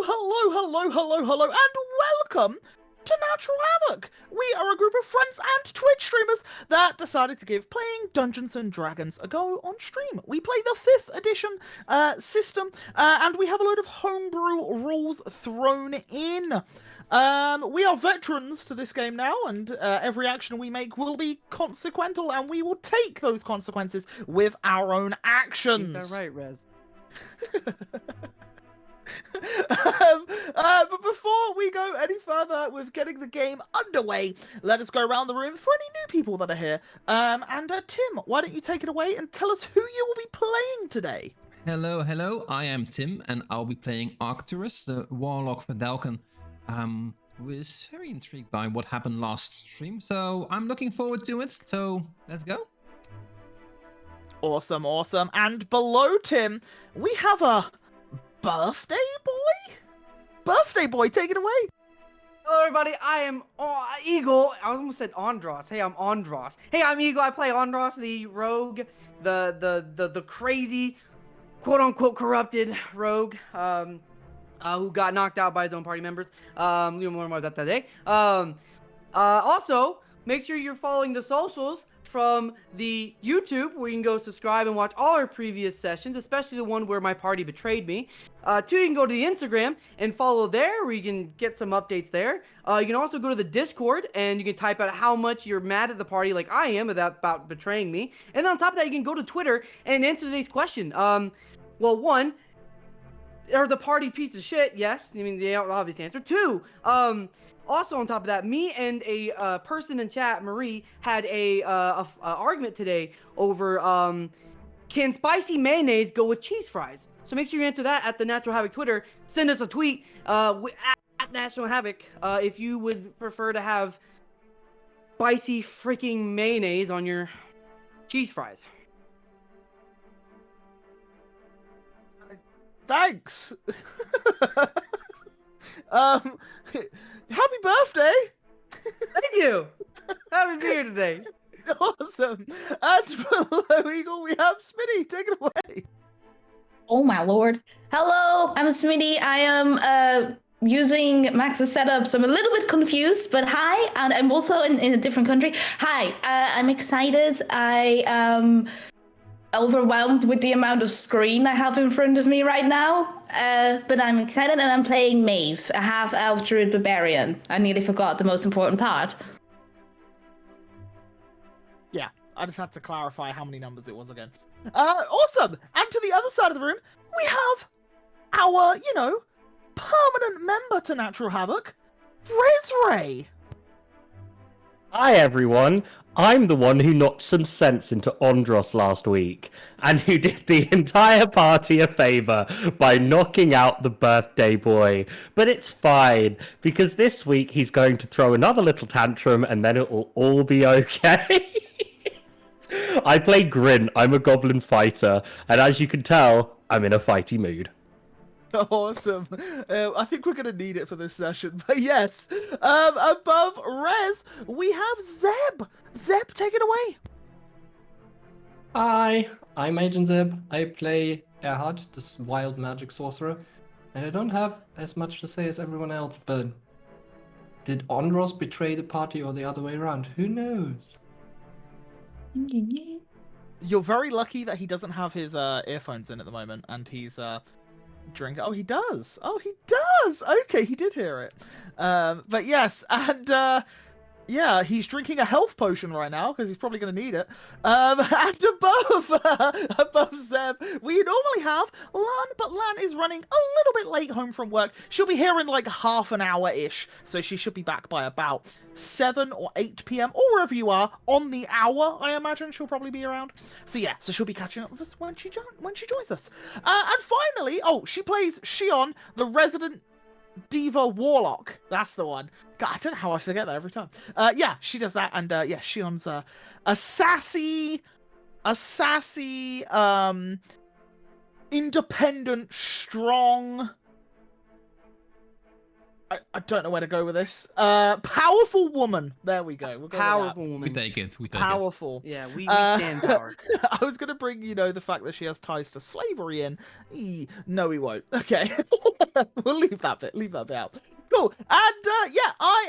Hello, and welcome to Natural Havoc. We are a group of friends and Twitch streamers that decided to give playing Dungeons and Dragons a go on stream. We play the 5th edition system, and we have a load of homebrew rules thrown in. We are veterans to this game now, and every action we make will be consequential, and we will take those consequences with our own actions. Ain't that right, Rez? But before we go any further with getting the game underway, let us go around the room for any new people that are here. Tim, why don't you take it away and tell us who you will be playing today? Hello, I am Tim, and I'll be playing Arcturus, the Warlock for Dalkan, who is very intrigued by what happened last stream, so I'm looking forward to it, so let's go. Awesome. And below Tim, we have a birthday boy? Birthday boy, take it away. Hello, everybody. I am Eagle. I almost said Andros. Hey, I'm Andros. Hey, I'm Eagle. I play Andros, the rogue, the crazy, quote unquote corrupted rogue, who got knocked out by his own party members. You'll learn more about that today. Also, make sure you're following the socials from the YouTube, where you can go subscribe and watch all our previous sessions, especially the one where my party betrayed me. 2, you can go to the Instagram and follow there, where you can get some updates there. You can also go to the Discord, and you can type out how much you're mad at the party, like I am, about betraying me. And then on top of that, you can go to Twitter and answer today's question. Well, 1, are the party piece of shit? Yes, I mean, the obvious answer. 2, also, on top of that, me and a person in chat, Marie, had a argument today over can spicy mayonnaise go with cheese fries? So make sure you answer that at the Natural Havoc Twitter. Send us a tweet at Natural Havoc if you would prefer to have spicy freaking mayonnaise on your cheese fries. Thanks. Happy birthday! Thank you! Happy to be here today. Awesome. And below Eagle, we have Smitty. Take it away. Oh my lord. Hello, I'm Smitty. I am using Max's setup, so I'm a little bit confused, but hi, and I'm also in a different country. Hi, I'm excited. I am overwhelmed with the amount of screen I have in front of me right now, but I'm excited, and I'm playing Maeve, a half-elf druid barbarian. I nearly forgot the most important part. Yeah, I just had to clarify how many numbers it was again. Awesome! And to the other side of the room, we have our, permanent member to Natural Havoc, Ray. Hi everyone, I'm the one who knocked some sense into Andros last week, and who did the entire party a favour by knocking out the birthday boy. But it's fine, because this week he's going to throw another little tantrum and then it will all be okay. I play Grin, I'm a goblin fighter, and as you can tell, I'm in a fighty mood. Awesome. I think we're going to need it for this session. But yes, above Rez, we have Zeb. Zeb, take it away. Hi, I'm Agent Zeb. I play Erhard, this wild magic sorcerer. And I don't have as much to say as everyone else, but did Andros betray the party or the other way around? Who knows? You're very lucky that he doesn't have his earphones in at the moment, and he's drink. Oh, he does. Okay, he did hear it. But yes, and yeah, he's drinking a health potion right now because he's probably going to need it. And above Zeb, we normally have Lan, but Lan is running a little bit late home from work. She'll be here in like half an hour-ish, so she should be back by about 7 or 8 p.m. or wherever you are on the hour. I imagine she'll probably be around. So yeah, so she'll be catching up with us when she joins us. And finally, she plays Shion, the resident Diva Warlock. That's the one. God, I don't know how I forget that every time. Yeah, she does that, and yeah, Shion's a sassy, independent, strong, I don't know where to go with this. Powerful woman. There we go. We'll go with that. Powerful We woman. take it. We take Powerful. Yeah, we Uh, stand power. I was gonna bring, the fact that she has ties to slavery in. No, we won't. Okay, we'll leave that bit. Leave that bit out. Cool. And yeah, I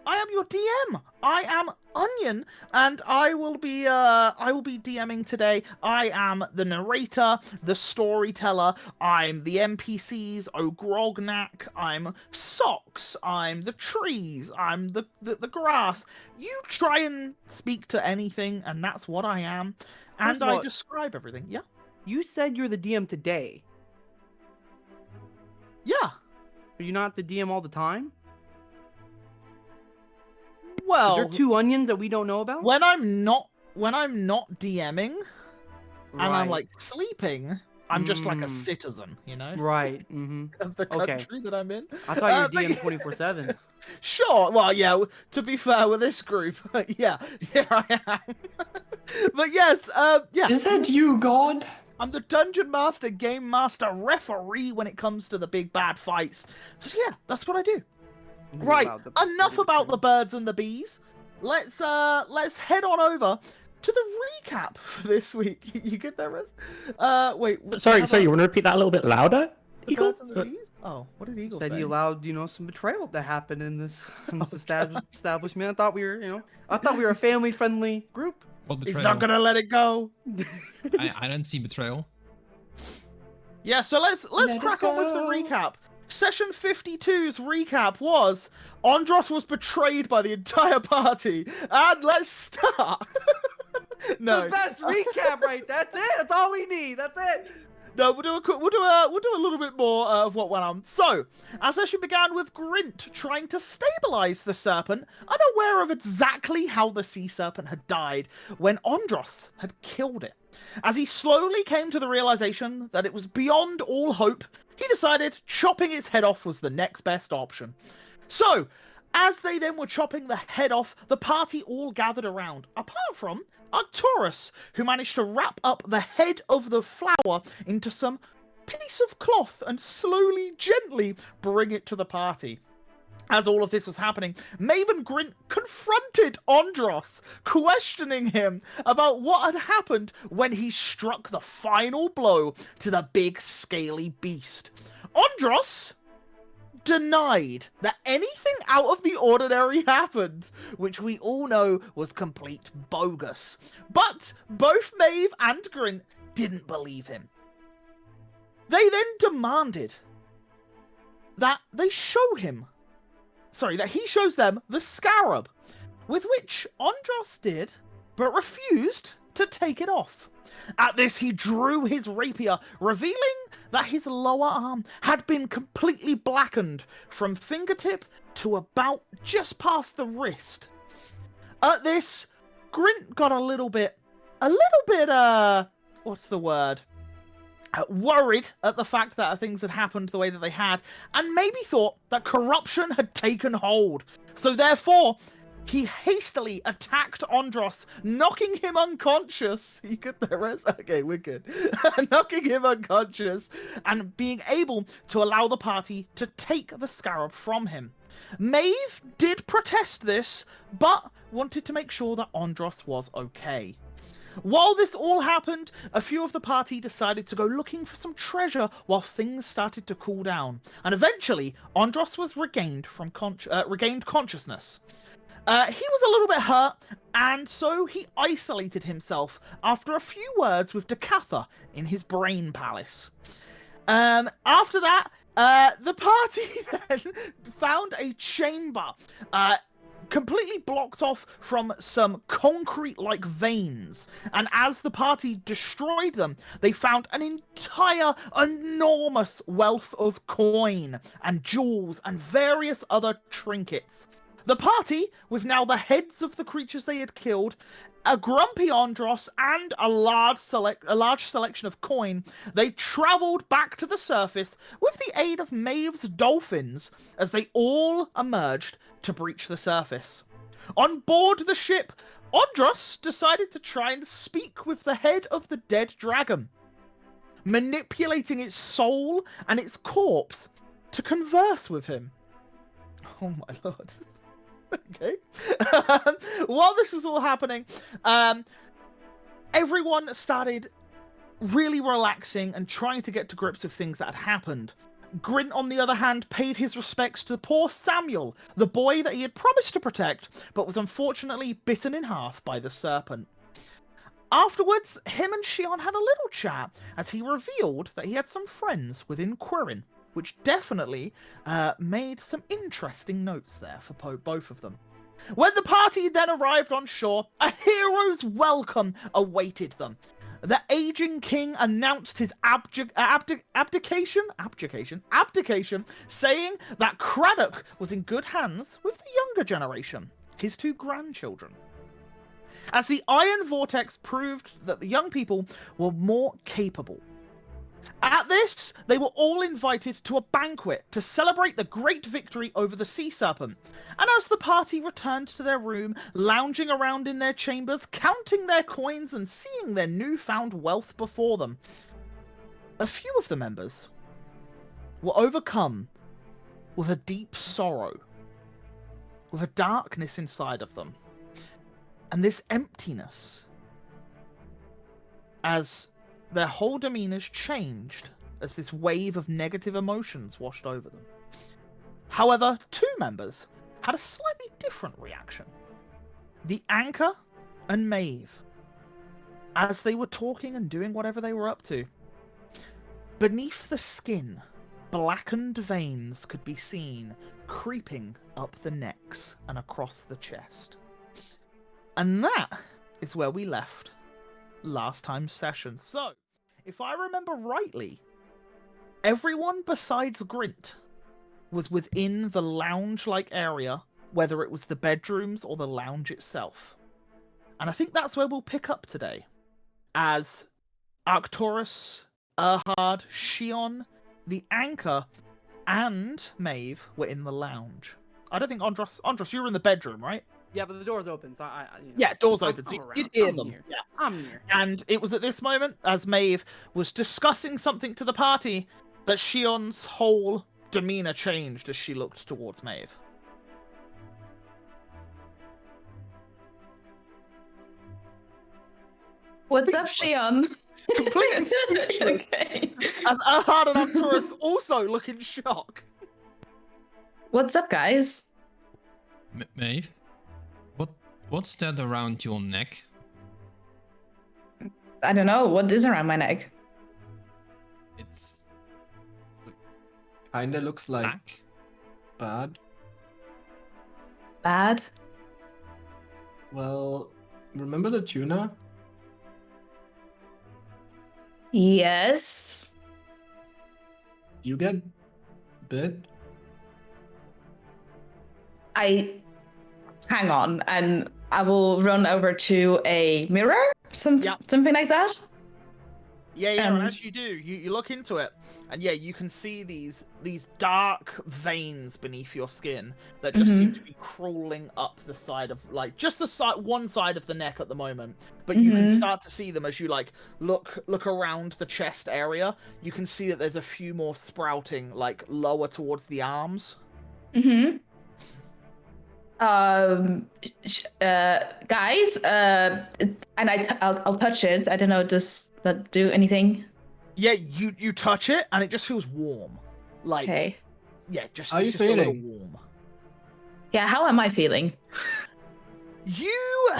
am your DM. I am Onion, and I will be DMing today. I am the narrator, the storyteller. I'm the NPCs. O'Grognak. I'm Socks. I'm the trees. I'm the grass. You try and speak to anything, and that's what I am. And First of I all- describe everything. Yeah. You said you're the DM today. Yeah. Are you not the DM all the time? Is Well, there 2 onions that we don't know about? when I'm not DMing and I'm Right. like sleeping, I'm just like a Mm. citizen, Right. Mm-hmm. of the Okay. country that I'm in. I thought you were but DM yeah. 24/7. Sure. Well, yeah. To be fair with this group, yeah, here I am. But yes, yeah. Is that you, God? I'm the dungeon master, game master, referee when it comes to the big bad fights. So yeah, that's what I do. Right. Enough about the birds and the bees. Let's head on over to the recap for this week. You get that, Rez? Wait. Sorry, how you about want to repeat that a little bit louder? the Eagle? birds and the bees? Oh, what did Eagle Said say? he allowed, some betrayal that happened in this, establishment. I thought we were, a family-friendly group. What He's betrayal? not gonna let it go. I don't see betrayal. Yeah, so let's Let it crack on with the go. recap. Session 52's recap was Andros was betrayed by the entire party, and let's start. No, The best recap, right? That's it. That's all we need. That's it. no, we'll do a little bit more of what went on. So, our session began with Grint trying to stabilize the serpent, unaware of exactly how the sea serpent had died when Andros had killed it. As he slowly came to the realization that it was beyond all hope, he decided chopping its head off was the next best option. So, as they then were chopping the head off, the party all gathered around, apart from Arcturus, who managed to wrap up the head of the flower into some piece of cloth and slowly, gently bring it to the party. As all of this was happening, Maven Grint confronted Andros, questioning him about what had happened when he struck the final blow to the big scaly beast. Andros denied that anything out of the ordinary happened, which we all know was complete bogus. But both Maeve and Grint didn't believe him. They then demanded that they show him that he shows them the scarab, with which Andros did, but refused to take it off. At this, he drew his rapier, revealing that his lower arm had been completely blackened from fingertip to about just past the wrist. At this, Grint got a little bit, what's the word? Worried at the fact that things had happened the way that they had, and maybe thought that corruption had taken hold. So therefore, he hastily attacked Andros, knocking him unconscious. You good there, Rez? Okay, we're good. Knocking him unconscious, and being able to allow the party to take the scarab from him. Maeve did protest this, but wanted to make sure that Andros was okay. While this all happened, a few of the party decided to go looking for some treasure while things started to cool down, and eventually Andros was regained consciousness. He was a little bit hurt, and so he isolated himself after a few words with Decatha in his brain palace. After that, the party then found a chamber completely blocked off from some concrete-like veins, and as the party destroyed them, they found an entire enormous wealth of coin and jewels and various other trinkets. The party, with now the heads of the creatures they had killed, a grumpy Andros, and a large selection of coin, they travelled back to the surface with the aid of Maeve's dolphins as they all emerged to breach the surface. On board the ship, Andros decided to try and speak with the head of the dead dragon, manipulating its soul and its corpse to converse with him. Oh my lord. Okay. While this is all happening, everyone started really relaxing and trying to get to grips with things that had happened. Grint, on the other hand, paid his respects to poor Samuel, the boy that he had promised to protect, but was unfortunately bitten in half by the serpent. Afterwards, him and Shion had a little chat as he revealed that he had some friends within Quirin, which definitely made some interesting notes there for both of them. When the party then arrived on shore, a hero's welcome awaited them. The aging king announced his abdication, saying that Craddock was in good hands with the younger generation, his 2 grandchildren. As the Iron Vortex proved that the young people were more capable. At this, they were all invited to a banquet to celebrate the great victory over the sea serpent. And as the party returned to their room, lounging around in their chambers, counting their coins and seeing their newfound wealth before them, a few of the members were overcome with a deep sorrow, with a darkness inside of them, and this emptiness, as their whole demeanors changed as this wave of negative emotions washed over them. However, 2 members had a slightly different reaction. The Anchor and Maeve, as they were talking and doing whatever they were up to. Beneath the skin, blackened veins could be seen creeping up the necks and across the chest. And that is where we left last time's session. So, if I remember rightly, everyone besides Grint was within the lounge-like area, whether it was the bedrooms or the lounge itself. And I think that's where we'll pick up today, as Arcturus, Erhard, Shion, the Anchor, and Maeve were in the lounge. I don't think Andros, you were in the bedroom, right? Yeah, but the door's open, so you know, Yeah, door's I'm- open, so I'm around. you'd hear I'm them. here. Yeah. I'm here. And it was at this moment, as Maeve was discussing something to the party, that Shion's whole demeanor changed as she looked towards Maeve. What's up, Shion? Completely speechless. Okay. As Erhard and Arcturus also look in shock. What's up, guys? Maeve, what's that around your neck? I don't know. What is around my neck? It's Kinda looks like black. bad. Bad? Well, remember the tuna? Yes. You get bit? Hang on, and I will run over to a mirror, Yep. something like that. Yeah, and Um, as you do, you look into it, and yeah, you can see these dark veins beneath your skin that just seem to be crawling up the side of, like, just the side, one side of the neck at the moment. But you can start to see them as you like look around the chest area. You can see that there's a few more sprouting, like lower towards the arms. Guys, and I'll touch it. I don't know, does that do anything? Yeah, you touch it, and it just feels warm. Like, Okay. yeah, just How it's you just a little feeling? warm. Yeah, how am I feeling? You,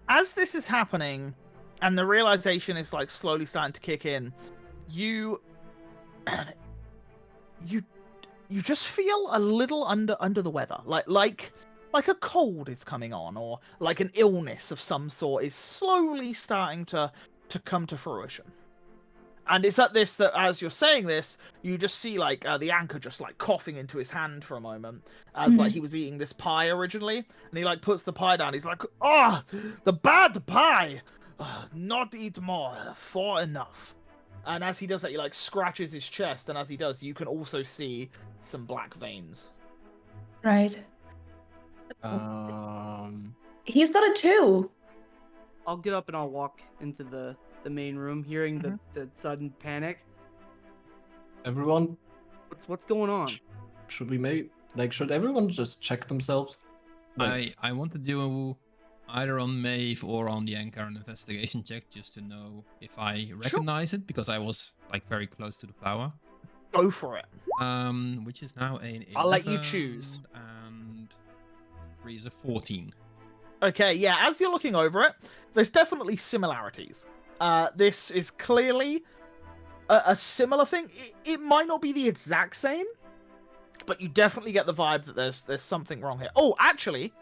as this is happening, and the realization is like slowly starting to kick in, you just feel a little under the weather, like a cold is coming on, or like an illness of some sort is slowly starting to come to fruition. And it's at this that, as you're saying this, you just see like the Anchor just like coughing into his hand for a moment, as like he was eating this pie originally, and he like puts the pie down. He's like, "Ah, the bad pie, not eat more, for enough." And as he does that, he like scratches his chest, and as he does, you can also see some black veins. Right. He's got it too. I'll get up and I'll walk into the main room, hearing the sudden panic. Everyone, What's going on? should we maybe Like, should everyone just check themselves? Like, I want to do either on Maeve or on the anchor an investigation check just to know if I recognize it, because I was like very close to the flower. Go for it. Which is now an 11, I'll let you choose. And 3 is a 14. Okay, yeah, as you're looking over it, there's definitely similarities. This is clearly a similar thing. It might not be the exact same, but you definitely get the vibe that there's something wrong here. Oh, actually,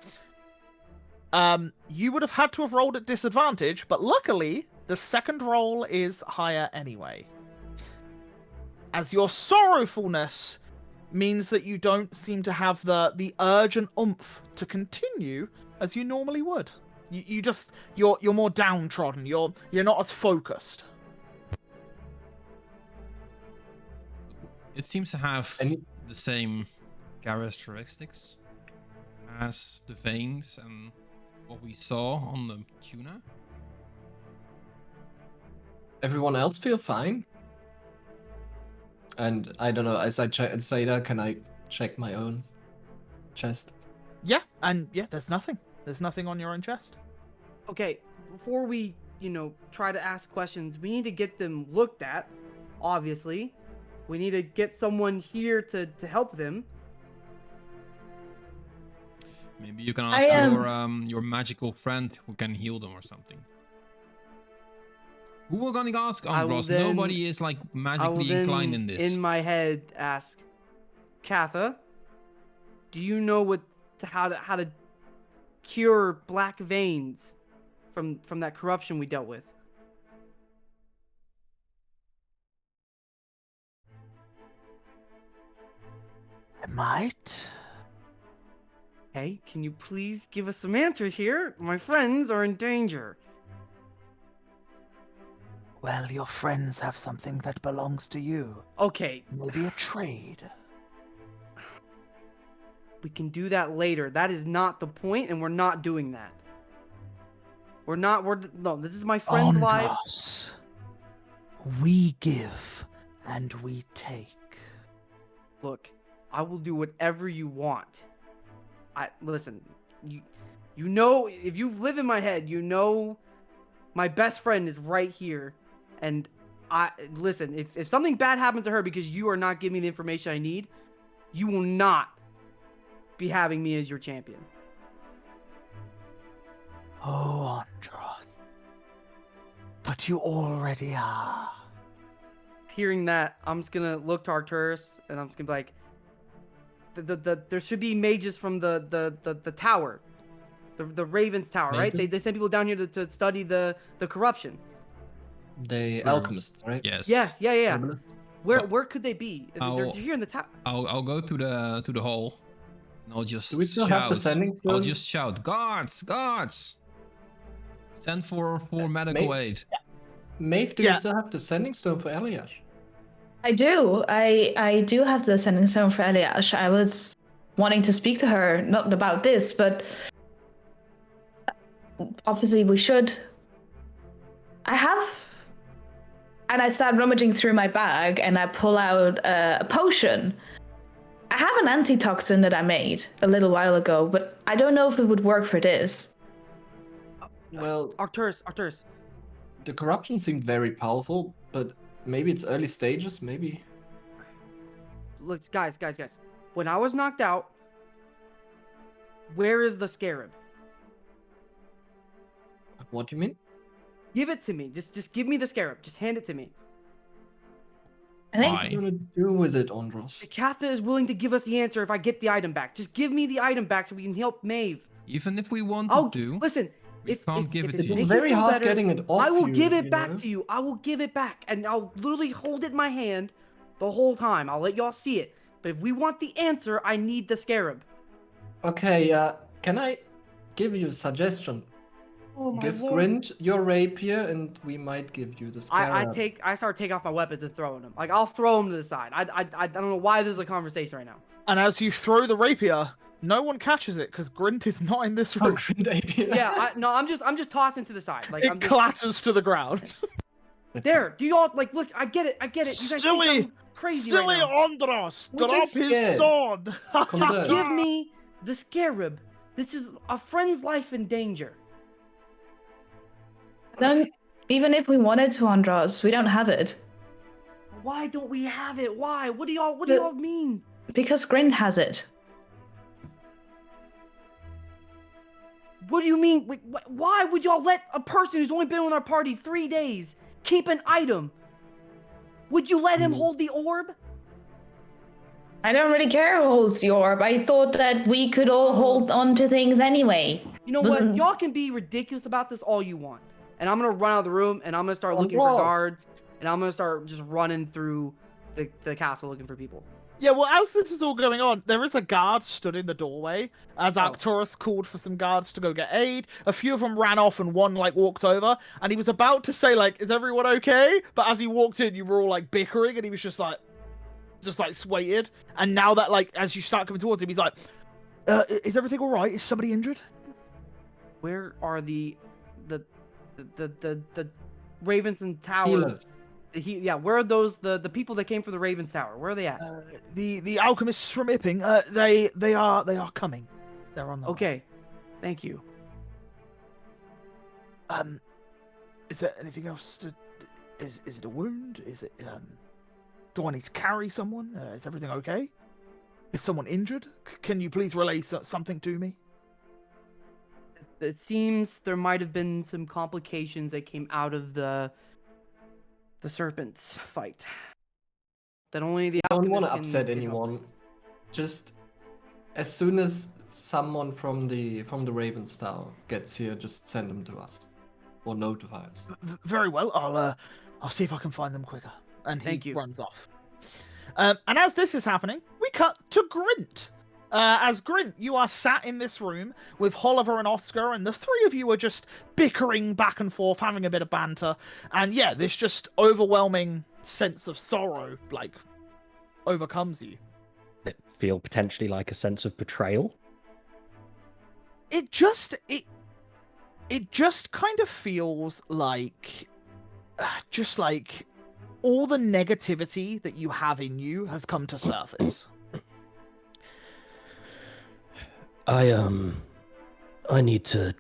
you would have had to have rolled at disadvantage, but luckily, the second roll is higher anyway. As your sorrowfulness means that you don't seem to have the urge and oomph to continue as you normally would. You're more downtrodden. You're not as focused. It seems to have the same characteristics as the veins and what we saw on the tuna. everyone else feel fine? And I don't know, as I say that, can I check my own chest? Yeah, and yeah, there's nothing. There's nothing on your own chest. Okay, before we, try to ask questions, we need to get them looked at, obviously. We need to get someone here to help them. Maybe you can ask your magical friend who can heal them or something. Who we're gonna ask Andros? Nobody is like magically inclined in this. In my head, ask Katha, do you know how to cure black veins from that corruption we dealt with? I might. Hey, can you please give us some answers here? My friends are in danger. Well, your friends have something that belongs to you. Okay, Maybe a trade. we can do that later. That is not the point, and we're not doing that. No, this is my friend's life. Andros, we give and we take. Look, I will do whatever you want. Listen, you know, if you live in my head, you know my best friend is right here. And listen, if something bad happens to her because you are not giving me the information I need, you will not be having me as your champion. Oh, Andros. But you already are. Hearing that, I'm just gonna look to Arcturus and I'm just gonna be like, there should be mages from the tower, the Raven's Tower, right? They send people down here to study the corruption. The alchemists, right? Yes. Yes, yeah. Alchemist? Where could they be? They're here in the tower. I'll go to the hall. And I'll just Do we still shout. have the sending stone? I'll just shout, guards! Send for medical aid. Maeve, do you still have the sending stone for Eliash? I do. I do have the sending stone for Eliash. I was wanting to speak to her, not about this, but obviously we should. I have. And I start rummaging through my bag and I pull out a potion. I have an antitoxin that I made a little while ago, but I don't know if it would work for this. Well, Arcturus. the corruption seemed very powerful, but maybe it's early stages, maybe. Look, guys. When I was knocked out, where is the scarab? What do you mean? Give it to me. Just give me the scarab. Just hand it to me. I think What are you gonna do with it, Andros? Katha is willing to give us the answer if I get the item back. Just give me the item back so we can help Maeve. Even if we wanted to, listen. we can't give it it to you. makes It's very feel hard better, getting it off I will you, give it you back know? to you. I will give it back, and I'll literally hold it in my hand the whole time. I'll let y'all see it. But if we want the answer, I need the scarab. Okay, can I give you a suggestion? Oh my Give lord. Grint your rapier, and we might give you the scarab. I start taking off my weapons and throwing them. Like I'll throw them to the side. I don't know why this is a conversation right now. And as you throw the rapier, no one catches it because Grint is not in this room. Grint idea. Yeah, I'm just tossing to the side. Like It I'm just, clatters to the ground. There, do y'all like look? I get it. You guys think Silly, I'm crazy silly right now. Andros, We're drop just his scared. sword. Concerned. Give me the scarab. This is a friend's life in danger. Don't, even if we wanted to, Andros, we don't have it. Why don't we have it? Why? What do y'all But- mean? Because Grind has it. What do you mean? Wait, why would y'all let a person who's only been on our party 3 days keep an item? Would you let him hold the orb? I don't really care who holds the orb. I thought that we could all hold on to things anyway. You know Wasn't- what? Y'all can be ridiculous about this all you want. And I'm gonna run out of the room and I'm gonna start looking for Andros. guards and I'm gonna start just running through the castle looking for people. Yeah, well, as this is all going on, there is a guard stood in the doorway as Oh. Arcturus called for some guards to go get aid. A few of them ran off and one, like, walked over. And he was about to say, like, is everyone okay? But as he walked in, you were all, like, bickering and he was just swayed. And now that, like, as you start coming towards him, he's like, is everything all right? Is somebody injured? Where are the Ravens and Towers? Healers. Where are those the people that came from the Ravens Tower? Where are they at? The alchemists from Ipping, they are coming. They're on the way. Okay, thank you. Is there anything else? Is it a wound? Is it do I need to carry someone? Is everything okay? Is someone injured? Can you please relay something to me? It seems there might have been some complications that came out of the serpents fight. That only the I don't want alchemists to upset can help. anyone. Just as soon as someone from the Ravens Tower gets here, just send them to us or notify us. Very well. I'll see if I can find them quicker. And Thank he you. runs off. And as this is happening, we cut to Grint. As Grint, you are sat in this room with Oliver and Oscar, and the three of you are just bickering back and forth, having a bit of banter. And yeah, this just overwhelming sense of sorrow, like, overcomes you. It feel potentially like a sense of betrayal. It just kind of feels like, just like all the negativity that you have in you has come to surface. I need to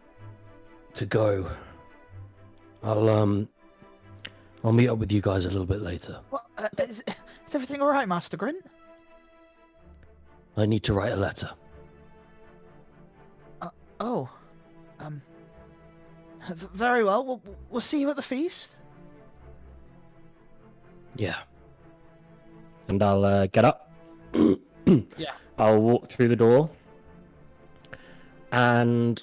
go. I'll meet up with you guys a little bit later. What, is everything all right, Master Grint? I need to write a letter. Very well. We'll see you at the feast. Yeah. And I'll get up. Yeah. I'll walk through the door. And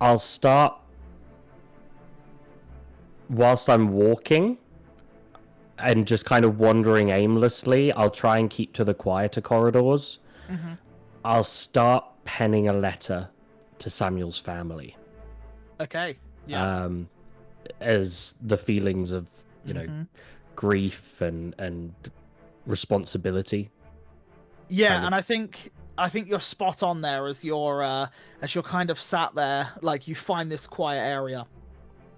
I'll start whilst I'm walking and just kind of wandering aimlessly. I'll try and keep to the quieter corridors. Mm-hmm. I'll start penning a letter to Samuel's family. Okay. Yeah. As the feelings of, Mhm. grief and responsibility. Yeah, kind and of- I think you're spot on there as you're kind of sat there, like you find this quiet area.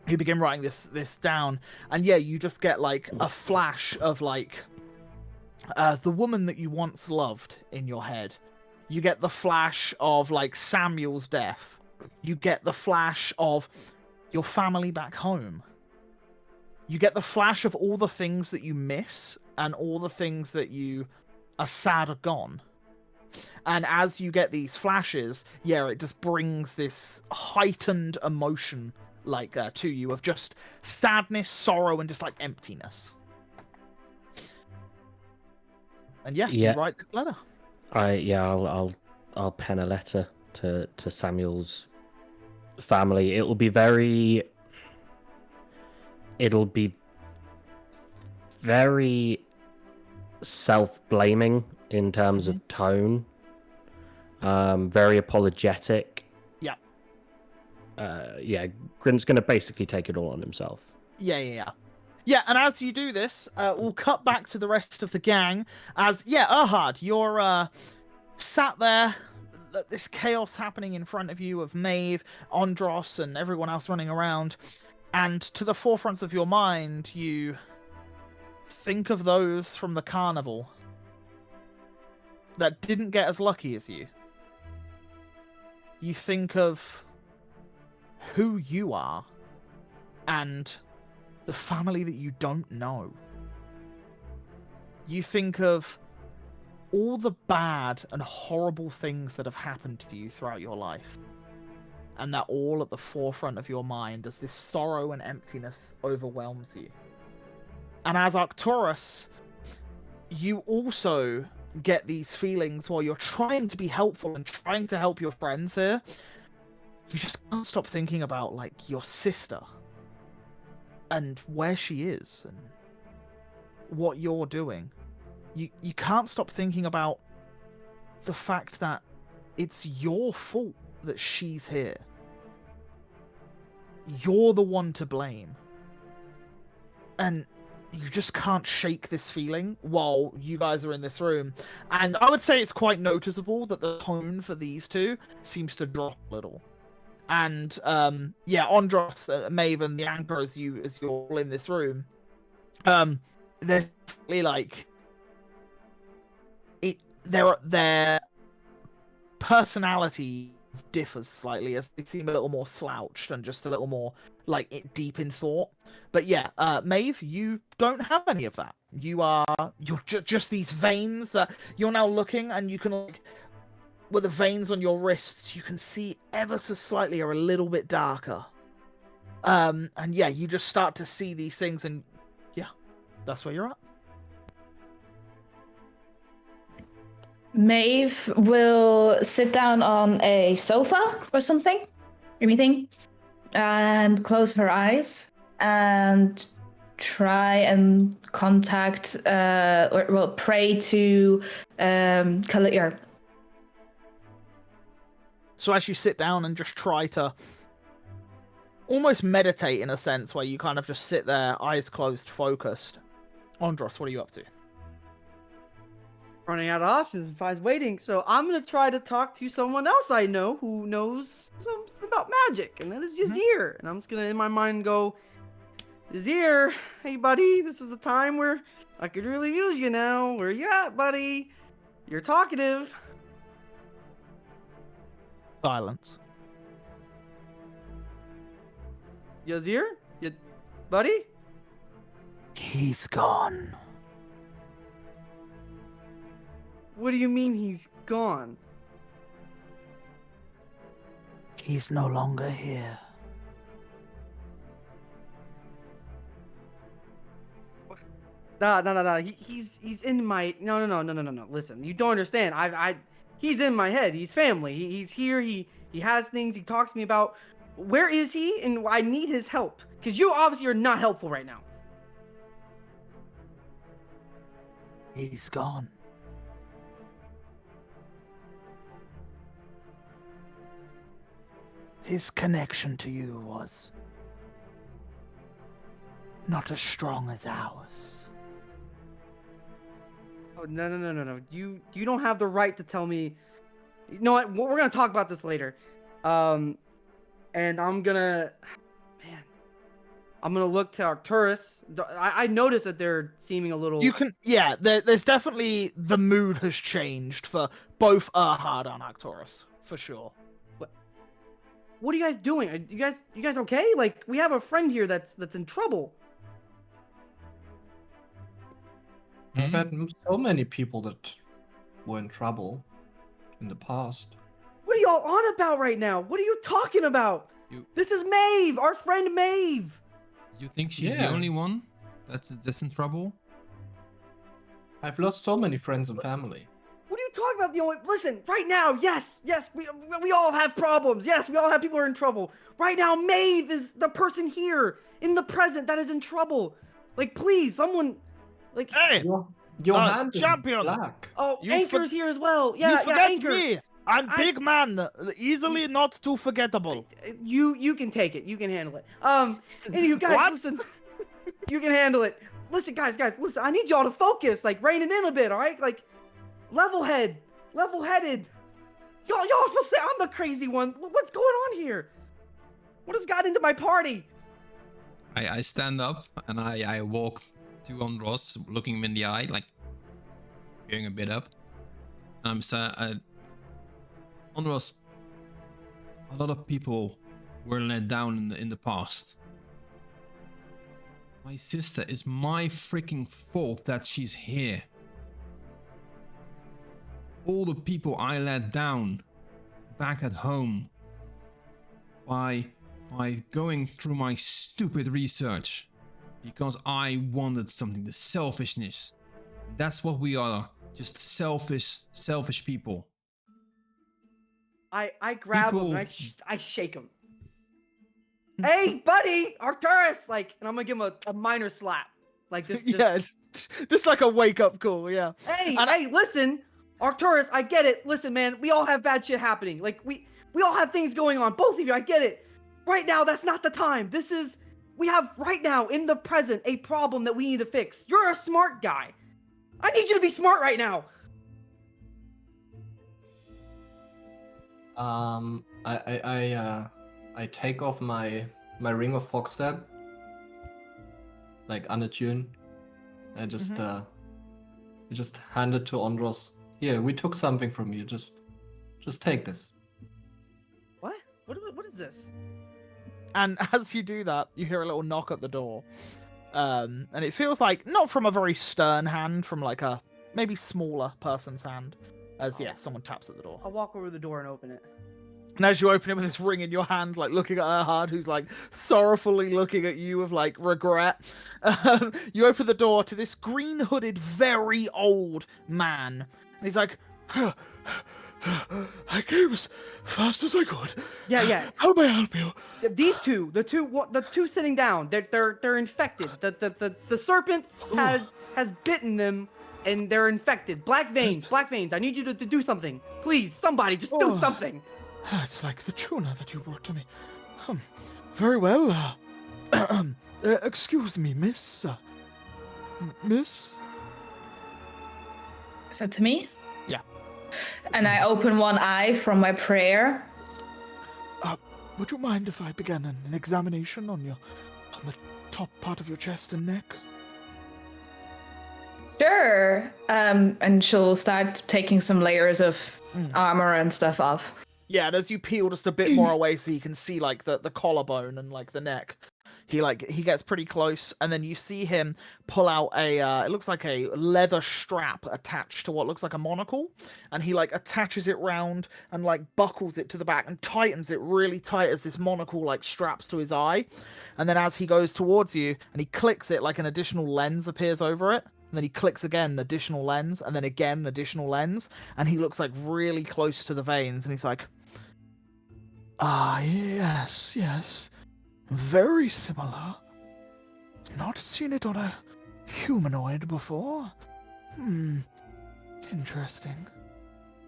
You begin writing this down, and yeah, you just get like a flash of like the woman that you once loved in your head. You get the flash of like Samuel's death. You get the flash of your family back home. You get the flash of all the things that you miss and all the things that you are sad are gone. And as you get these flashes, yeah, it just brings this heightened emotion like to you of just sadness, sorrow, and just like emptiness. And yeah, Yeah. you write this letter. I'll pen a letter to Samuel's family. It'll be very self-blaming in terms of tone. Very apologetic. Yeah. Grin's gonna basically take it all on himself. Yeah. Yeah, and as you do this, we'll cut back to the rest of the gang. As, Erhard, you're sat there, this chaos happening in front of you of Maeve, Andros, and everyone else running around. And to the forefront of your mind, you think of those from the carnival that didn't get as lucky as you. You think of who you are and the family that you don't know. You think of all the bad and horrible things that have happened to you throughout your life. And that all at the forefront of your mind as this sorrow and emptiness overwhelms you. And as Arcturus, you also get these feelings while you're trying to be helpful and trying to help your friends here. You just can't stop thinking about, like, your sister and where she is and what you're doing. You can't stop thinking about the fact that it's your fault that she's here. You're the one to blame. And you just can't shake this feeling while you guys are in this room. And I would say it's quite noticeable that the tone for these two seems to drop a little. And yeah, Andros, Maven, the anchor, as you're all in this room, they're definitely like their personality differs slightly, as they seem a little more slouched and just a little more like deep in thought. But yeah, Maeve, you don't have any of that. You're just these veins that you're now looking, and you can, like, with the veins on your wrists, you can see ever so slightly are a little bit darker. And yeah, you just start to see these things, and yeah, that's where you're at. Maeve will sit down on a sofa or something, anything, and close her eyes and try and contact, pray to Kalir. So as you sit down and just try to almost meditate in a sense, where you kind of just sit there, eyes closed, focused. Andros, what are you up to? Running out of options if I was waiting, so I'm gonna try to talk to someone else I know who knows something about magic, and that is Yazir. And I'm just gonna in my mind go, Yazir, hey buddy, this is the time where I could really use you now. Where you at, buddy? You're talkative. Silence. Yazir? Buddy? He's gone. What do you mean he's gone? He's no longer here. No. He's in my no. Listen, you don't understand. He's in my head. He's family. He's here. He has things he talks to me about. Where is he? And I need his help, because you obviously are not helpful right now. He's gone. His connection to you was not as strong as ours. Oh, no. You don't have the right to tell me. You know what? We're gonna talk about this later. And I'm gonna look to Arcturus. I noticed that they're seeming a little. Yeah. There's definitely the mood has changed for both Erhard and Arcturus, for sure. What are you guys doing? Are you guys okay? Like, we have a friend here that's in trouble. I've had so many people that were in trouble in the past. What are y'all on about right now? What are you talking about? This is Maeve, our friend Maeve. You think she's the only one that's in trouble? I've lost so many friends and family. What are you talking about? Listen, right now, yes, we all have problems. Yes, we all have people who are in trouble. Right now, Maeve is the person here in the present that is in trouble. Like, please, someone, like. Hey, your hand is champion. black. Oh, Anchor's here as well. Yeah, you forget Anchor. me. I'm big man, easily not too forgettable. You can take it. You can handle it. Anywho, guys, What? listen. You can handle it. Listen, guys, listen. I need y'all to focus. Like, rein it in a bit, all right? Like, level-headed. Y'all supposed to say I'm the crazy one. What's going on here? What has got into my party? I stand up and I walk to Andros, looking him in the eye, like peering a bit up. I'm saying, Andros, a lot of people were let down in the past. My sister, is my freaking fault that she's here. All the people I let down back at home by going through my stupid research because I wanted something, the selfishness. That's what we are, just selfish people. I grab him People- and I shake him. Hey, buddy, Arcturus! Like, and I'm gonna give him a minor slap. Like, just Yeah, just like a wake up call. Yeah. hey, And hey, listen, Arcturus, I get it. Listen, man, we all have bad shit happening. Like, we all have things going on. Both of you, I get it. Right now, that's not the time. We have right now in the present a problem that we need to fix. You're a smart guy. I need you to be smart right now. I take off my ring of foxstab, like unattuned. I just hand it to Andros. Here, we took something from you. Just take this. What? What is this? And as you do that, you hear a little knock at the door. And it feels like not from a very stern hand, from like a maybe smaller person's hand. As someone taps at the door. I'll walk over to the door and open it. And as you open it with this ring in your hand, like looking at Erhard, who's like sorrowfully looking at you with like regret, you open the door to this green hooded, very old man. And he's like, I came as fast as I could. Yeah. How may I help you? These two, the two sitting down, they're infected. The serpent has bitten them, and they're infected. Black veins. I need you to do something, please. Somebody, just do something. It's like the tuna that you brought to me. Very well. Excuse me, miss. Miss? Is that to me? Yeah. And I open one eye from my prayer. Would you mind if I began an examination on the top part of your chest and neck? Sure. And she'll start taking some layers of armor and stuff off. Yeah, and as you peel just a bit more away so you can see like the collarbone and like the neck, he gets pretty close, and then you see him pull out it looks like a leather strap attached to what looks like a monocle, and he like attaches it round and like buckles it to the back and tightens it really tight as this monocle like straps to his eye. And then as he goes towards you and he clicks it, like an additional lens appears over it. And then he clicks again, additional lens, and then again, additional lens. And he looks like really close to the veins, and he's like, yes. Very similar. Not seen it on a humanoid before. Interesting.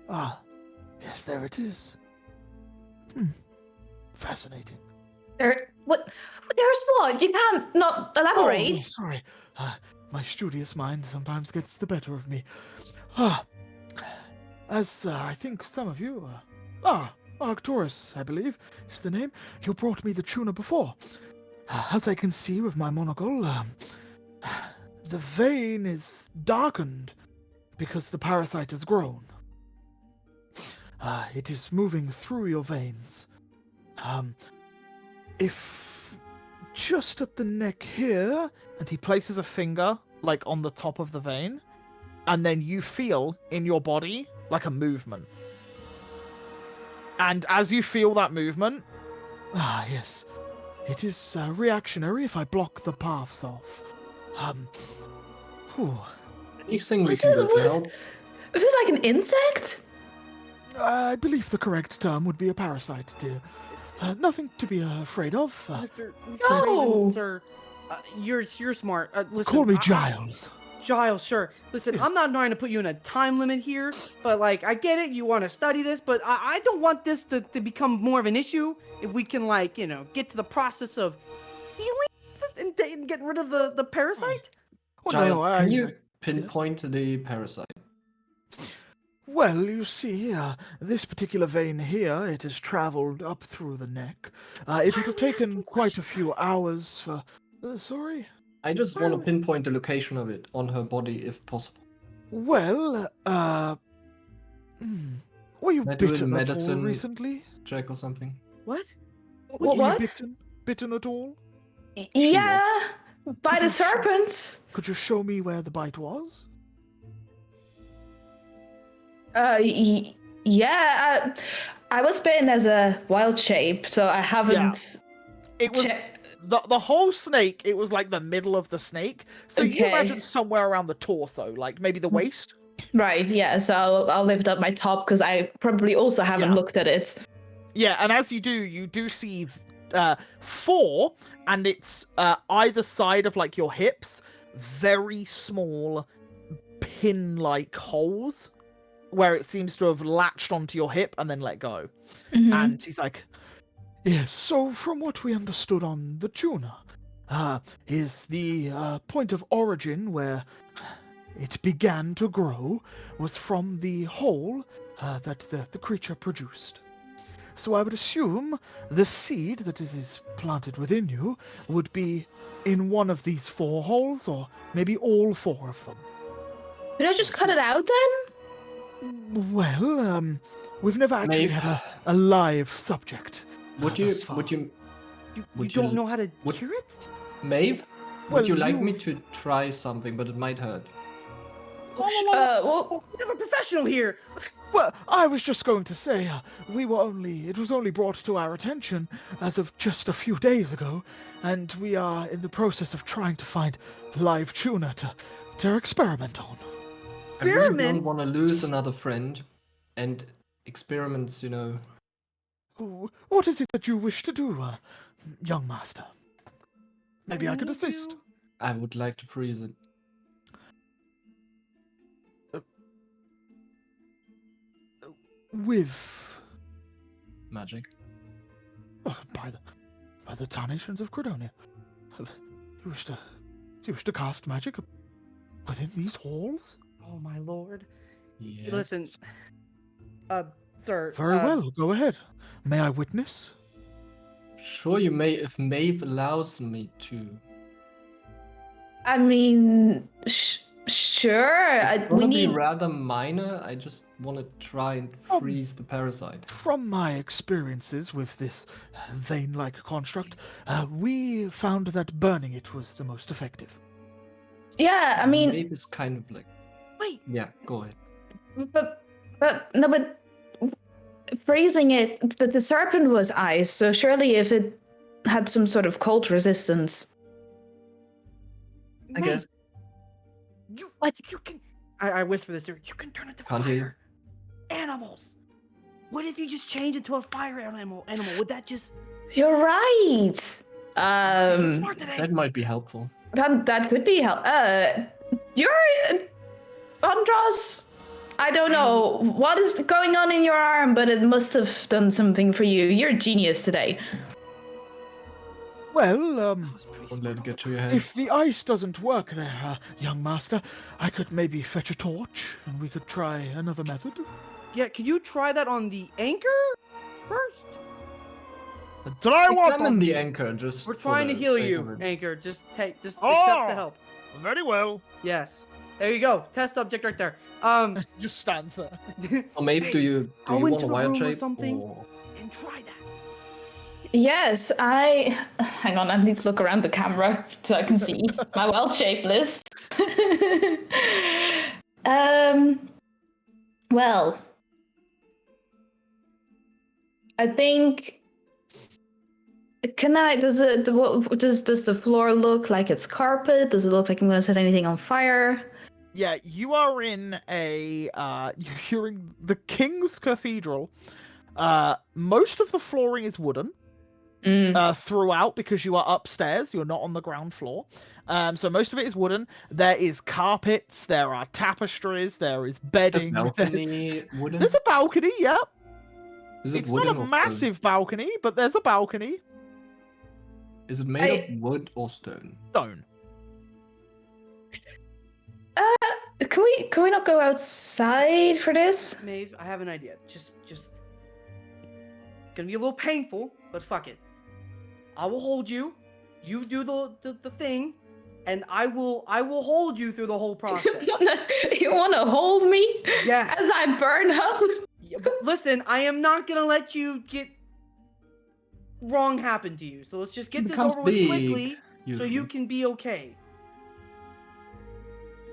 Yes, there it is. Fascinating. What? There's what? You can't not elaborate. Oh, sorry. My studious mind sometimes gets the better of me. As I think some of you... Arcturus, I believe, is the name. You brought me the tuna before. As I can see with my monocle, the vein is darkened because the parasite has grown. It is moving through your veins. If just at the neck here, and he places a finger like on the top of the vein, and then you feel in your body like a movement. And as you feel that movement, yes, it is reactionary if I block the paths off. Anything we can do to help? Is this like an insect? I believe the correct term would be a parasite, dear. Nothing to be afraid of. Mr. No. Raven, sir, you're smart. Listen, Call me Giles. Giles, sure. Listen, Yes. I'm not trying to put you in a time limit here, but like, I get it. You want to study this, but I don't want this to become more of an issue. If we can, like, get to the process of healing and getting rid of the parasite. Well, Giles, no, can you pinpoint the parasite? Well, you see, this particular vein here, it has traveled up through the neck. It would have taken quite a few hours for Sorry? I just want to pinpoint the location of it on her body if possible. Well, were you Can I do a bitten at all medicine recently? check or something? What? Were you What? bitten at all? Yeah, by Could the you show- serpents. Could you show me where the bite was? Yeah. I was bitten as a wild shape, so I haven't. It was the whole snake. It was like the middle of the snake. So you Okay. imagine somewhere around the torso, like maybe the waist. Right. Yeah. So I'll lift up my top because I probably also haven't Yeah. looked at it. Yeah, and as you do see 4, and it's either side of like your hips, very small pin-like holes where it seems to have latched onto your hip and then let go. Mhm. And he's like, yes, so from what we understood on the tuna, is the point of origin where it began to grow was from the hole that the creature produced. So I would assume the seed that is planted within you would be in one of these 4 holes, or maybe all 4 of them. Could I just cut it out then? Well, we've never actually Maeve. had a live subject. Would you thus far. would you You Would don't you- know how to would- cure it? Maeve? Well, Would you like you- me to try something, but it might hurt? Well, We have a professional here. Well, I was just going to say, it was only brought to our attention as of just a few days ago, and we are in the process of trying to find live tuna to experiment on. I really don't Experiment? want to lose another friend, and experiments, you know. Ooh, what is it that you wish to do, young master? Maybe I could need assist. you- I would like to freeze it. With Magic. by the tarnations of Credonia. You wish to cast magic within these halls? Oh my lord. Yeah. Listen, sir. Very well, go ahead. May I witness? Sure, you may, if Maeve allows me to. I mean, sure. It's We gonna need. be rather minor. I just want to try and Oh. freeze the parasite. From my experiences with this vein-like construct, we found that burning it was the most effective. Yeah, I mean, Maeve is kind of like. Wait. Yeah, go ahead. but freezing it. The serpent was ice, so surely if it had some sort of cold resistance. I guess. You can. I whisper this to her. You can turn it to Can't hear you. fire. Animals. What if you just change it to a fire animal? Would that just? You're right. Smart today. That might be helpful. That could be help. You're Andros. I don't know what is going on in your arm, but it must have done something for you. You're a genius today. Well, Don't let it get to your head. if the ice doesn't work there, young master, I could maybe fetch a torch, and we could try another method. Yeah. Can you try that on the anchor first? Try what? Examine the anchor, just. We're for trying to the heal sake you, of it. anchor. Just accept Oh! the help. Very well. Yes. There you go. Test subject right there. Just stands there. Or Maeve, do you Go want into a a wild room or shape? something. Or... and try that. Yes, hang on, I need to look around the camera so I can see my wild shape list. Well, I think. Does the floor look like it's carpet? Does it look like I'm gonna set anything on fire? Yeah, you are in you're in the King's Cathedral. Most of the flooring is wooden. Throughout, because you are upstairs, you're not on the ground floor. So most of it is wooden. There is carpets, there are tapestries, there is The bedding. balcony wooden? There's a balcony, yep. Is it It's wooden not a or stone? massive balcony, but there's a balcony. Is it made of wood or stone? Stone. Can we not go outside for this? Maeve, I have an idea. Just it's gonna be a little painful, but fuck it. I will hold you. You do the thing, and I will hold you through the whole process. You wanna hold me? Yes. As I burn up? Yeah, but listen, I am not gonna let you get wrong happen to you. So let's just get this becomes over with big, quickly, so usually. you can be okay.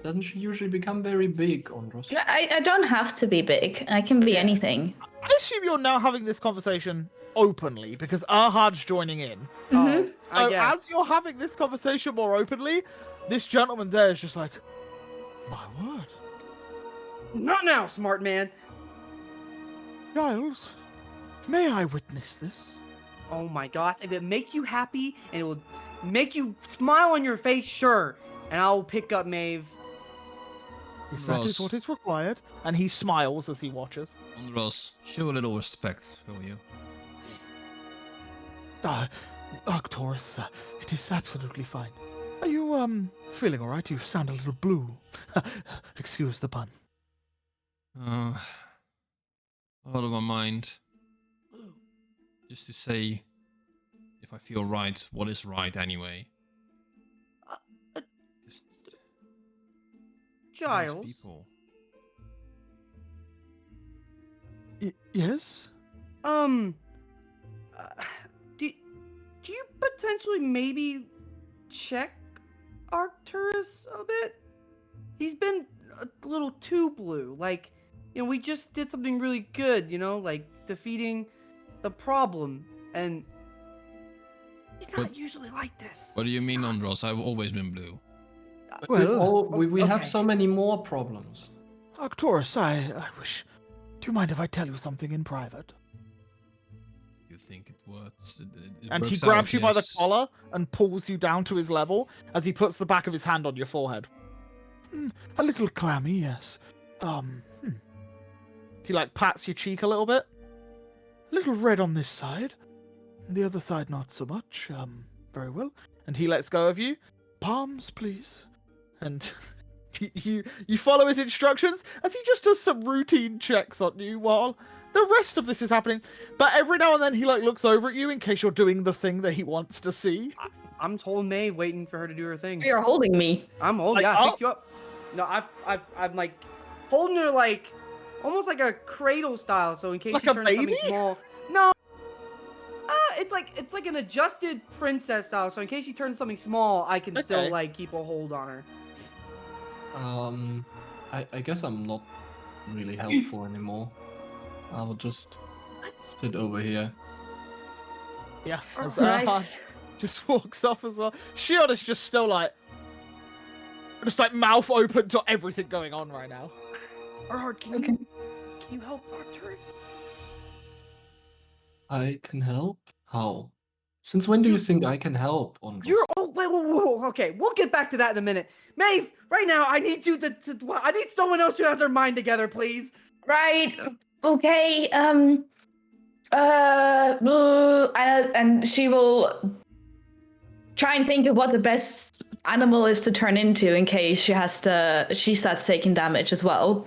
Doesn't she usually become very big, Andros? I don't have to be big. I can be Yeah. anything. I assume you're now having this conversation openly because Ahad's joining in. Mhm. I So guess. as you're having this conversation more openly, this gentleman there is just like, my word. Not now, smart man. Giles, may I witness this? Oh my gosh, if it make you happy and it will make you smile on your face, sure. And I'll pick up Maeve. If that is Ross. what is required. And he smiles as he watches. Andros, show a little respect, will you? Arcturus, it is absolutely fine. Are you, feeling alright? You sound a little blue. Excuse the pun. Out of my mind. Just to say, if I feel right, what is right anyway? Just nice Giles. people. Yes? Do you potentially maybe check Arcturus a bit? He's been a little too blue. Like, we just did something really good, like defeating the problem, and he's not What- usually like this. What do you mean, Andros? I've always been blue. But Well, we have okay. so many more problems. Arcturus, I wish. Do you mind if I tell you something in private? You think it works? It And he works grabs out, you by the yes. collar and pulls you down to his level as he puts the back of his hand on your forehead. A little clammy, yes. He pats your cheek a little bit. A little red on this side. The other side not so much. Very well. And he lets go of you. Palms, please. And you follow his instructions as he just does some routine checks on you while the rest of this is happening. But every now and then he looks over at you in case you're doing the thing that he wants to see. I'm holding Maeve, waiting for her to do her thing. You're holding me. I'm holding. Like, Yeah, I oh. picked you up. No, I'm like holding her like almost like a cradle style. So in case Like she a turns something baby? small. No. It's like an adjusted princess style. So in case she turns something small, I can still Okay. like keep a hold on her. I guess I'm not really helpful anymore. I will just sit over here. Yeah, as Nice. Ahad just walks off as well. Shield is just still just mouth open to everything going on right now. Erhard, can Okay. you help Arcturus? I can help? How? Since when do you think I can help, Andros? Wait, whoa. Okay, we'll get back to that in a minute. Maeve, right now I need you I need someone else who has their mind together, please. Right. Okay. And she will try and think of what the best animal is to turn into in case she starts taking damage as well.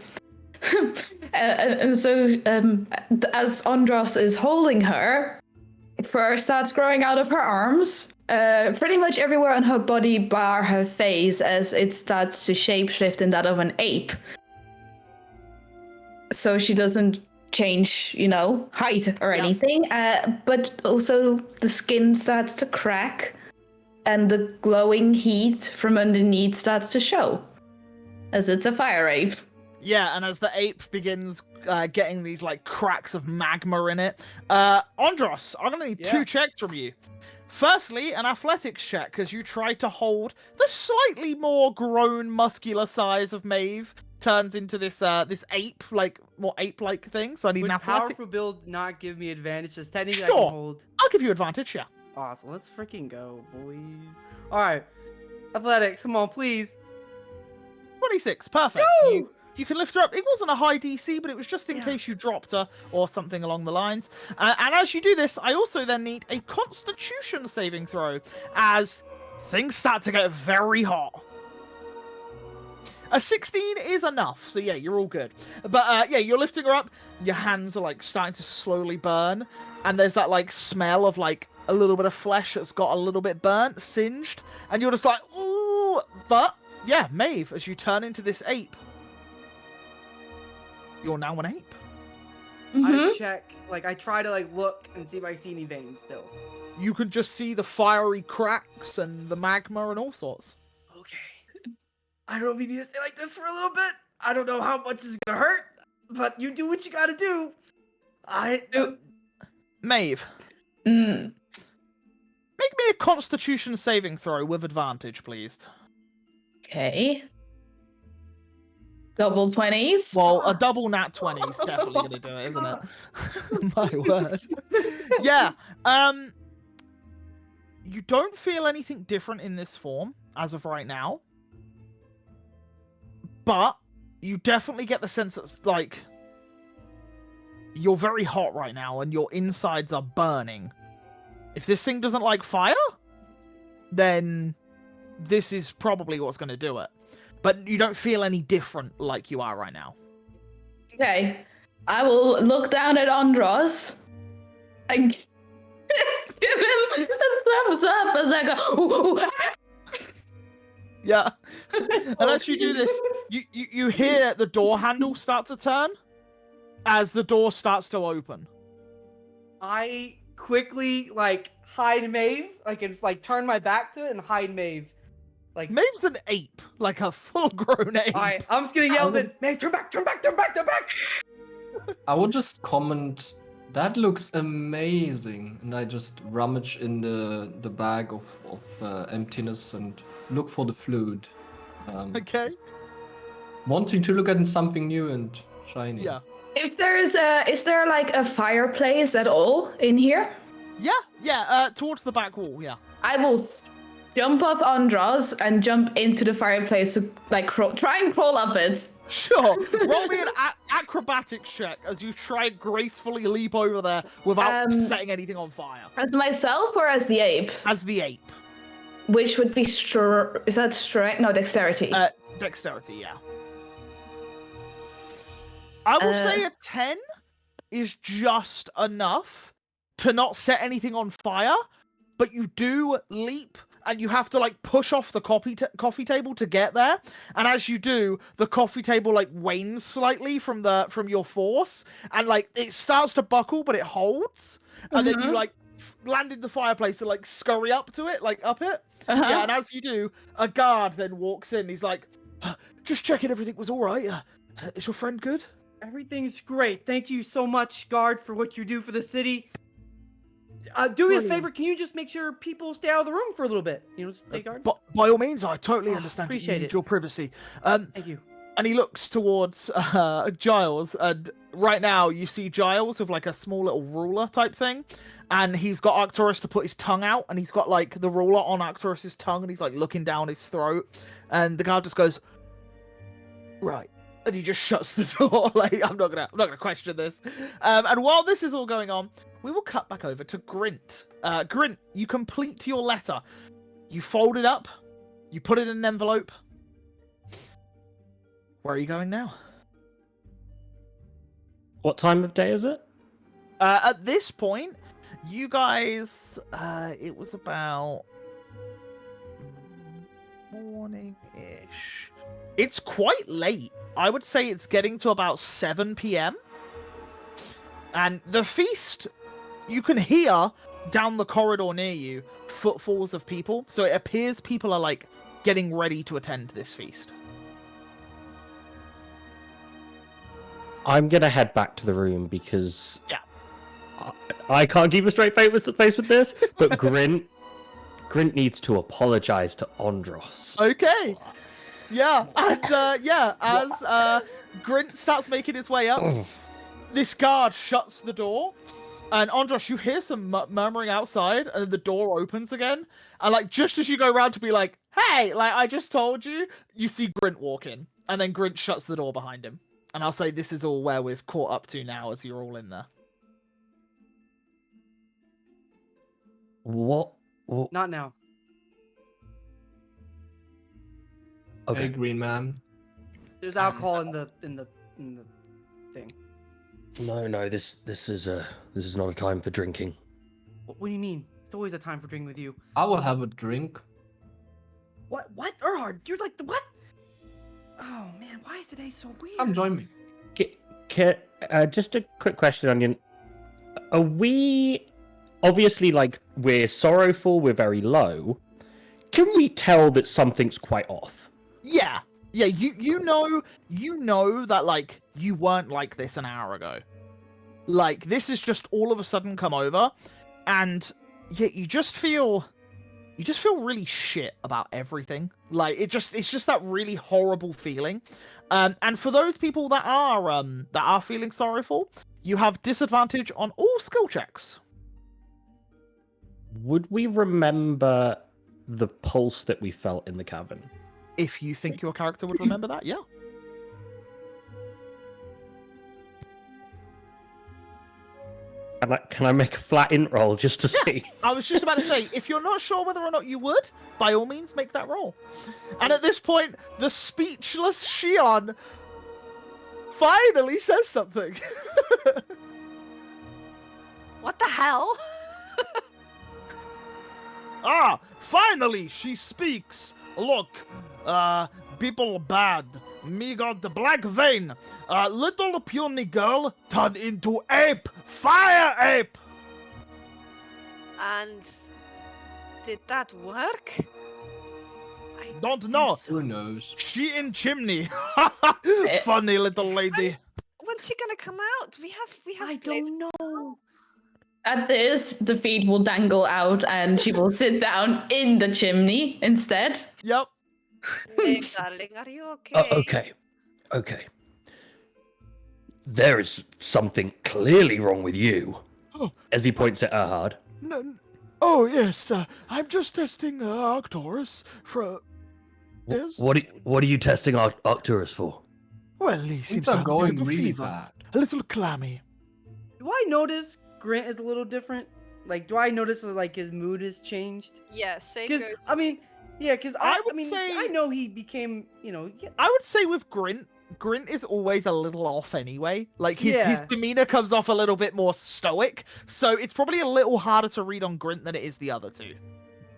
And so, as Andros is holding her, fur starts growing out of her arms, pretty much everywhere on her body bar her face, as it starts to shapeshift in that of an ape. So she doesn't change, height or anything, but also the skin starts to crack and the glowing heat from underneath starts to show, as it's a fire ape. Yeah, and as the ape begins getting these cracks of magma in it, Andros, I'm gonna need 2 checks from you. Firstly, an athletics check, because you try to hold the slightly more grown, muscular size of Maeve turns into this ape, more ape-like thing. So I need Would an athletics. powerful build not give me advantage? Just technically I Sure. can hold. I'll give you advantage, yeah. Awesome. Let's freaking go, boys. All right, athletics. Come on, please. 26, perfect. Woo! You can lift her up. It wasn't a high DC, but it was just in Yeah. case you dropped her or something along the lines. And as you do this, I also then need a Constitution saving throw as things start to get very hot. A 16 is enough, so yeah, you're all good. But yeah, you're lifting her up. Your hands are starting to slowly burn, and there's that smell of a little bit of flesh that's got a little bit burnt, singed, and you're just like, ooh. But yeah, Maeve, as you turn into this ape, you're now an ape. I check, like, I try to, like, look and see if I see any veins still. You can just see the fiery cracks and the magma and all sorts. Okay. I don't know if you need to stay like this for a little bit. I don't know how much it's gonna hurt, but you do what you gotta do. Maeve, Mm. make me a Constitution saving throw with advantage, please. Okay. Double 20s. Well, a double nat 20 is definitely going to do it, isn't it? My word. Yeah. You don't feel anything different in this form as of right now. But you definitely get the sense that, like, you're very hot right now and your insides are burning. If this thing doesn't like fire, then this is probably what's going to do it. But you don't feel any different like you are right now. Okay. I will look down at Andros and give him a thumbs up as I go, ooh. Yeah. And as you do this, you hear the door handle start to turn as the door starts to open. I quickly, like, hide Maeve. I can, like, turn my back to it and hide Maeve. Like, Maeve's an ape, like a full-grown ape. alright, I'm just gonna yell then, Maeve, turn back, turn back, turn back, turn back! I would just comment, that looks amazing, and I just rummage in the bag of emptiness and look for the fluid. Okay. Wanting to look at something new and shiny. Yeah. If is there like a fireplace at all in here? Yeah, towards the back wall, yeah. I will jump up Andros and jump into the fireplace to like try and crawl up it. Sure. Roll me an acrobatics check as you try and gracefully leap over there without setting anything on fire. As myself or as the ape? As the ape. Which would be is that strength? No, dexterity. Dexterity, yeah. I will say a 10 is just enough to not set anything on fire, but you do leap and you have to like push off the coffee table to get there. And as you do, the coffee table like wanes slightly from your force, and like it starts to buckle, but it holds. And then you like land in the fireplace and like scurry up to it, like up it. Yeah, and as you do, a guard then walks in. He's like, just checking everything was all right. Is your friend good? Everything's great. Thank you so much, guard, for what you do for the city. Do me a favor, can you just make sure people stay out of the room for a little bit? You know, stay guard? But by all means, I totally understand. Appreciate you need it. your privacy. Thank you. And he looks towards Giles, and right now you see Giles with like a small little ruler type thing, and he's got Arcturus to put his tongue out, and he's got like the ruler on Arcturus's tongue, and he's like looking down his throat, and the guard just goes, right. And he just shuts the door. Like, I'm not gonna question this. And while this is all going on, we will cut back over to Grint. Grint, you complete your letter. You fold it up. You put it in an envelope. Where are you going now? What time of day is it? At this point, you guys, it was about morning-ish. It's quite late. I would say it's getting to about 7 p.m. And the feast, you can hear down the corridor near you footfalls of people. So it appears people are like getting ready to attend this feast. I'm gonna head back to the room because Yeah. I can't keep a straight face with this. But Grint needs to apologize to Andros. Okay. Yeah, and as Grint starts making his way up, this guard shuts the door, and Andros, you hear some murmuring outside, and the door opens again, and like just as you go around to be like, "Hey, like I just told you," you see Grint walk in, and then Grint shuts the door behind him, and I'll say this is all where we've caught up to now, as you're all in there. What? Not now. Okay. Hey, Green Man. There's alcohol in the thing. No, this is not a time for drinking. What do you mean? It's always a time for drinking with you. I will have a drink. What? Erhard, you're like the what? Oh man, why is today so weird? Come join me. Just a quick question, Onion. Are we obviously like we're sorrowful? We're very low. Can we tell that something's quite off? Yeah. Yeah, you know that like you weren't like this an hour ago. Like this has just all of a sudden come over, and yeah, you just feel really shit about everything. Like it's just that really horrible feeling. And for those people that are feeling sorrowful, you have disadvantage on all skill checks. Would we remember the pulse that we felt in the cavern? If you think your character would remember that, yeah. Can I make a flat int roll just to see? I was just about to say, if you're not sure whether or not you would, by all means, make that roll. And at this point, the speechless Shion finally says something. What the hell? Finally, she speaks. Look, people bad. Me got the black vein. Little puny girl turned into ape. Fire ape. And did that work? I don't know. Who knows? She in chimney. Funny little lady. When's she gonna come out? We have. I places- don't know. At this, the feet will dangle out and she will sit down in the chimney instead. Yep. Hey, darling, are you okay? Okay. There is something clearly wrong with you. Oh. As he points at Erhard. No, oh yes, I'm just testing Arcturus for. Yes. What are you testing Arcturus for? Well, he Things seems to are have a bit going of a really fever. bad. A little clammy. Do I notice Grant is a little different? Like, do I notice like his mood has changed? Yeah, same Because goes. I mean, yeah, because I I would mean, say- I know he became, I would say with Grint is always a little off anyway. Like his Yeah. demeanor comes off a little bit more stoic, so it's probably a little harder to read on Grint than it is the other two.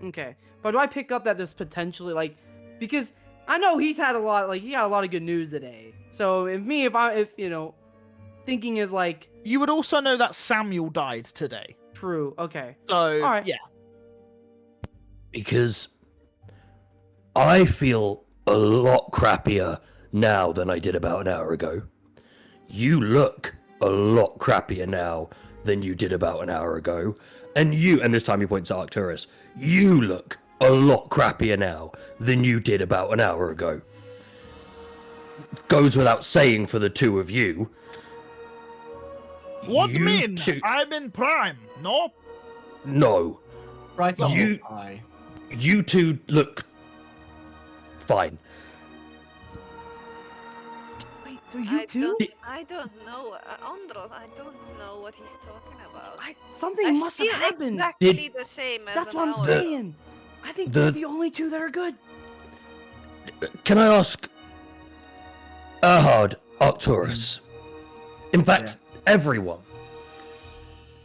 Okay, but do I pick up that there's potentially like, because I know he got a lot of good news today. So if thinking is like You would also know that Samuel died today. true. Okay, So Alright. yeah. Because I feel a lot crappier now than I did about an hour ago. You look a lot crappier now than you did about an hour ago. And this time he points at Arcturus, you look a lot crappier now than you did about an hour ago. Goes without saying for the two of you. What You mean? two- I'm in prime, no? No. Right, so You- I. You two look fine. wait, so you too? I don't know. Andros, I don't know what he's talking about. Something I must have feel happened. exactly the same as That's an what I'm hour ago. saying. I think The- they're the only two that are good. Can I ask Erhard, Arcturus? In fact, everyone.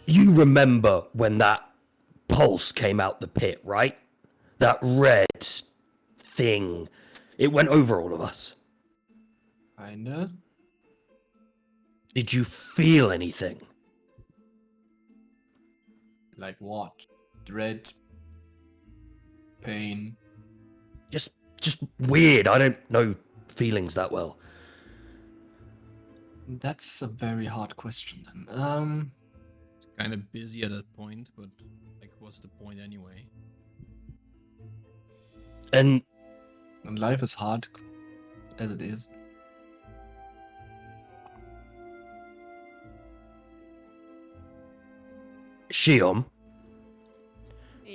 You remember when that pulse came out the pit, right? That red thing. It went over all of us. Kinda. Did you feel anything? Like what? Dread. Pain. Just weird. I don't know feelings that well. That's a very hard question then. Kind of busy at that point, but like, what's the point anyway? And And life is hard as it is. Shion,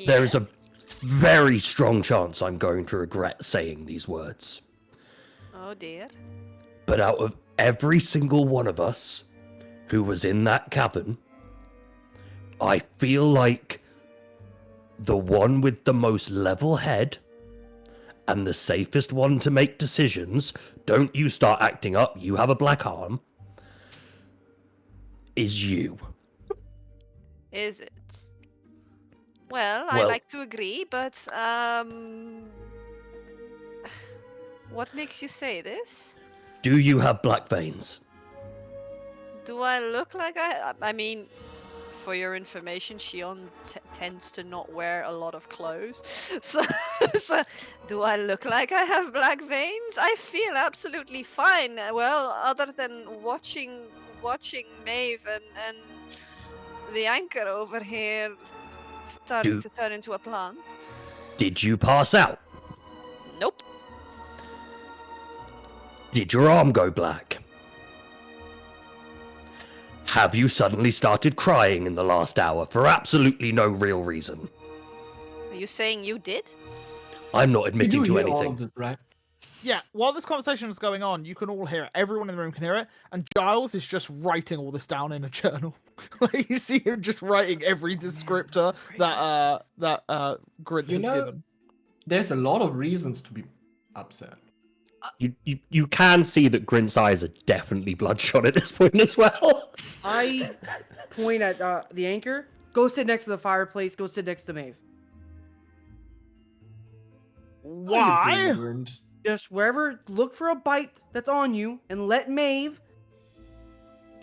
there is a Yes. very strong chance I'm going to regret saying these words. Oh dear. But out of every single one of us who was in that cavern, I feel like the one with the most level head and the safest one to make decisions, don't you start acting up, you have a black arm, is you. Is it? Well, I Well- like to agree, but what makes you say this? Do you have black veins? Do I look like I mean, for your information, Shion tends to not wear a lot of clothes. So, so, do I look like I have black veins? I feel absolutely fine. Well, other than watching Maeve and the anchor over here starting to turn into a plant. Did you pass out? Nope. Did your arm go black? Have you suddenly started crying in the last hour for absolutely no real reason? Are you saying you did? I'm not You admitting do to hear all anything. of this, right? Yeah, while this conversation is going on, you can all hear it. Everyone in the room can hear it, and Giles is just writing all this down in a journal. Like, you see him just writing every descriptor that Grid You has know- given. There's a lot of reasons to be upset. You can see that Grint's eyes are definitely bloodshot at this point as well. I point at the anchor. Go sit next to the fireplace. Go sit next to Maeve. Why? Just wherever, look for a bite that's on you, and let Maeve,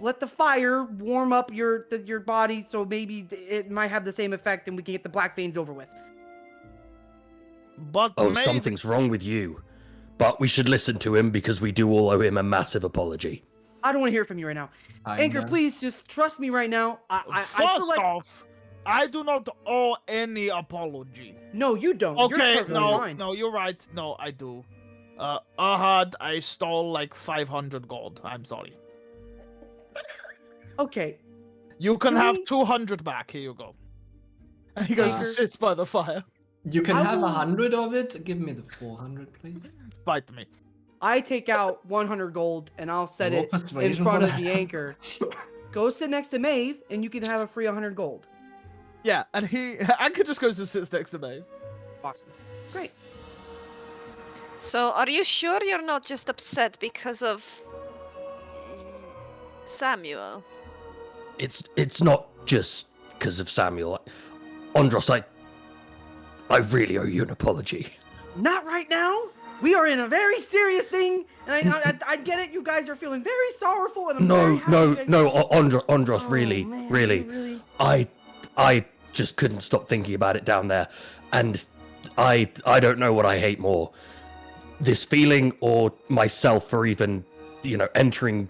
let the fire warm up your body, so maybe it might have the same effect, and we can get the black veins over with. But Oh, Maeve, something's wrong with you. But we should listen to him because we do all owe him a massive apology. I don't want to hear from you right now. Anchor, please just trust me right now. I feel first like off, I do not owe any apology. no, you don't. You're Okay, perfectly no, fine. no, you're right. No, I do. Ahad, I stole like 500 gold. I'm sorry. Okay, You can Can have we- 200 back. Here you go. And he goes and Anchor. sits by the fire. You can I have will- 100 of it. Give me the 400, please. Fight me. I take out 100 gold and I'll set Roll it in persuasion front for of the that. anchor. Go sit next to Maeve, and you can have a free 100 gold. Yeah, and Anchor just goes and sits next to me. Awesome. Great. So, are you sure you're not just upset because of Samuel? It's not just because of Samuel. Andros, I really owe you an apology. Not right now. We are in a very serious thing, and I get it. You guys are feeling very sorrowful, and I'm very happy you guys- Andros, Oh, really, man, really. you really. I just couldn't stop thinking about it down there, and I don't know what I hate more, this feeling or myself for even, entering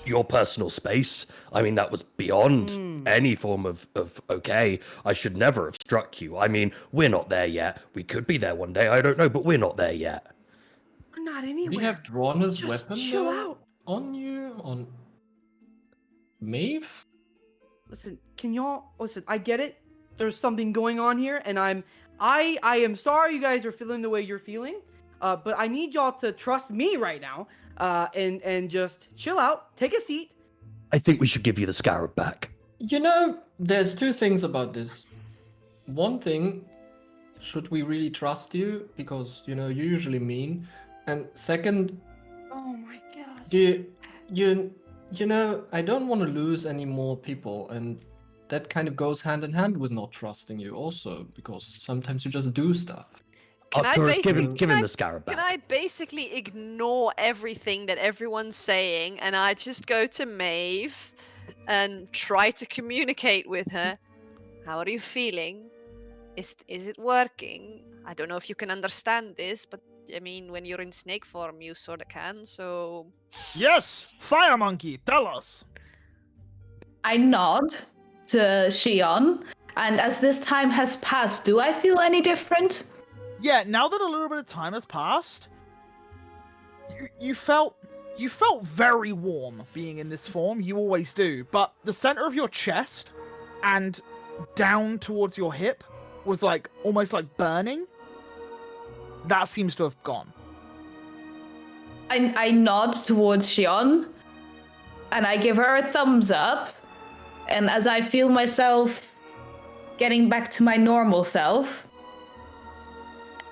your personal space. I mean, that was beyond any form of okay. I should never have struck you. I mean, we're not there yet. We could be there one day. I don't know, but we're not there yet. We're not Would anywhere. he have drawn his Just weapon chill though, out. on you? On Maeve? Listen, can y'all listen? I get it. There's something going on here, and I am sorry you guys are feeling the way you're feeling. But I need y'all to trust me right now. And just chill out. Take a seat. I think we should give you the scarab back. You know, there's two things about this. One thing, should we really trust you? Because, you're usually mean. And second, Oh my gosh. I don't want to lose any more people, and that kind of goes hand in hand with not trusting you also, because sometimes you just do stuff. Can I Arcturus, give him, basically- give can him I- the scarab back. Can I basically ignore everything that everyone's saying and I just go to Maeve and try to communicate with her? How are you feeling? Is it working? I don't know if you can understand this, but I mean, when you're in snake form, you sort of can. So Yes, Fire Monkey, tell us. I nod to Shion, and as this time has passed, do I feel any different? Yeah, now that a little bit of time has passed, you felt very warm being in this form. You always do, but the center of your chest and down towards your hip was like almost like burning. That seems to have gone. I nod towards Shion, and I give her a thumbs up, and as I feel myself getting back to my normal self,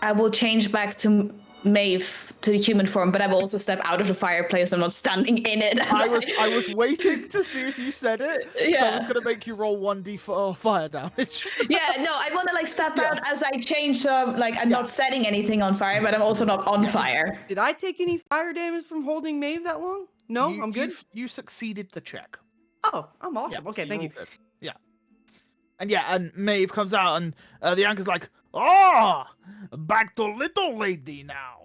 I will change back to Maeve to human form, but I will also step out of the fireplace. I'm not standing in it. I was waiting to see if you said it. Yeah. I was Yeah. gonna make you roll 1d4 fire damage. Yeah, no, I want to like step Yeah. out as I change. So like I'm not setting anything on fire, but I'm also not on fire. Did I take any fire damage from holding Maeve that long? No, I'm good. You succeeded the check. Oh, I'm awesome. Yeah, Okay, so thank you're you. all good. Yeah. And Maeve comes out, and the anchor's like, "Oh, back to little lady now."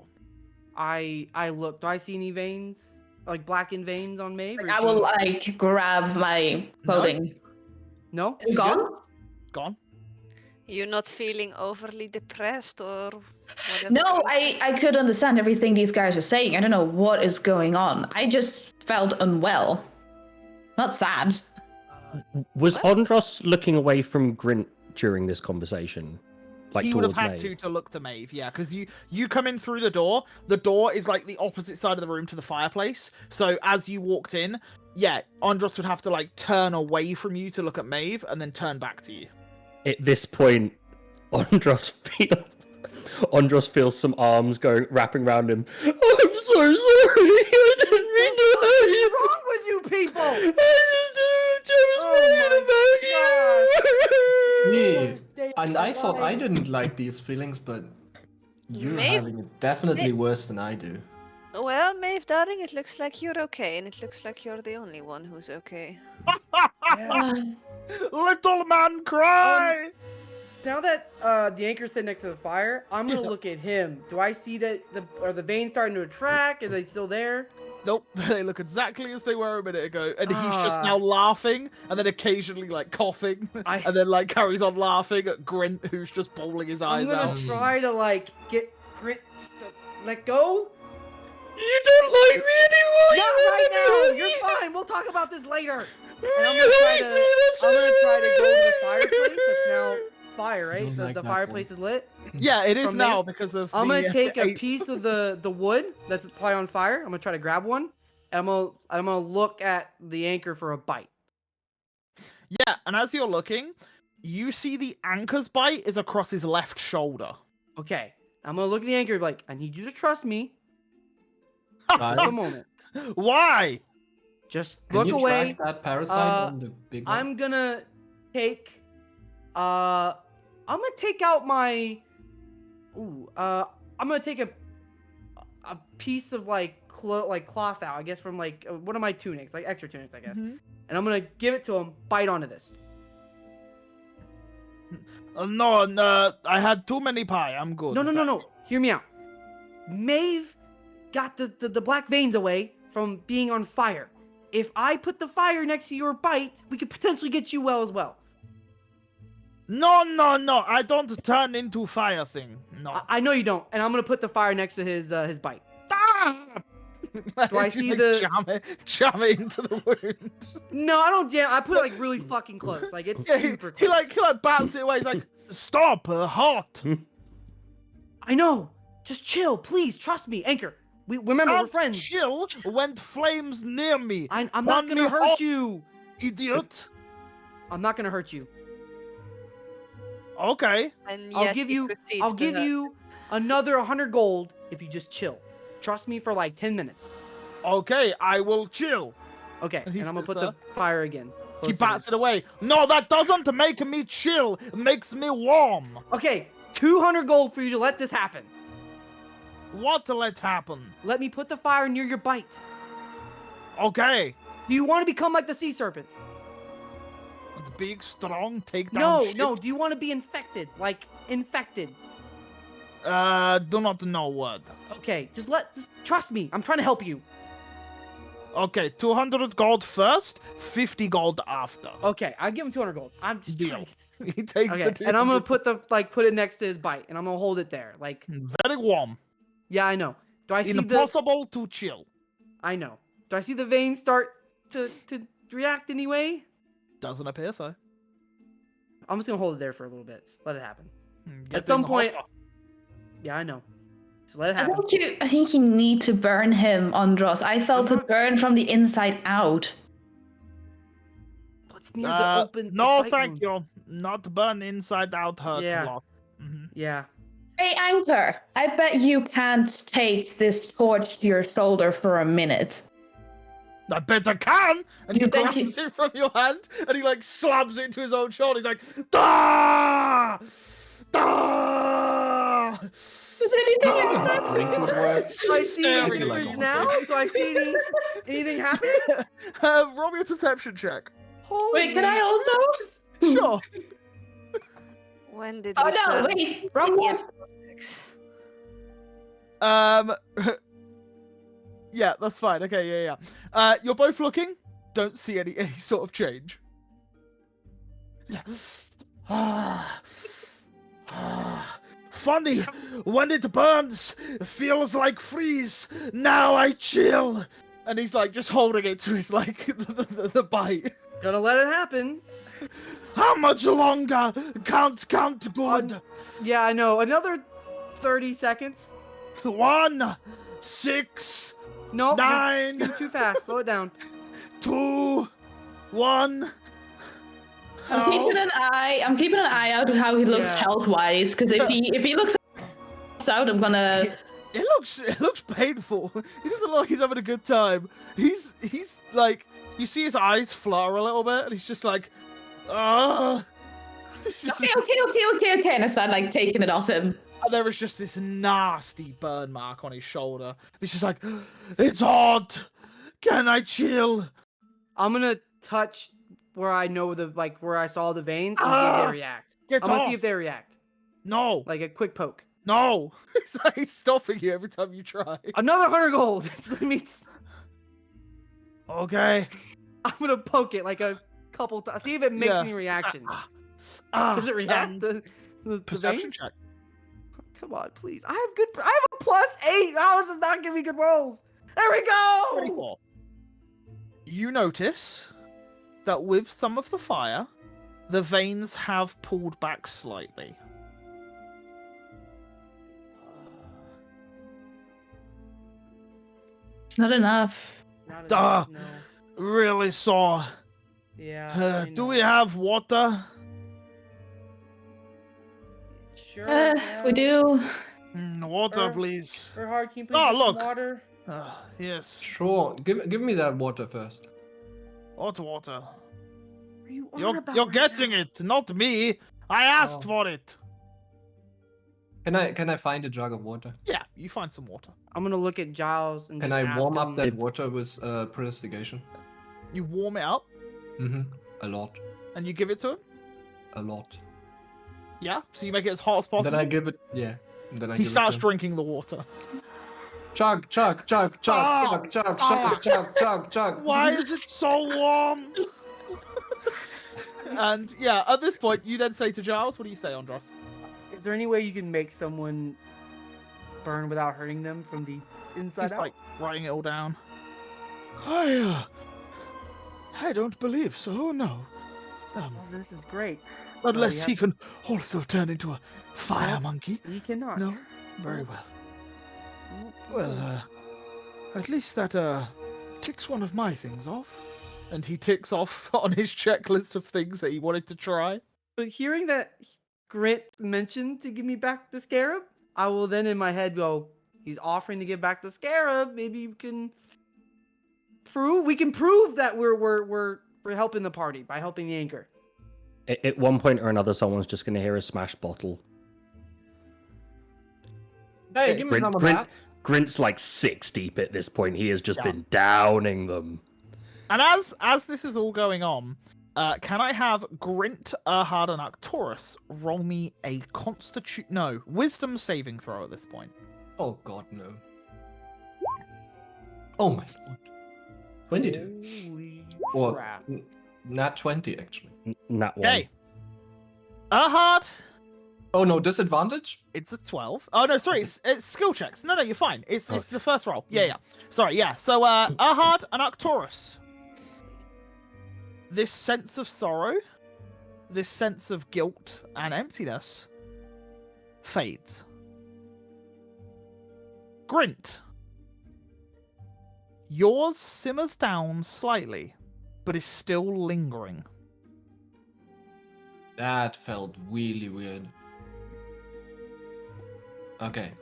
I look. Do I see any veins, like blackened veins on Maeve? Like, I will like grab my clothing. No, Is it gone? Gone. You're not feeling overly depressed or whatever? No, I could understand everything these guys are saying. I don't know what is going on. I just felt unwell. Not sad. Was Ondros looking away from Grint during this conversation? Like He would have towards had Maeve? to look to Maeve, yeah, because you come in through the door. The door is like the opposite side of the room to the fireplace. So as you walked in, yeah, Andros would have to like turn away from you to look at Maeve and then turn back to you. At this point, Ondros feels some arms wrapping around him. I'm so sorry. I didn't mean to hurt you. What's wrong with you people? I was Yeah, and I thought I didn't like these feelings, but you're Maeve- having it definitely worse than I do. Well, Maeve, darling, it looks like you're okay, and it looks like you're the only one who's okay. Little man cry. Now that the anchor's sitting next to the fire, I'm gonna look at him. Do I see that are the veins starting to attract? Are they still there? Nope, they look exactly as they were a minute ago, and he's just now laughing, and then occasionally like coughing, and then like carries on laughing at Grint, who's just bawling his eyes I'm gonna out. try to like get Grint just to let go. You don't like me anymore. Not right now. You're fine. We'll talk about this later. And I'm gonna try to go to the fireplace. That's now fire, right? Don't like The that fireplace is lit. Yeah, it is From now there, because of. I'm the, gonna take a eight- piece of the wood that's probably on fire. I'm gonna try to grab one. And I'm gonna look at the anchor for a bite. Yeah, and as you're looking, you see the anchor's bite is across his left shoulder. Okay. I'm gonna look at the anchor and be like, I need you to trust me. Just a Guys, moment. Why? Just can look you away. track that parasite on the big one? I'm gonna take I'm gonna take out my I'm gonna take a piece of like cloth out, I guess, from like one of my tunics, like extra tunics, I guess. Mhm. And I'm gonna give it to him, bite onto this. No, I had too many pie. I'm good. No. Hear me out. Maeve got the black veins away from being on fire. If I put the fire next to your bite, we could potentially get you well as well. No. I don't turn into fire thing. No. I know you don't, and I'm gonna put the fire next to his bite. Stop! Do I As you, see like, the- jam it into the wound? No, I don't jam. I put it like really fucking close. Like it's Yeah, super he close. like bats it away. He's like, stop, hot. I know. Just chill, please. Trust me, Anchor. We remember we're Can't friends. chill when flames near me. I'm not Want gonna me hurt hot, you. idiot. I'm not gonna hurt you. Okay. And I'll yet give he you. proceeds I'll to give hurt you another 100 gold if you just chill. Trust me for like 10 minutes. Okay, I will chill. Okay, And he and I'm gonna sits put the fire again. He close to bats his- it away. No, that doesn't make me chill. It makes me warm. Okay, 200 gold for you to let this happen. What to let happen? Let me put the fire near your bite. Okay. Do you want to become like the sea serpent? It's big, strong, take down No. ships. Do you want to be infected? Like infected? Do not know what. Okay, just trust me. I'm trying to help you. Okay, 200 gold first, 50 gold after. Okay, I'll give him 200 gold. I'm just Deal. trying to... He takes Okay, the 200. and I'm gonna put it next to his bite, and I'm gonna hold it there. Like, Very warm. yeah, I know. Do I see the? Impossible to chill. I know. Do I see the veins start to react anyway? Doesn't appear so. I'm just gonna hold it there for a little bit. Just let it happen. Getting At some point, hotter. yeah, I know. Just let it I happen. think you need to burn him, Andros. I felt I'm it not- burn from the inside out. It's near the open. No, the bite thank wound. you. Not burn inside out hurt Yeah. a lot. Mhm. Yeah. Hey, Anchor, I bet you can't take this torch to your shoulder for a minute. I bet I can! And he You bet grabs you- it from your hand, and he like slams it into his own shoulder. He's like, "Da! Da!" Does anything happen? Drink would work. Do I see any Staring. difference now? Do I see anything happening? Roll me a perception check. Wait, can I also? Sure. When did Oh we no, turn wait, wrong one. idiots politics? Yeah, that's fine. Okay, yeah. You're both looking. Don't see any sort of change. Funny, when it burns, it feels like freeze. Now I chill. And he's like just holding it to his like the bite. Gonna let it happen. How much longer? Count good. Yeah, I know. Another 30 seconds. 1, 6, Nope. 9, Too fast. Slow it down. 2, 1. I'm keeping an eye out of how he looks Yeah. health wise, because if he looks out, I'm gonna. It looks painful. He doesn't look like he's having a good time. He's like, you see his eyes flutter a little bit, and he's just like, ah. Okay, and I start like taking it off him. And there is just this nasty burn mark on his shoulder. He's just like, it's hot. Can I chill? I'm gonna touch where I know where I saw the veins and see if they react. Get I'm gonna off. see if they react. No, Like a quick poke. no. It's like he's stopping you every time you try. Another 100 gold. That means Okay. I'm gonna poke it like a couple times. See if it makes Yeah. any reaction. Does it and react? The Perception veins? check. Come on, please. I have a +8. How is this not giving me good rolls? There we go. 24. You notice that with some of the fire, the veins have pulled back slightly. It's not enough. Not Duh. enough, no. Really sore. Yeah. I Do know. we have water? Sure. yeah. We do. Water, Er, please. Erhard, can you please Oh, get some look. water? Yes. Sure. Give me that water first. Water, water. Are you on You're about right getting now? it, not me. I asked Oh. for it. Can I find a jug of water? Yeah, you find some water. I'm gonna look at Giles and Can just I ask warm up him- that water with prestigation? You warm it up Mm-hmm. A lot. and you give it to him. A lot. Yeah, so you make it as hot as possible. Then I give it. Yeah. And then I He give starts it to him. drinking the water. Chug, chug, chug, chug, Ah! chug, chug, Ah! chug, chug, chug, chug. Why is it so warm? And yeah, at this point, you then say to Giles, "What do you say, Andros?" Is there any way you can make someone burn without hurting them from the inside He's out? like writing it all down. I don't believe so. No. Oh, this is great. Unless we he have- can also turn into a fire No. monkey. He cannot. No. Very well. Nope. Well, at least that ticks one of my things off. And he ticks off on his checklist of things that he wanted to try. But hearing that Grant mentioned to give me back the scarab, I will then in my head go, he's offering to give back the scarab. Maybe you can we can prove that we're helping the party by helping the anchor. At one point or another, someone's just going to hear a smash bottle. Hey, give me some of that. Grint's like 6 deep at this point. He has just Yeah. been downing them. And as this is all going on, can I have Grint, Erhard, and Arcturus roll me a wisdom saving throw at this point? Oh God, no. Oh my God. 22. Holy Or crap. not 20 actually. Nat one. Okay. Erhard, Oh no, disadvantage? it's a 12. Oh no, sorry, it's skill checks. No, you're fine. It's Oh. the first roll. Yeah. Sorry, yeah. So Erhard and Arcturus. This sense of sorrow, this sense of guilt and emptiness fades. Grint. Yours simmers down slightly, but is still lingering. That felt really weird. Okay.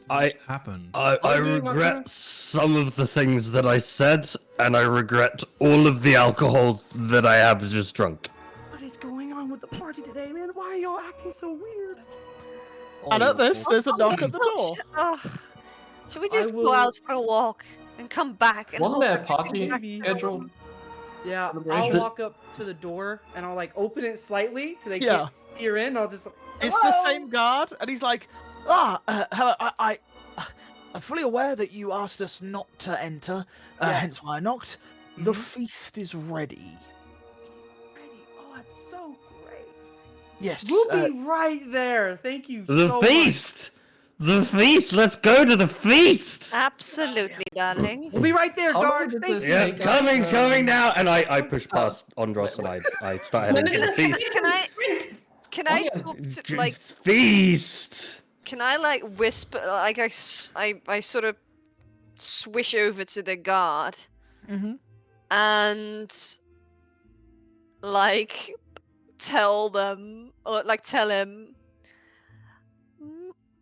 What happened? I Are you doing, regret Arthur? some of the things that I said, and I regret all of the alcohol that I have just drunk. What is going on with the party today, man? Why are y'all acting so weird? And at this, there's a knock Oh, at the door. ugh. Should we I just will- go out for a walk and come back? And Wasn't hope there a everything party back Maybe. to schedule? normal? Yeah, I'll Celebration. walk up to the door and I'll like open it slightly so they Yeah. can't peer in. I'll just. It's the "Hello?" same guard, and he's like, hello, I'm fully aware that you asked us not to enter, hence Yes. why I knocked. The Mhm. feast is ready. Ready. Oh, that's so great. Yes. We'll be right there. Thank you The so feast! The feast! Let's go to the feast! Absolutely, darling. much. We'll be right there, How long guard. did Thank this you. Yeah, take us? coming now! And I push past Andros and I start heading to the feast. Can Oh, I yeah. talk to, like, Feast! can I like whisper, like I sort of swish over to the guard Mhm. and like tell them, or like tell him,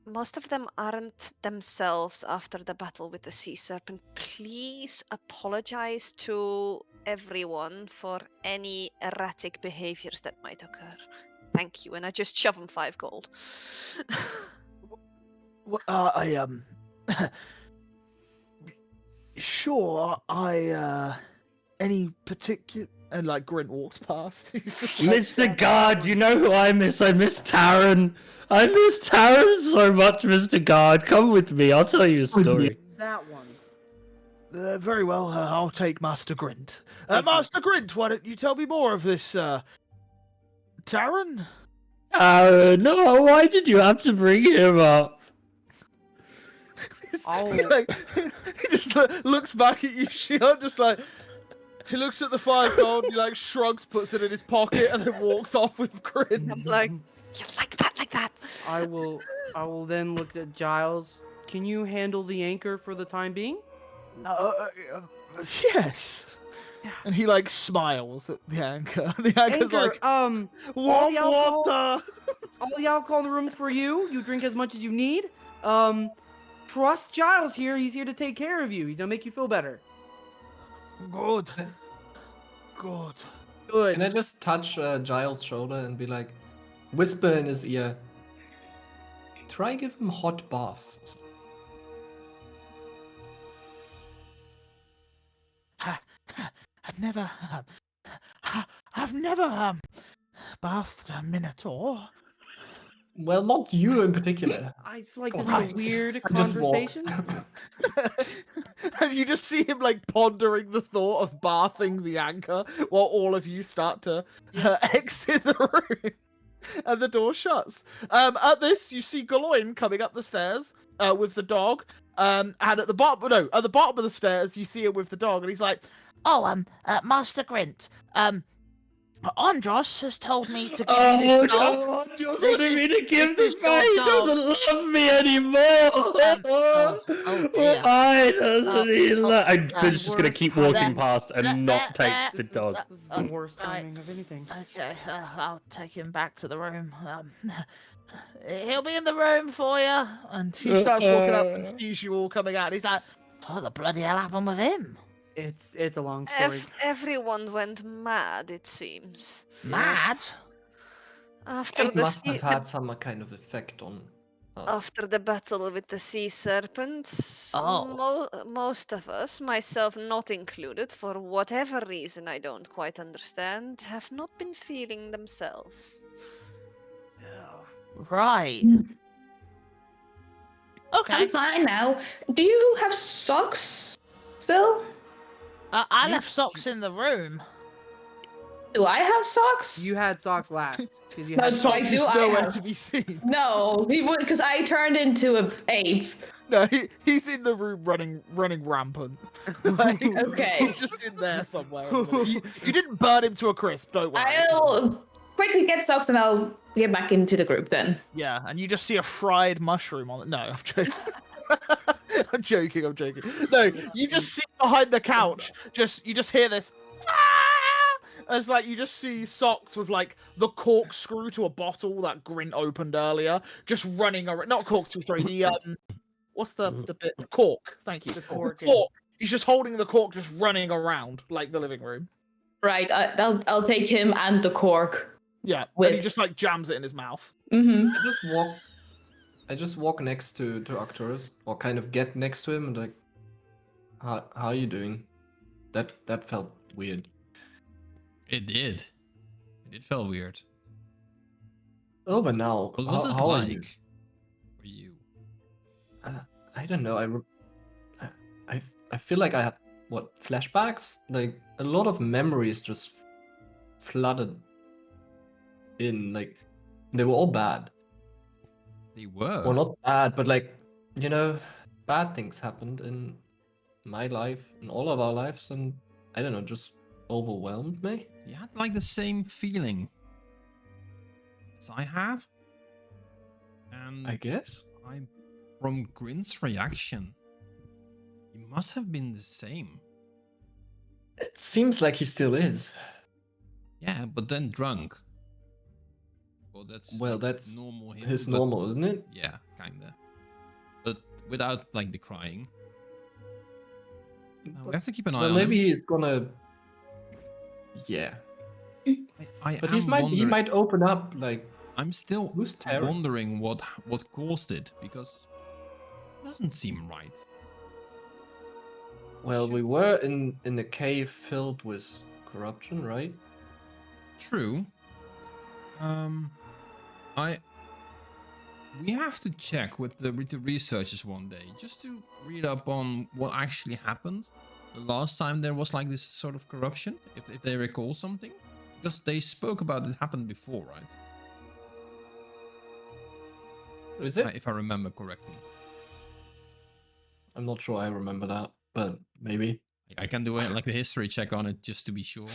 most of them aren't themselves after the battle with the sea serpent. Please apologize to everyone for any erratic behaviors that might occur. Thank you. And I just shove him 5 gold. Sure, any particular. And like Grint walks past. He's just Mr. Guard, you know who I miss? I miss Taryn. I miss Taryn so much, Mr. Guard. Come with me, I'll tell you a story. That one. Very well, I'll take Master Grint. Thank you. Master Grint, why don't you tell me more of this, Taryn? No, why did you have to bring him up? Oh. He just looks back at you, Shion, just like... He looks at the 5 gold, he like shrugs, puts it in his pocket, and then walks off with Grint. I'm like, you like that? I will then look at Giles. Can you handle the anchor for the time being? Yes. And he like smiles at the anchor. The anchor's Anchor, like, all the alcohol- water. all the alcohol in the room's for you. You drink as much as you need. Trust Giles here. He's here to take care of you. He's gonna make you feel better. Good. Good. Good. Can I just touch Giles' shoulder and be like, whisper in his ear, try give him hot baths. I've never bathed a minotaur. Well, not you in particular. I feel like this Right. is a weird I just walk. conversation. And you just see him like pondering the thought of bathing the anchor while all of you start to exit the room. And the door shuts. At this, you see Galoin coming up the stairs with the dog. And at the bottom of the stairs, you see him with the dog, and he's like, "Oh, Master Grint, Andros has told me to give you this dog. no, Andros This wanted is- me to give this this is back. your He dog. doesn't love me anymore. oh dear. Why doesn't he love? I'm that's just gonna worse. keep walking That- past and that- not take that- the This dog. is the worst I- timing of anything. Okay, I'll take him back to the room. He'll be in the room for you." And he starts walking up and sees you all coming out. He's like, "What the bloody hell happened with him? It's a long story. Everyone went mad, it seems. Mad?" After It the must sea, have had some kind of effect on us. after the battle with the sea serpents, Oh. most of us, myself not included, for whatever reason I don't quite understand, have not been feeling themselves. Right. I'm Okay. fine now. Do you have socks still? I left socks in the room. Do I have socks? You had socks last because you No, had so Socks I is do, I nowhere have- to be seen. No, he would because I turned into a ape. No, he's in the room running rampant. Like, Okay. He's just in there somewhere. You didn't burn him to a crisp, don't worry. I'll quickly get socks and I'll get back into the group then. Yeah, and you just see a fried mushroom on it. No, I'm joking. I'm joking. No, you just see behind the couch. You just hear this, "Ah!" as like you just see Socks with like the corkscrew to a bottle that Grint opened earlier, just running around. Not corkscrew, sorry. The what's the bit? Cork. Thank you. The The cork, yeah. cork. He's just holding the cork, just running around like the living room. Right, I'll take him and the cork. Yeah, With... and he just like jams it in his mouth. Mm-hmm. I just walk next to Arcturus, or kind of get next to him, and like, how are you doing? That felt weird. It did. It did feel weird. Over now. What was it how are you? like for you? I don't know. I feel like I had flashbacks. Like a lot of memories just flooded in. Like they were all bad. They were. Well, not bad, but like bad things happened in my life, in all of our lives, and I don't know, just overwhelmed me. You had like the same feeling as I have. And I guess. From Grint's reaction, he must have been the same. It seems like he still is. Yeah, but then drunk. Well, that's normal. His normal, isn't it? Yeah, kinda. But without like the crying. We have to keep an eye Well, on maybe him. he's gonna. Yeah, But he might open up. Like I'm still who's Terra? wondering what caused it, because it doesn't seem right. Well, we were in a cave filled with corruption, right? True. We have to check with the researchers one day, just to read up on what actually happened the last time there was like this sort of corruption, if they recall something, because they spoke about it happened before, right? Is it? If I remember correctly. I'm not sure I remember that, but maybe. I can do like a history check on it just to be sure.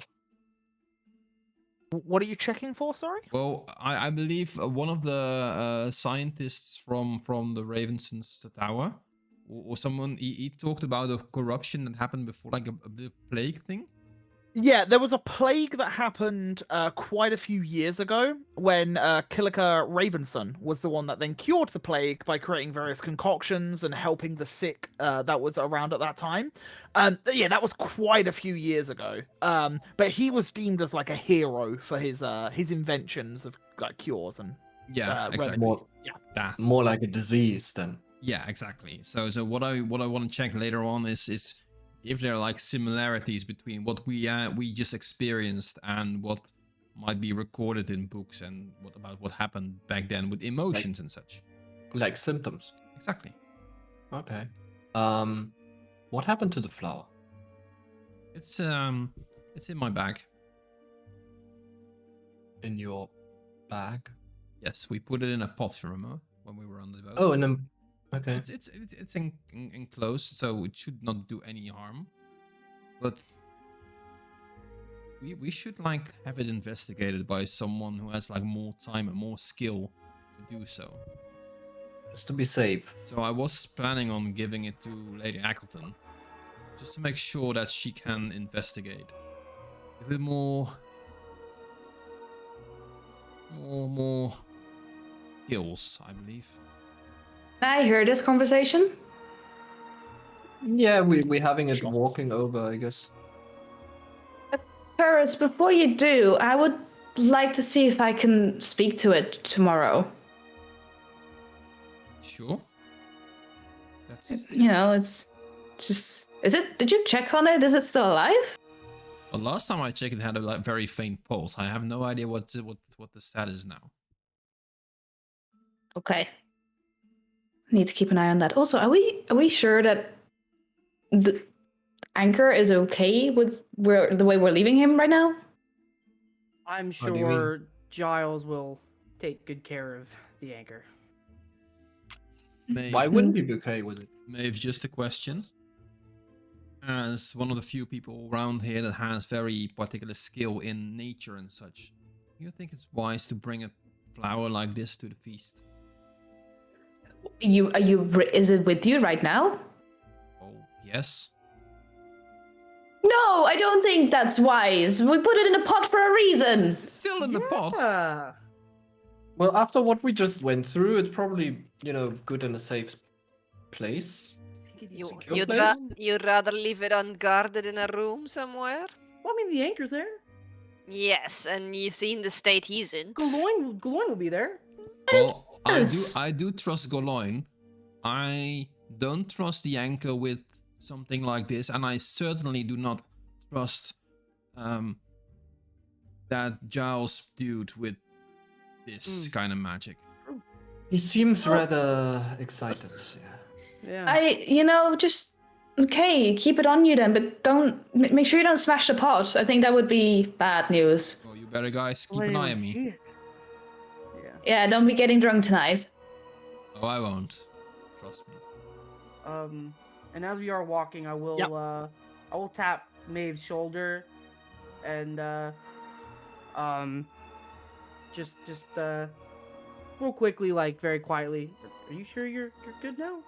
What are you checking for? Sorry. Well, I believe one of the scientists from the Ravenson's tower, or someone, he talked about a corruption that happened before, like a bit of plague thing. Yeah, there was a plague that happened quite a few years ago when Killiker Ravenson was the one that then cured the plague by creating various concoctions and helping the sick that was around at that time. Yeah, that was quite a few years ago. But he was deemed as like a hero for his inventions of like cures and Exactly. More like a disease then. Yeah, exactly. So what I want to check later on is if there are like similarities between what we just experienced and what might be recorded in books, and what happened back then with emotions and such. Like symptoms. Exactly. Okay. What happened to the flower? It's in my bag. In your bag? Yes, we put it in a pot, remember, when we were on the boat. Oh, and then okay. It's enclosed, so it should not do any harm. But we should like have it investigated by someone who has like more time and more skill to do so. Just to be safe. So I was planning on giving it to Lady Ackleton, just to make sure that she can investigate. Give it more skills, I believe. I heard this conversation. Yeah, we're having it walking over, I guess. Paris, before you do, I would like to see if I can speak to it tomorrow. Sure. That's It's just... Did you check on it? Is it still alive? well, last time I checked, it had a like, very faint pulse. I have no idea what the status is now. Okay. Need to keep an eye on that. Also, are we sure that the anchor is okay with the way we're leaving him right now? I'm What do you mean? sure Giles will take good care of the anchor. Maeve, Why wouldn't he be okay with it? Maeve, just a question. As one of the few people around here that has very particular skill in nature and such, do you think it's wise to bring a flower like this to the feast? Is it with you right now? Oh, yes. No, I don't think that's wise. We put it in a pot for a reason. It's still in the pot. Yeah. Well, after what we just went through, it's probably, good in a safe place. Secure You'd rather leave it unguarded in a room somewhere? Well, I mean, the anchor's there. Yes, and you've seen the state he's in. Galoin will be there. Well, this? I do trust Goloin. I don't trust the anchor with something like this, and I certainly do not trust that Giles dude with this kind of magic. He seems rather excited. Yeah. Yeah. Just okay, keep it on you then, but don't make sure you don't smash the pot. I think that would be bad news. Well, you better guys keep Well, I an eye didn't on me. see it. Yeah. Yeah, don't be getting drunk tonight. Oh, I won't. Trust me. And as we are walking, I will tap Maeve's shoulder, and just real quickly, like very quietly. Are you sure you're good now?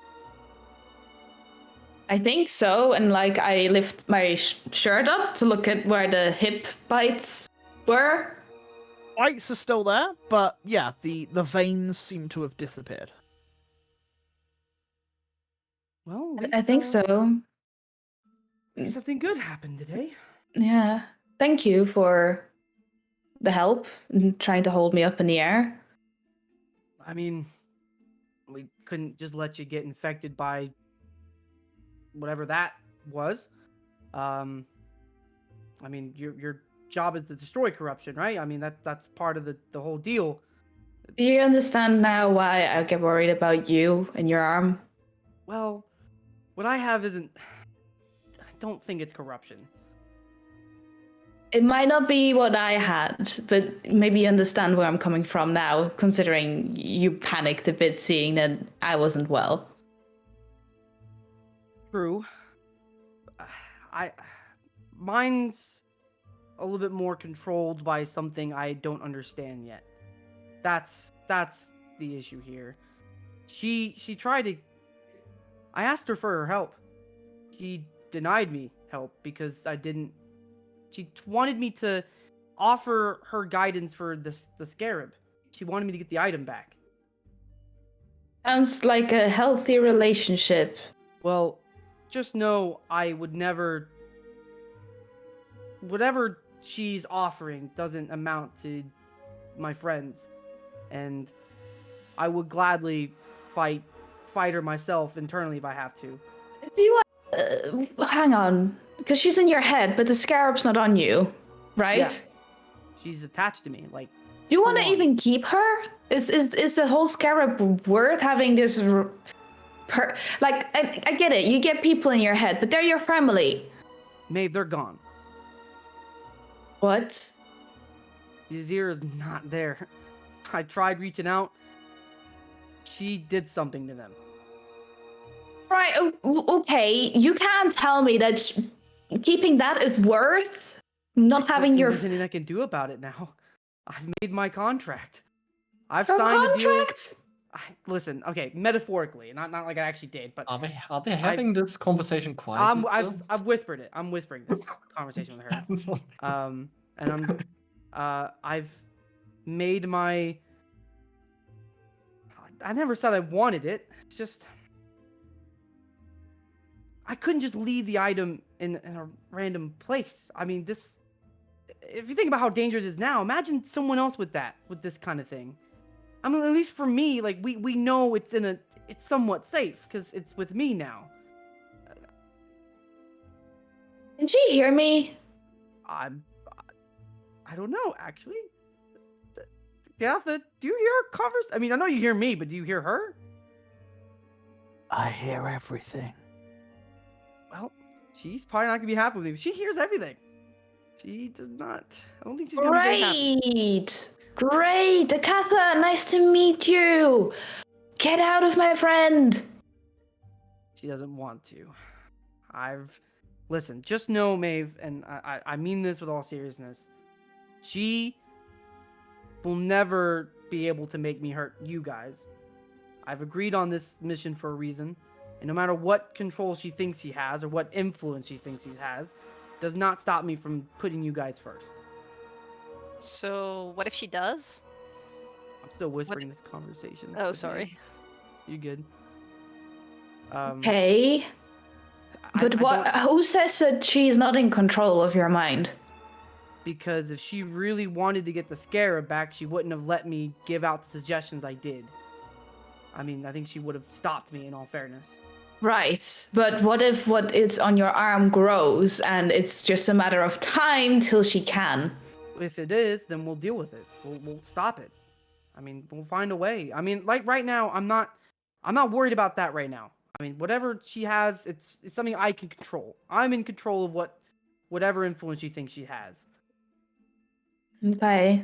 I think so, and like I lift my shirt up to look at where the hip bites were. Bites are still there, but yeah, the veins seem to have disappeared. Well, I think so. At least something good happened today. Yeah. Thank you for the help and trying to hold me up in the air. I mean, we couldn't just let you get infected by whatever that was. I mean, your job is to destroy corruption, right? I mean, that's part of the whole deal. Do you understand now why I get worried about you and your arm? Well, what I have isn't. I don't think it's corruption. It might not be what I had, but maybe you understand where I'm coming from now, considering you panicked a bit seeing that I wasn't well. True. Mine's a little bit more controlled by something I don't understand yet. That's the issue here. She tried to. I asked her for her help. She denied me help because I didn't. She wanted me to offer her guidance for the scarab. She wanted me to get the item back. Sounds like a healthy relationship. Well, just know I would never. Whatever she's offering doesn't amount to my friends, and I would gladly fight her myself internally if I have to. Do you want... hang on. Because she's in your head, but the scarab's not on you, right? Yeah. She's attached to me, like. Do you want to full on. even keep her? Is the whole scarab worth having this? Like, I get it. You get people in your head, but they're your family. Maeve, they're gone. What? Yazir is not there. I tried reaching out. She did something to them. Right. Okay. You can't tell me that keeping that is worth not I don't having think your There's anything I can do about it now. I've made my contract. I've your signed the deal. contract. Listen, okay, metaphorically, not like I actually did, but Are they having this conversation quietly? I've whispered it. I'm whispering this conversation with her. And I've made my. I never said I wanted it. It's just I couldn't just leave the item in a random place. I mean, this. If you think about how dangerous it is now, imagine someone else with this kind of thing. I mean, at least for me, like we know it's somewhat safe because it's with me now. Did she hear me? I don't know, actually. Gatha, do you hear her I mean, I know you hear me, but do you hear her? I hear everything. Well, she's probably not gonna be happy with me. She hears everything. She does not. I don't think she's gonna be very happy. Great, Akatha, nice to meet you. Get out of my friend. She doesn't want to. Listen, just know, Maeve, and I mean this with all seriousness. She will never be able to make me hurt you guys. I've agreed on this mission for a reason, and no matter what control she thinks he has or what influence she thinks he has, does not stop me from putting you guys first. So what if she does? I'm still whispering this conversation. Oh, with you. sorry. You good? Hey, but I what? don't- Who says that she's not in control of your mind? Because if she really wanted to get the scarab back, she wouldn't have let me give out the suggestions I did. I mean, I think she would have stopped me in all fairness. Right, but what if what is on your arm grows and it's just a matter of time till she can? If it is, then we'll deal with it. We'll stop it. I mean, we'll find a way. I mean, like right now, I'm not worried about that right now. I mean, whatever she has, it's something I can control. I'm in control of whatever influence she thinks she has. Okay.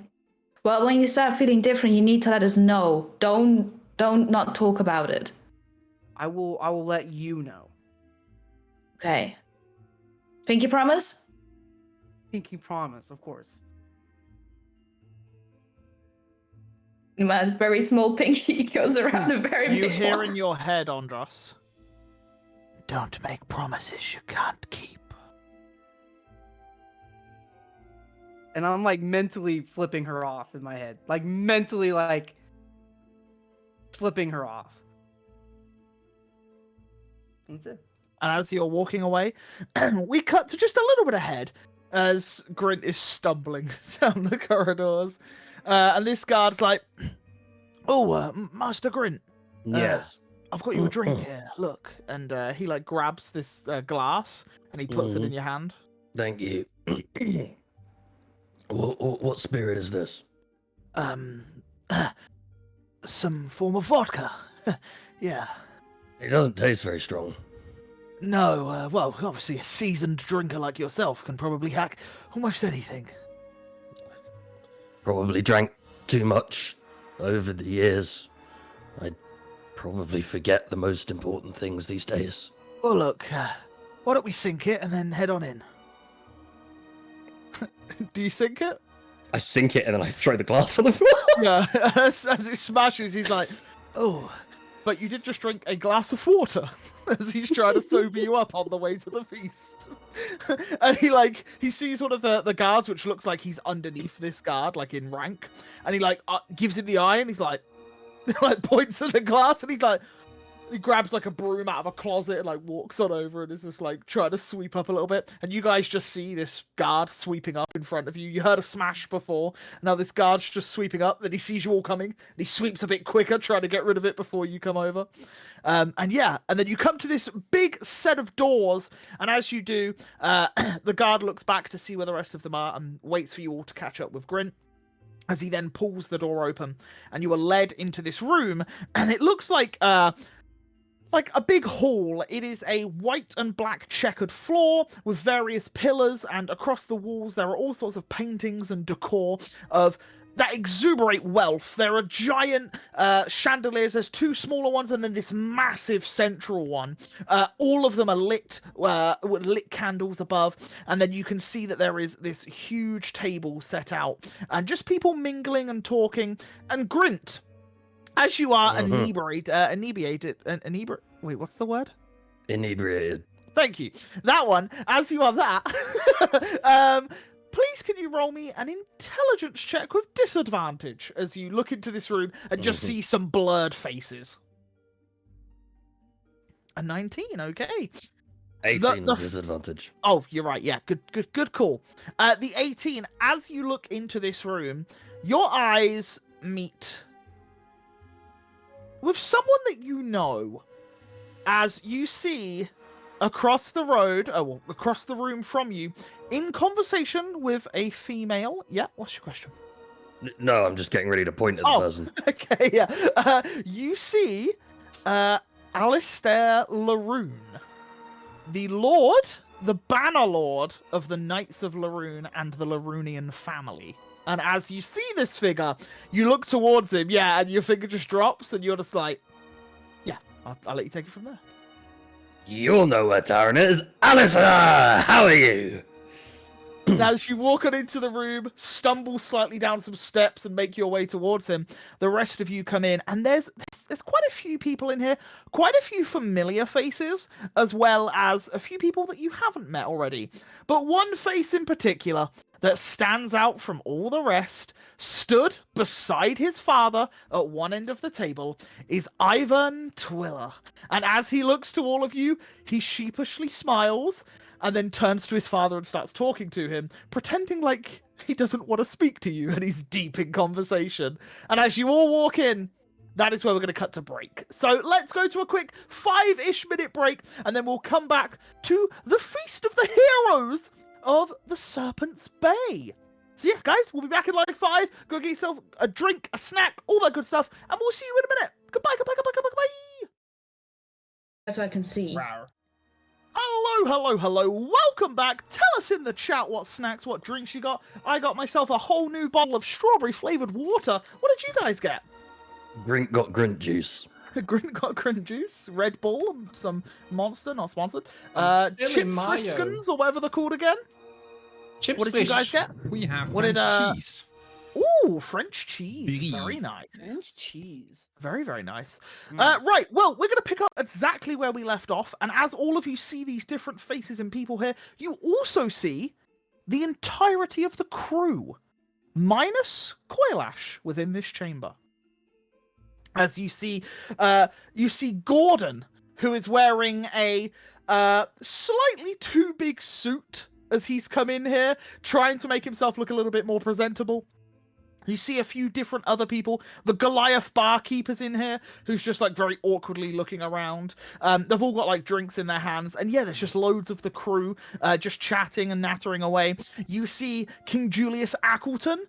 Well, when you start feeling different, you need to let us know. Don't not talk about it. I will let you know. Okay. Pinky promise? Pinky promise, of course. My very small pinky goes around a very You big hear one. in your head, Andros. Don't make promises you can't keep. And I'm like mentally flipping her off in my head. Like mentally like flipping her off. That's it. And as you're walking away, we cut to just a little bit ahead as Grint is stumbling down the corridors. And this guard's like, "Oh, Master Grint, Yes. I've got you a drink here. Look." And he like grabs this glass and he puts it in your hand. Thank you. What spirit is this? Some form of vodka. Yeah. It doesn't taste very strong. No, well, obviously a seasoned drinker like yourself can probably hack almost anything. Probably drank too much over the years. I probably forget the most important things these days. Well, look, why don't we sink it and then head on in? Do you sink it? I sink it and then I throw the glass on the floor. Yeah, as it smashes, he's like, "Oh, but you did just drink a glass of water," as he's trying to sober you up on the way to the feast. And he sees one of the guards, which looks like he's underneath this guard, like in rank, and he gives him the eye, and he's like points at the glass, and he's like, he grabs like a broom out of a closet and like walks on over and is just like trying to sweep up a little bit. And you guys just see this guard sweeping up in front of you. You heard a smash before. Now this guard's just sweeping up. Then he sees you all coming. And he sweeps a bit quicker, trying to get rid of it before you come over. And then you come to this big set of doors. And as you do, the guard looks back to see where the rest of them are and waits for you all to catch up with Grint. As he then pulls the door open and you are led into this room. And it looks like a big hall. It is a white and black checkered floor with various pillars, and across the walls there are all sorts of paintings and decor that exuberate wealth. There are giant chandeliers. There's two smaller ones and then this massive central one. All of them are lit with lit candles above, and then you can see that there is this huge table set out and just people mingling and talking. And Grint, as you are inebriated, wait, what's the word? Inebriated. Thank you. That one. As you are that, please can you roll me an intelligence check with disadvantage as you look into this room and just see some blurred faces. A 19, okay. 18 disadvantage. Oh, you're right. Yeah, good call. The 18, as you look into this room, your eyes meet with someone that you know, as you see across the room from you, in conversation with a female. Yeah, what's your question? No, I'm just getting ready to point at the person. Okay, yeah. You see Alistair Laroon, the banner lord of the Knights of Laroon and the Laroonian family. And as you see this figure, you look towards him, yeah, and your finger just drops, and you're just like, yeah, I'll let you take it from there. You'll know where Taran is. Alistair, how are you? As you walk on into the room, stumble slightly down some steps and make your way towards him, the rest of you come in, and there's quite a few people in here, quite a few familiar faces, as well as a few people that you haven't met already. But one face in particular that stands out from all the rest, stood beside his father at one end of the table, is Ivan Twiller. And as he looks to all of you, he sheepishly smiles, and then turns to his father and starts talking to him, pretending like he doesn't want to speak to you, and he's deep in conversation. And as you all walk in, that is where we're going to cut to break. So let's go to a quick 5-ish minute break, and then we'll come back to the Feast of the Heroes of the Serpent's Bay. So yeah, guys, we'll be back in like 5. Go get yourself a drink, a snack, all that good stuff, and we'll see you in a minute. Goodbye, goodbye, goodbye, goodbye, goodbye. As I can see. Rawr. Hello. Welcome back. Tell us in the chat what snacks, what drinks you got. I got myself a whole new bottle of strawberry-flavored water. What did you guys get? Grint got grint juice. Grint got grint juice, Red Bull, some Monster, not sponsored. Chili Chip mayo. Friskins, or whatever they're called again. Chips What did you guys get? We have What French did, cheese. Ooh, French cheese. Brie. Very nice. French cheese. Very, very nice. Right, well, we're going to pick up exactly where we left off. And as all of you see these different faces and people here, you also see the entirety of the crew, minus Coilash, within this chamber. As you see Gordon, who is wearing a slightly too big suit as he's come in here, trying to make himself look a little bit more presentable. You see a few different other people. The Goliath barkeeper's in here, who's just like very awkwardly looking around. They've all got like drinks in their hands. And yeah, there's just loads of the crew just chatting and nattering away. You see King Julius Appleton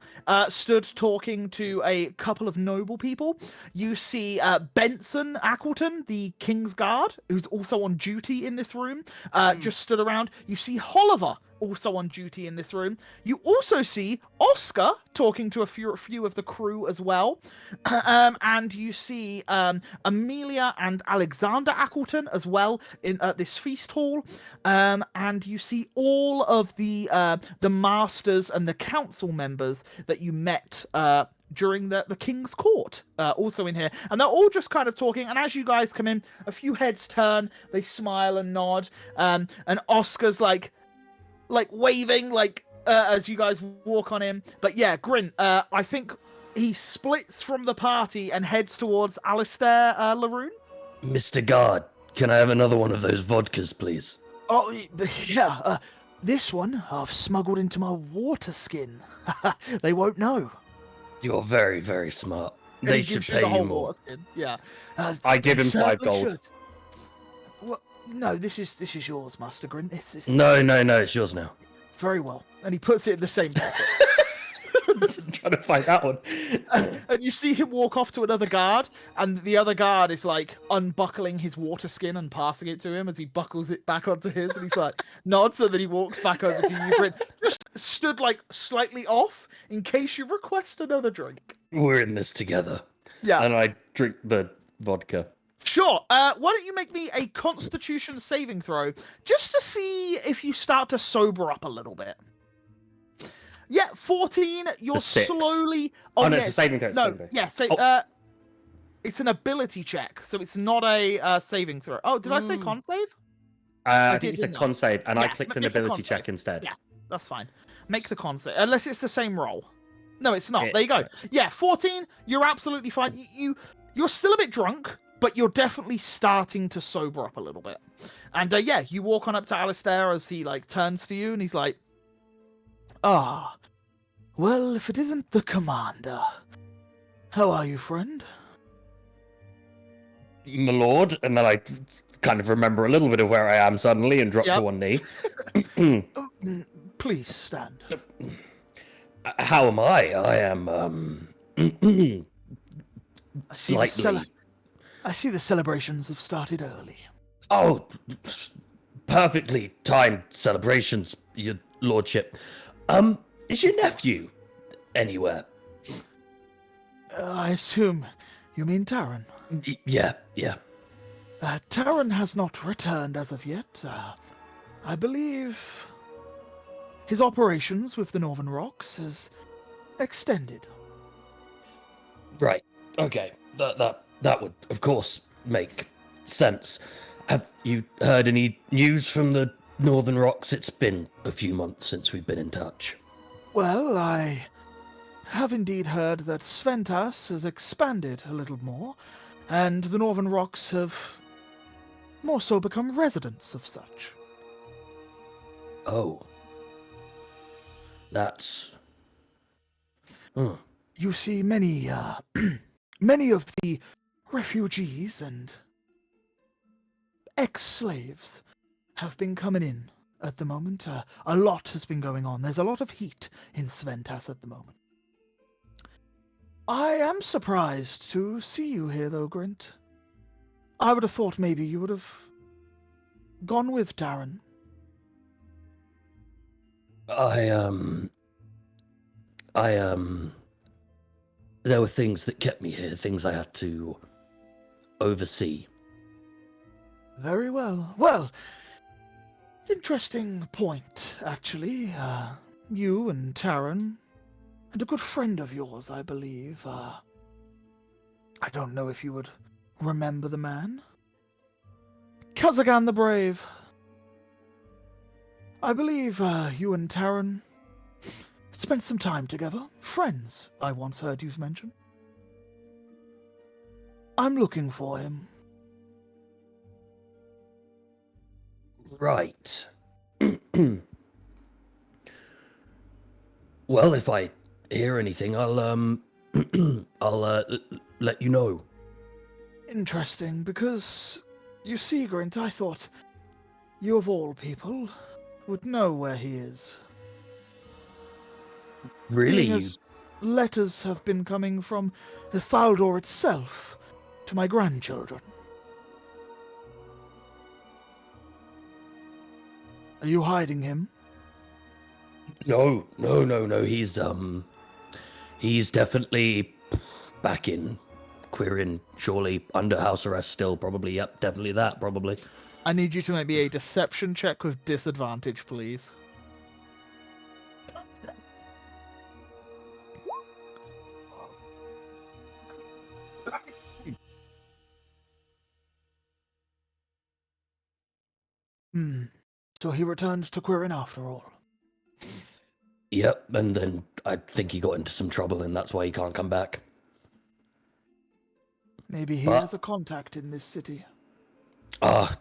stood talking to a couple of noble people. You see Benson Appleton, the King's Guard, who's also on duty in this room, just stood around. You see Oliver, also on duty in this room. You also see Oscar talking to a few of the crew as well. And you see Amelia and Alexander Appleton as well in this feast hall. And you see all of the masters and the council members that you met during the King's Court, also in here. And they're all just kind of talking, and as you guys come in, a few heads turn, they smile and nod, and Oscar's like waving, as you guys walk on in. But yeah, Grint, I think he splits from the party and heads towards Alistair Laroon. Mr. Guard, can I have another one of those vodkas, please? Oh, yeah, this one I've smuggled into my water skin. They won't know. You're very, very smart. And They he should gives you pay the whole you more. water skin. Yeah. I give him 5 certainly gold. should. Well, no, this is yours, Master Grint. It's No, it's yours now. very well. And he puts it in the same pocket. Trying to find that one. And you see him walk off to another guard, and the other guard is like unbuckling his water skin and passing it to him as he buckles it back onto his, and he's like nods, and then he walks back over to you, Grint. Just stood like slightly off in case you request another drink. We're in this together. Yeah. And I drink the vodka. Sure. Why don't you make me a Constitution saving throw, just to see if you start to sober up a little bit. Yeah, 14. You're A 6. slowly. Oh, no, yeah, it's a saving throw. No, yeah, it's an ability check, so it's not a saving throw. Oh, did I say con save? I did, think you said didn't I? con save, and I Yeah, clicked an make a con ability save. check instead. Yeah, that's fine. Make the con save, unless it's the same roll. No, it's not. It- There you go. Yeah, 14. You're absolutely fine. You're still a bit drunk, but you're definitely starting to sober up a little bit. And yeah, you walk on up to Alistair as he like turns to you, and he's like, "Ah, well, if it isn't the commander, how are you, friend?" My lord, and then I kind of remember a little bit of where I am suddenly and drop Yep. to one knee. Oh, please stand. How am I? I am see the slightly. I see the celebrations have started early. Oh, perfectly timed celebrations, your lordship. Is your nephew anywhere? I assume you mean Taran. Yeah. Taran has not returned as of yet. I believe his operations with the Northern Rocks has extended. Right. Okay. That would, of course, make sense. Have you heard any news from the Northern Rocks? It's been a few months since we've been in touch. Well, I have indeed heard that Sventas has expanded a little more, and the Northern Rocks have more so become residents of such. Oh. That's... Huh. You see, many, many of the refugees and ex-slaves have been coming in at the moment. A lot has been going on. There's a lot of heat in Sventas at the moment. I am surprised to see you here, though, Grint. I would have thought maybe you would have gone with Darren. There were things that kept me here, things I had to oversee. Very well. Well, interesting point, actually. You and Taryn, and a good friend of yours, I believe. I don't know if you would remember the man. Kazagan the Brave. I believe you and Taryn spent some time together. Friends, I once heard you mention. I'm looking for him. Right. Well, if I hear anything, I'll let you know. Interesting, because, you see, Grint, I thought you of all people would know where he is. Really? Being as letters have been coming from the Thaldor itself to my grandchildren. Are you hiding him? No. He's definitely back in Quirin, surely under house arrest still, probably. Yep, definitely that, probably. I need you to make me a deception check with disadvantage, please. So he returned to Quirin after all. Yep, and then I think he got into some trouble, and that's why he can't come back. Maybe he But- has a contact in this city. I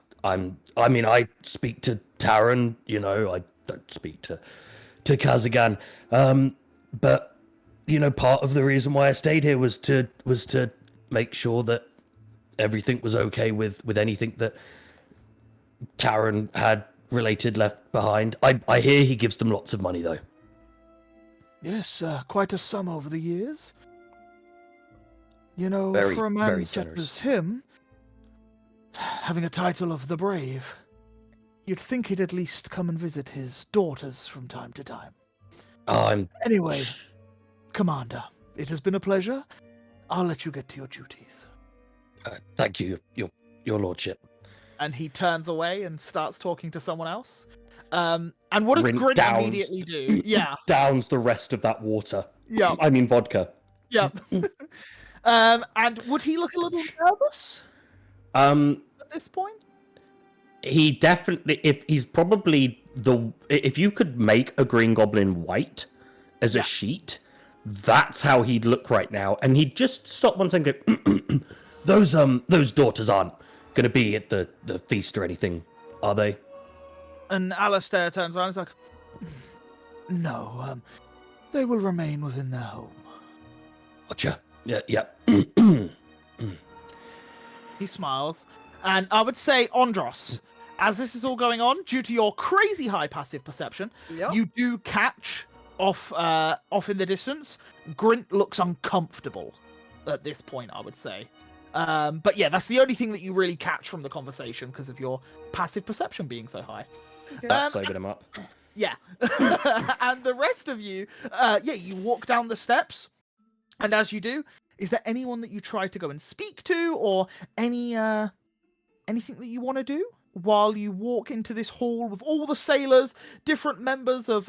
speak to Taryn, I don't speak to Kazagan. But, part of the reason why I stayed here was to make sure that everything was okay with anything that Taryn had related left behind. I hear he gives them lots of money, though. Yes, quite a sum over the years. Very, for a man very such generous. as him, having a title of the Brave, you'd think he'd at least come and visit his daughters from time to time. Anyway, Commander, it has been a pleasure. I'll let you get to your duties. Thank you, your lordship. And he turns away and starts talking to someone else. And what does Grint Grint downs- immediately do? Yeah, Downs the rest of that water. yeah, I mean vodka. yeah. And would he look a little nervous at this point? He definitely, if you could make a green goblin white as Yeah. a sheet, that's how he'd look right now. And he'd just stop one second and go, those daughters aren't going to be at the feast or anything, are they? And Alistair turns around and is like, no, they will remain within their home. Gotcha. Yeah. He smiles. And I would say, Ondros, as this is all going on, due to your crazy high passive perception, Yep. you do catch off in the distance. Grint looks uncomfortable at this point, I would say. But yeah, that's the only thing that you really catch from the conversation because of your passive perception being so high. That sobered him up. Yeah. And the rest of you, you walk down the steps. And as you do, is there anyone that you try to go and speak to or anything that you want to do while you walk into this hall with all the sailors, different members of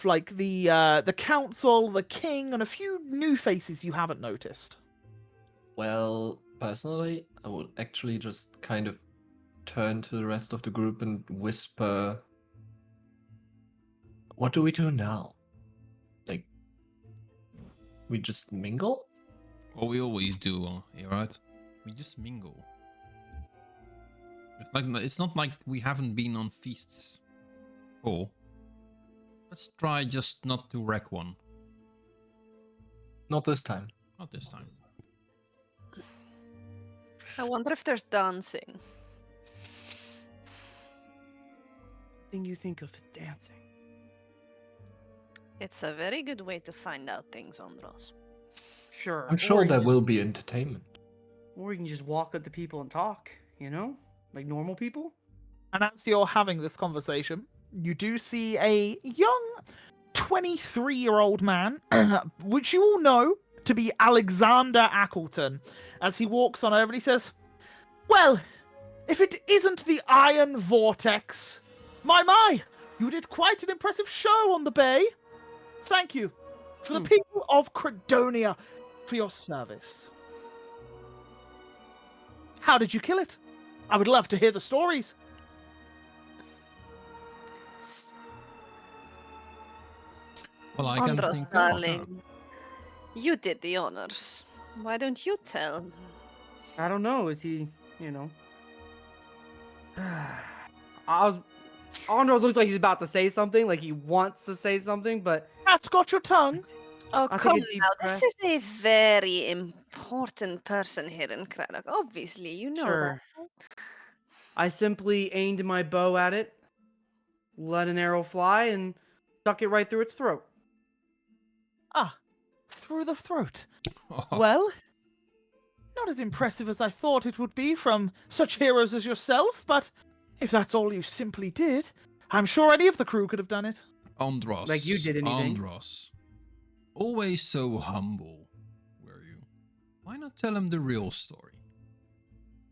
like the council, the king, and a few new faces you haven't noticed. Well, personally, I would actually just kind of turn to the rest of the group and whisper, what do we do now? Like, we just mingle? What we always do, right? We just mingle. It's not like we haven't been on feasts before. Let's try just not to wreck one. Not this time. Not this time. I wonder if there's dancing. Thing you think of is dancing. It's a very good way to find out things, Andros. Sure. I'm or sure you there just- will be entertainment. Or you can just walk up to people and talk, like normal people. And as you're having this conversation, you do see a young 23-year-old man, which you all know to be Alexander Ackleton, as he walks on over and he says, "Well, if it isn't the Iron Vortex, my, you did quite an impressive show on the bay. Thank you to the people of Credonia for your service. How did you kill it? I would love to hear the stories." Well, I can Andros, think. darling, you did the honors. Why don't you tell? I don't know. Is he, Andros looks like he's about to say something, like he wants to say something, but That's got your tongue. Oh, I'll take come a deep now. breath. This is a very important person here in Craddock. Obviously, you know Sure. that. I simply aimed my bow at it, let an arrow fly, and stuck it right through its throat. Ah, through the throat. Oh, Well, not as impressive as I thought it would be from such heroes as yourself, but if that's all you simply did, I'm sure any of the crew could have done it. Andros. Like you did anything. Andros. Always so humble, were you? Why not tell him the real story?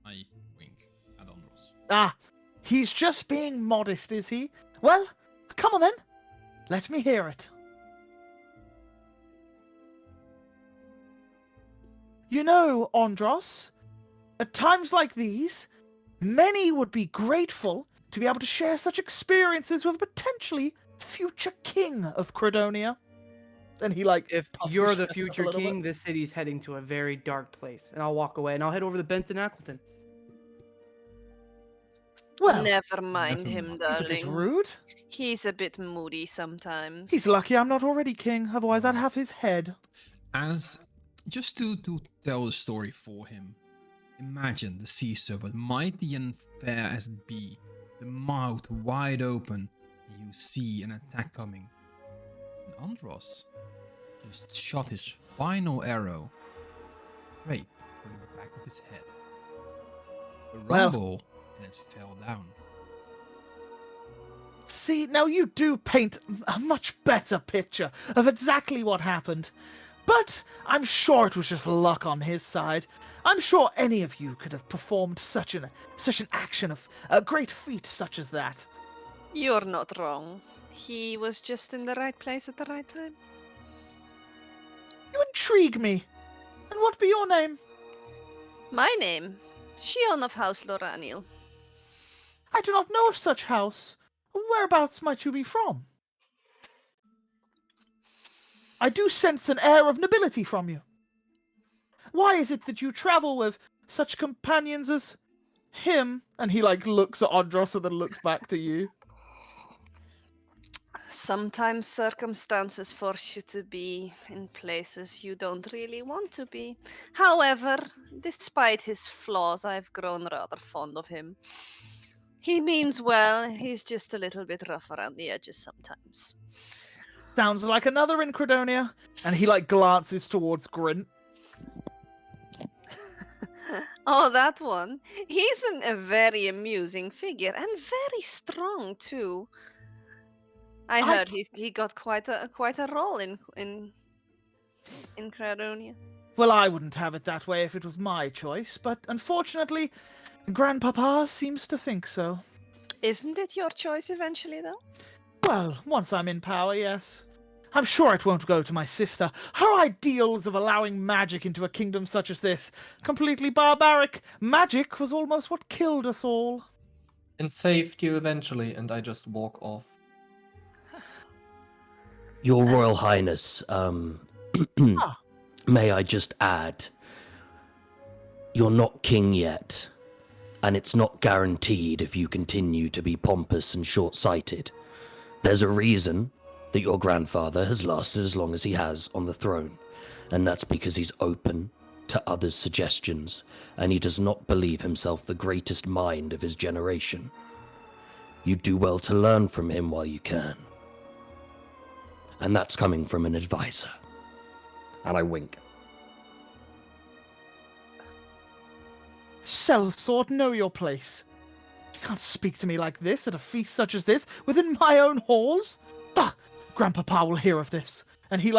I wink at Andros. Ah, he's just being modest, is he? Well, come on then. Let me hear it. You know, Andros, at times like these, many would be grateful to be able to share such experiences with a potentially future king of Credonia. Then he If puffs you're his the chest up a future little bit. king, this city's heading to a very dark place, and I'll walk away, and I'll head over to Benton Ackleton. Well, Never mind never him, mind. he's a bit darling. rude. He's a bit moody sometimes. He's lucky I'm not already king, otherwise I'd have his head. As just to tell the story for him, imagine the sea serpent, mighty and fair as it be, the mouth wide open, and you see an attack coming. And Andros just shot his final arrow straight through the back of his head. A Well- rumble, and it fell down. See, now you do paint a much better picture of exactly what happened. But I'm sure it was just luck on his side. I'm sure any of you could have performed such an action of a great feat such as that. You're not wrong. He was just in the right place at the right time. You intrigue me. And what be your name? My name, Shion of House Loraniel. I do not know of such house. Whereabouts might you be from? I do sense an air of nobility from you. Why is it that you travel with such companions as him? And he looks at Andros and then looks back to you. Sometimes circumstances force you to be in places you don't really want to be. However, despite his flaws, I've grown rather fond of him. He means well, he's just a little bit rough around the edges sometimes. Sounds like another in Credonia. And he glances towards Grint. Oh, that one. He's a very amusing figure and very strong too. I heard he got quite a role in Credonia. Well, I wouldn't have it that way if it was my choice, but unfortunately, Grandpapa seems to think so. Isn't it your choice eventually, though? Well, once I'm in power, yes. I'm sure it won't go to my sister. Her ideals of allowing magic into a kingdom such as this, completely barbaric. Magic was almost what killed us all. And saved you eventually, and I just walk off. Your Royal Highness, may I just add, you're not king yet, and it's not guaranteed if you continue to be pompous and short-sighted. There's a reason that your grandfather has lasted as long as he has on the throne, and that's because he's open to others' suggestions, and he does not believe himself the greatest mind of his generation. You do well to learn from him while you can. And that's coming from an advisor. And I wink. Sellsword, know your place. You can't speak to me like this at a feast such as this, within my own halls. Ah, Grandpapa will hear of this. And he,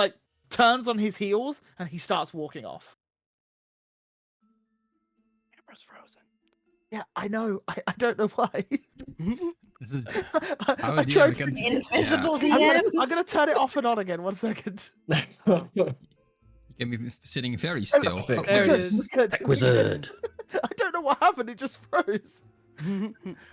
turns on his heels, and he starts walking off. Camera's frozen. Yeah, I know. I don't know why. This is I tried to... Invisible I'm gonna turn it off and on again. 1 second. You can be sitting very still. Perfect. There it Good, is. good. Tech wizard. I don't know what happened. It just froze.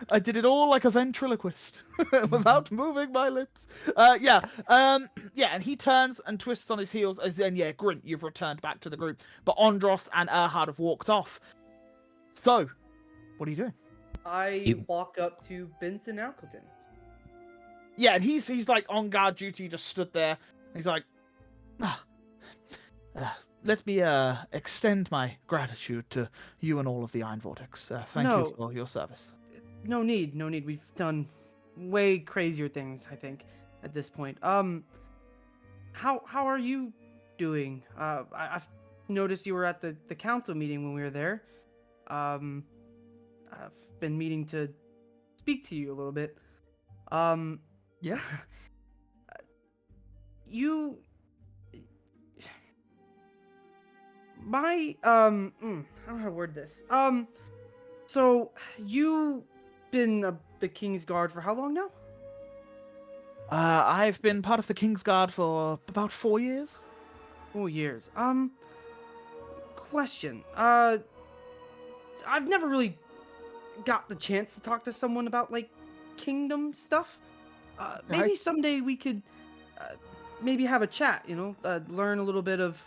I did it all like a ventriloquist, without moving my lips. Yeah, and he turns and twists on his heels as then, Grint, you've returned back to the group. But Ondros and Erhard have walked off. So, what are you doing? I walk up to Benson Alcleton. Yeah, and he's like on guard duty, just stood there. He's like, let me extend my gratitude to you and all of the Iron Vortex. Thank you for your service. No need. We've done way crazier things, I think, at this point. How are you doing? I've noticed you were at the council meeting when we were there. I've been meaning to speak to you a little bit. Yeah. I don't know how to word this. So you've been the King's Guard for how long now? I've been part of the King's Guard for about 4 years. 4 years. Question. I've never really got the chance to talk to someone about kingdom stuff. Maybe Right. someday we could maybe have a chat. Learn a little bit of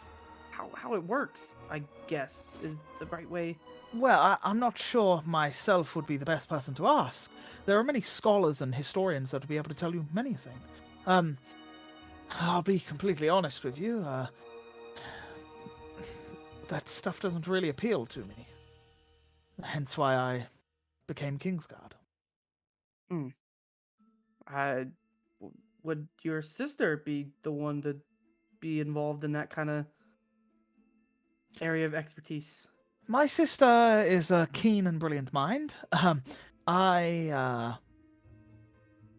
how it works. I guess is the right way. Well, I'm not sure myself would be the best person to ask. There are many scholars and historians that would be able to tell you many things. I'll be completely honest with you. That stuff doesn't really appeal to me. Hence why I became Kingsguard. Would your sister be the one to be involved in that kind of area of expertise? My sister is a keen and brilliant mind.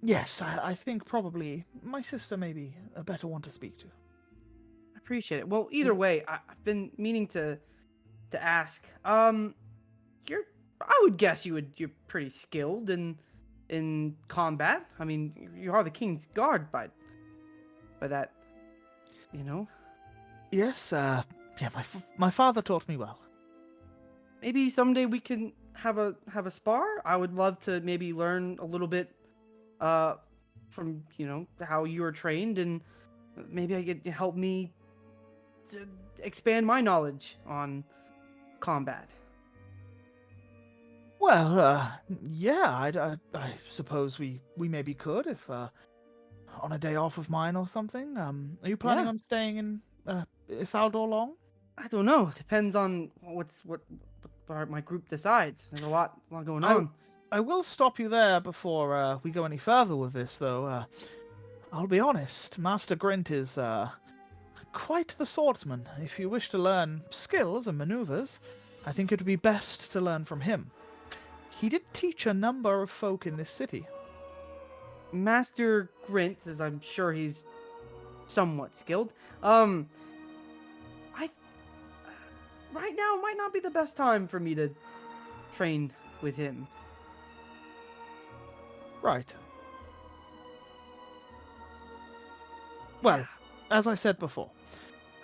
Yes, I think probably my sister may be a better one to speak to. I appreciate it. Well, either way, I've been meaning to ask. I would guess you're pretty skilled in combat. I mean, you are the King's Guard by that, Yes, yeah, my father taught me well. Maybe someday we can have a spar. I would love to maybe learn a little bit from how you were trained, and maybe I get to help me to expand my knowledge on combat. Well, yeah, I suppose we maybe could if on a day off of mine or something. Are you planning Yeah. on staying in Ithaldor long? I don't know. Depends on what my group decides. There's a lot going on. I will stop you there before we go any further with this, though. I'll be honest, Master Grint is quite the swordsman. If you wish to learn skills and maneuvers, I think it would be best to learn from him. He did teach a number of folk in this city. Master Grint, as I'm sure he's somewhat skilled. Right now might not be the best time for me to train with him. Right. Well, as I said before,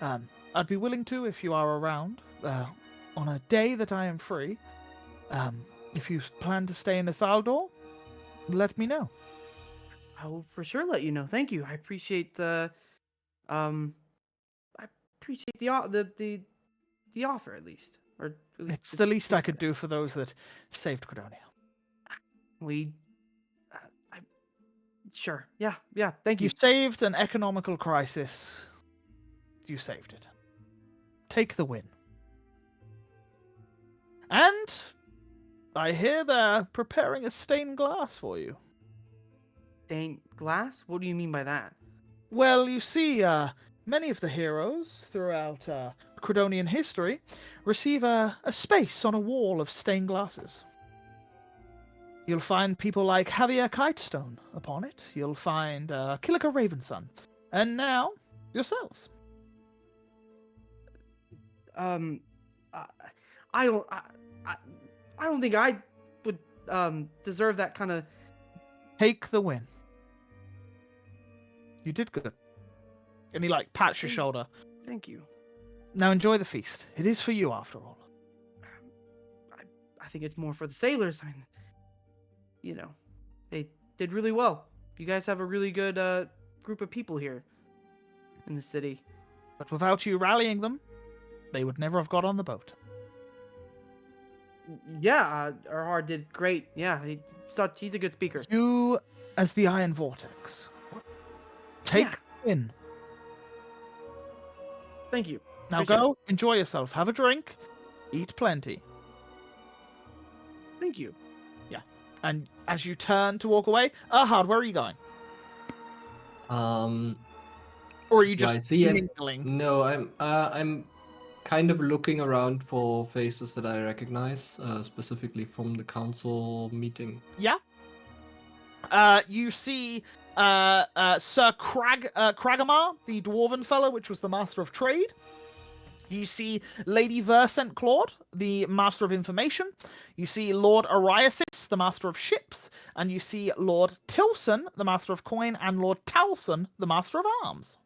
I'd be willing to if you are around on a day that I am free. If you plan to stay in Ithaldor, let me know. I will for sure let you know. Thank you. I appreciate the the offer at least. Or at least It's the least I could do for those that saved Credonia. We sure. Yeah. Thank you. You saved an economical crisis. You saved it. Take the win. And I hear they're preparing a stained glass for you. Stained glass? What do you mean by that? Well, you see, many of the heroes throughout Credonian history receive a space on a wall of stained glasses. You'll find people like Javier Kitestone upon it. You'll find Killiker Ravensun. And now, yourselves. I don't think I would deserve that kind of. Take the win. You did good. And he pats your shoulder. Thank you. Now enjoy the feast. It is for you after all. I think it's more for the sailors. I mean, they did really well. You guys have a really good group of people here in the city. But without you rallying them, they would never have got on the boat. Yeah, Erhard did great. Yeah, he's a good speaker. You, as the Iron Vortex, take Yeah. the win. Thank you. Now Appreciate go, enjoy yourself, have a drink, eat plenty. it. Thank you. And as you turn to walk away, Erhard, where are you going? Um, Or are you do I just see any- mingling? No, I'm kind of looking around for faces that I recognize, specifically from the council meeting. Yeah. You see Sir Kragamar, the dwarven fellow, which was the Master of Trade. You see Lady Versent Claude, the Master of Information. You see Lord Ariasis, the Master of Ships. And you see Lord Tilson, the Master of Coin, and Lord Talson, the Master of Arms.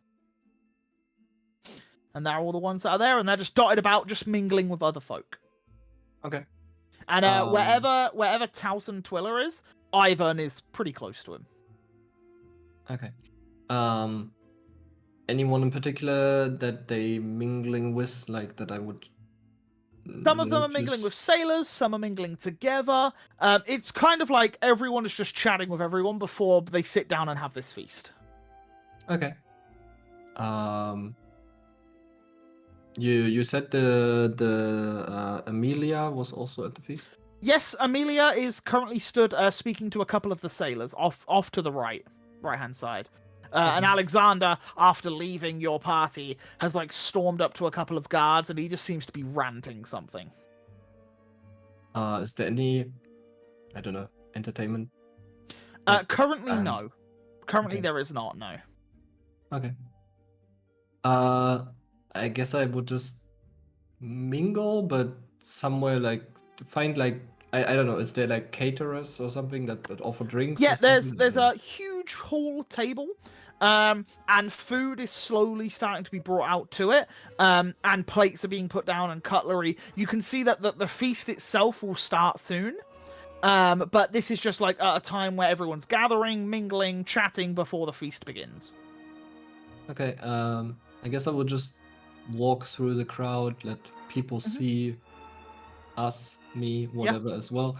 And they're all the ones that are there, and they're just dotted about, just mingling with other folk. Okay. And wherever Towson Twiller is, Ivan is pretty close to him. Okay. Anyone in particular that they mingling with, like that I would. Some of them are mingling with sailors, some are mingling together. It's kind of like everyone is just chatting with everyone before they sit down and have this feast. Okay. You said the Amelia was also at the feast. Yes, Amelia is currently stood speaking to a couple of the sailors off to the right-hand side. And Alexander, after leaving your party, has stormed up to a couple of guards, and he just seems to be ranting something. Is there any, I don't know, entertainment? Currently, and- no. Currently, okay. there is not, no. Okay. I guess I would just mingle, but somewhere to find I don't know, is there caterers or something that offer drinks? Yeah, or there's something? a huge hall table, and food is slowly starting to be brought out to it, and plates are being put down and cutlery. You can see that the feast itself will start soon, but this is just a time where everyone's gathering, mingling, chatting before the feast begins. Okay, I guess I would just walk through the crowd, let people see us, me, whatever as well,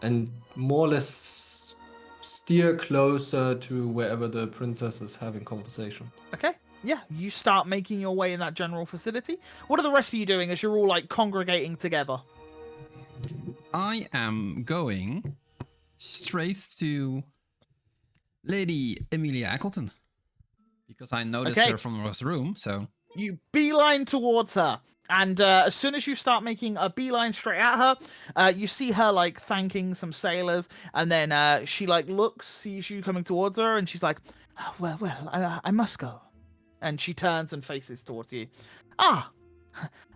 and more or less steer closer to wherever the princess is having conversation. Okay. Yeah, you start making your way in that general facility. What are the rest of you doing as you're all congregating together? I am going straight to Lady Emilia Eccleton because I noticed Okay. her from across the room. So You beeline towards her, and as soon as you start making a beeline straight at her, you see her thanking some sailors, and then she looks, sees you coming towards her, and she's like, "Oh, well, I must go." And she turns and faces towards you. Ah,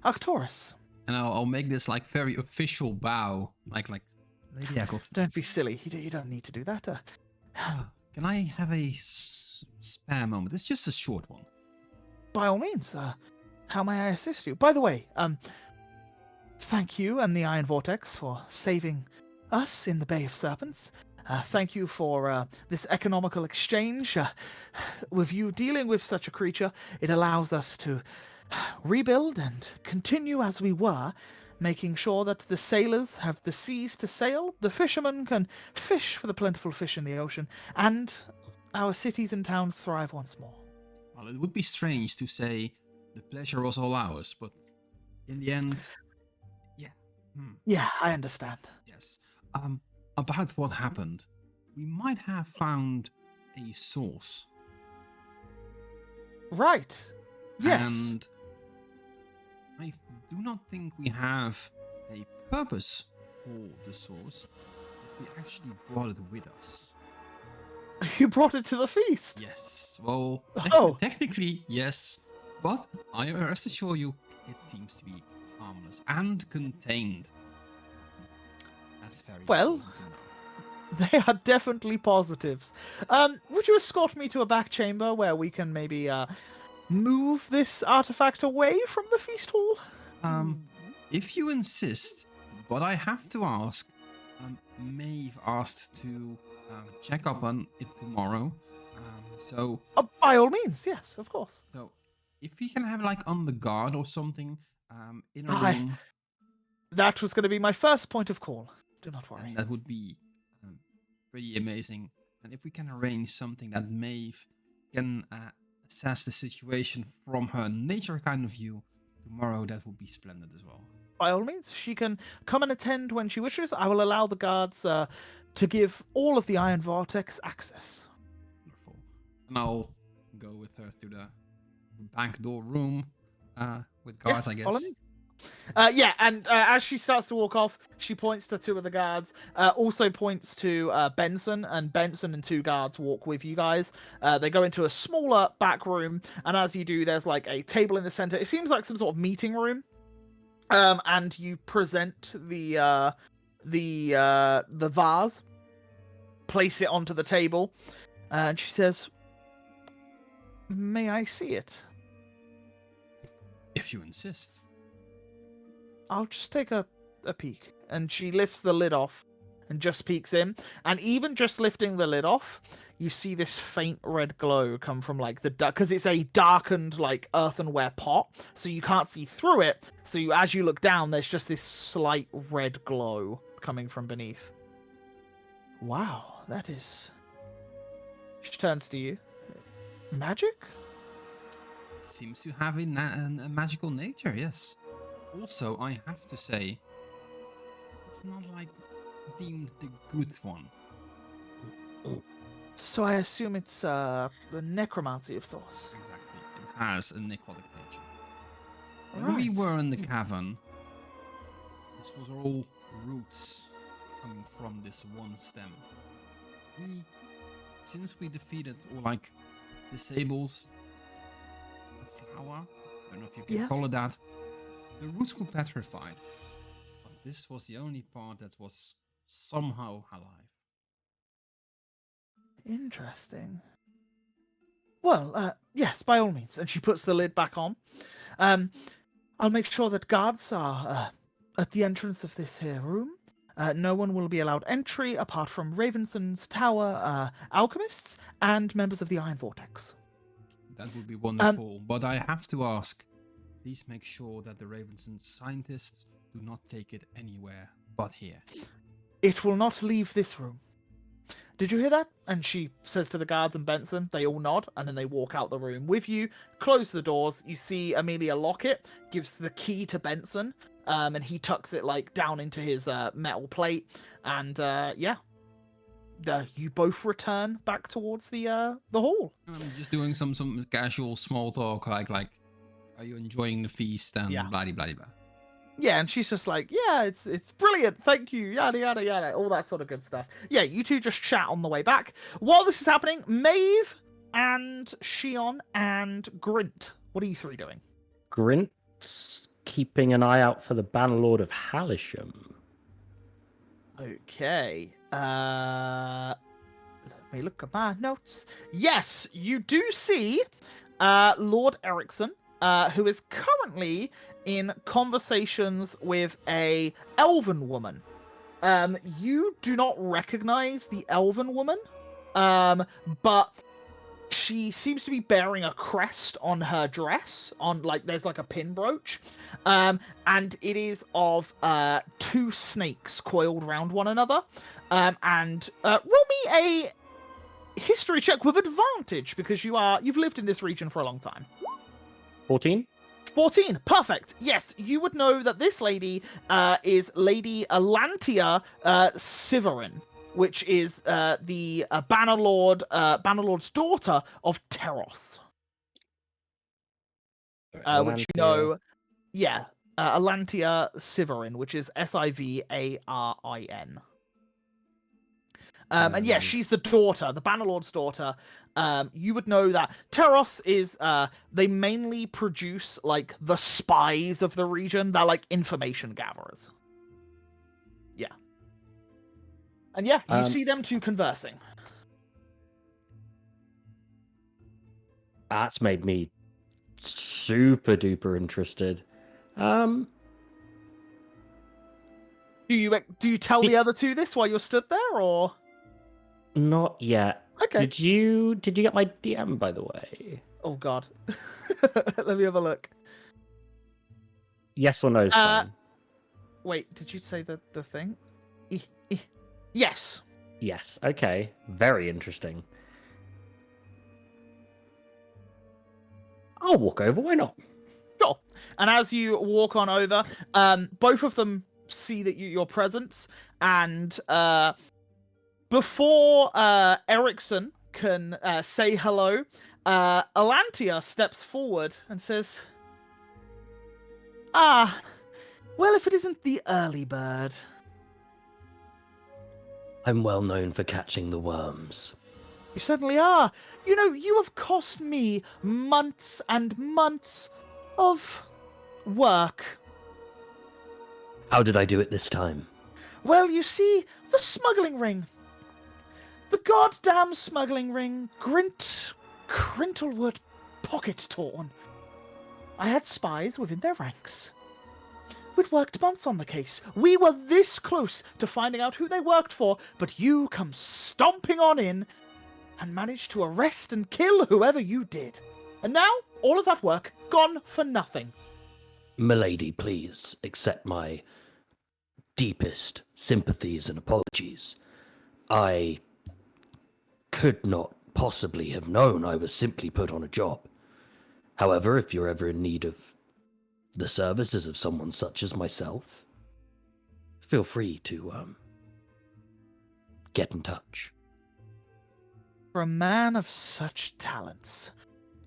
Arcturus. and I'll make this like very official bow, like Lady Eccles. Don't be silly. You don't need to do that. Can I have a spare moment? It's just a short one. By all means. How may I assist you? By the way, thank you and the Iron Vortex for saving us in the Bay of Serpents. Thank you for this economical exchange. With you dealing with such a creature, it allows us to rebuild and continue as we were, making sure that the sailors have the seas to sail, the fishermen can fish for the plentiful fish in the ocean, and our cities and towns thrive once more. Well, it would be strange to say the pleasure was all ours, but in the end, yeah. Yeah, I understand. Yes. About what happened, we might have found a source. Right. Yes. And I do not think we have a purpose for the source, but we actually brought it with us. You brought it to the feast. Yes. Well, Oh. technically, yes. But I rest assure you, it seems to be harmless and contained. That's very Well, important to know. They are definitely positives. Would you escort me to a back chamber where we can maybe move this artifact away from the feast hall? If you insist, but I have to ask. Maeve asked to check up on it tomorrow. So By all means, yes, of course. So, if we can have like on the guard or something, in a Aye. room, That was going to be my first point of call. Do not worry. and that would be pretty amazing. And if we can arrange something that Maeve can assess the situation from her nature kind of view tomorrow, that would be splendid as well. By all means, she can come and attend when she wishes. I will allow the guards to give all of the Iron Vortex access. Wonderful. And I'll go with her to the back door room with guards, Yes, I guess. follow me. Yeah, and as she starts to walk off, she points to two of the guards, also points to Benson, and Benson and two guards walk with you guys. They go into a smaller back room, and as you do, there's like a table in the center. It seems like some sort of meeting room. And you present the vase, place it onto the table, and she says, "May I see it?" If you insist. I'll just take a peek. And she lifts the lid off and just peeks in. And even just lifting the lid off, you see this faint red glow come from like the because it's a darkened like earthenware pot, so you can't see through it. So as you look down, there's just this slight red glow coming from beneath. Wow, that is. She turns to you. Magic? Seems to have a magical nature, yes. Also, I have to say, it's not like deemed the good one. So I assume it's the necromancy of sorts. Exactly. It has a necrotic nature. When we Right. were in the cavern, this was all roots coming from this one stem. Since we defeated or like disabled the flower, I don't know if you can call it that, the roots were petrified. But this was the only part that was somehow alive. Interesting. Well, yes, by all means. And she puts the lid back on. I'll make sure that guards are at the entrance of this here room. No one will be allowed entry apart from Ravenson's tower alchemists and members of the Iron Vortex. That would be wonderful. But I have to ask, please make sure that the Ravenson scientists do not take it anywhere but here. It will not leave this room. Did you hear that? And she says to the guards and Benson, they all nod, and then they walk out the room with you, close the doors. You see Amelia lock it, gives the key to Benson, and he tucks it like down into his metal plate, and you both return back towards the hall. I'm just doing some casual small talk, like, are you enjoying the feast and blah blah blah. Yeah, and she's just like, yeah, it's brilliant, thank you, yada yada yada, all that sort of good stuff. Yeah, you two just chat on the way back. While this is happening, Maeve and Shion and Grint, what are you three doing? Grint's keeping an eye out for the Bannerlord of Hallisham. Okay. Let me look at my notes. Yes, you do see Lord Ericsson, who is currently in conversations with a elven woman. You do not recognize the elven woman, but she seems to be bearing a crest on her dress, there's like a pin brooch, and it is of two snakes coiled around one another. And roll me a history check with advantage, because you've lived in this region for a long time. 14? 14, perfect. Yes, you would know that this lady is Lady Alantia Siverin, which is the Bannerlord's daughter of Teros. Which you know, yeah, Alantia Siverin, which is Sivarin. And yes, she's the daughter, the Bannerlord's daughter. You would know that Teros is, they mainly produce, like, the spies of the region. They're, like, information gatherers. Yeah. And yeah, you see them two conversing. That's made me super duper interested. Do you tell the other two this while you're stood there, or? Not yet. Okay. Did you get my DM, by the way? Oh god. Let me have a look. Yes or no is fine. Wait, did you say the thing? Yes. Yes. Okay. Very interesting. I'll walk over. Why not? Sure. And as you walk on over, both of them see that your presence, and before Ericsson can say hello, Alantia steps forward and says, "Ah, well, if it isn't the early bird." I'm well known for catching the worms. You certainly are. You know, you have cost me months and months of work. How did I do it this time? Well, you see, the smuggling ring. The goddamn smuggling ring. Grintlewood pocket torn. I had spies within their ranks. We'd worked months on the case. We were this close to finding out who they worked for, but you come stomping on in and managed to arrest and kill whoever you did. And now, all of that work gone for nothing. Milady, please accept my deepest sympathies and apologies. I could not possibly have known I was simply put on a job. However, if you're ever in need of the services of someone such as myself, feel free to get in touch. For a man of such talents,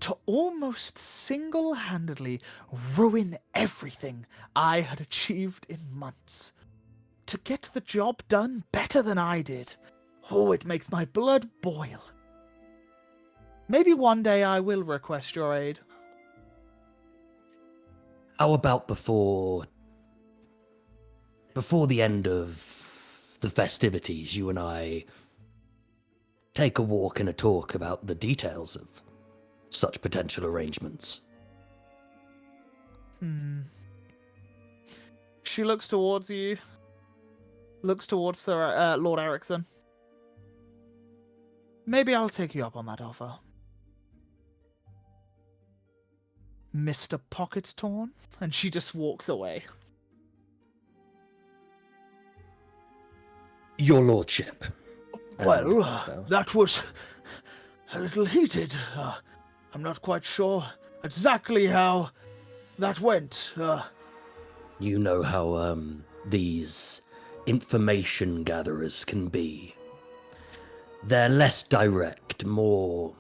to almost single-handedly ruin everything I had achieved in months, to get the job done better than I did, oh, it makes my blood boil. Maybe one day I will request your aid. How about before the end of the festivities, you and I take a walk and a talk about the details of such potential arrangements? She looks towards you. Looks towards Sir Lord Ericsson. Maybe I'll take you up on that offer. Mr. Pocket Torn? And she just walks away. Your lordship. Well, that was a little heated. I'm not quite sure exactly how that went. You know how these information gatherers can be. They're less direct, more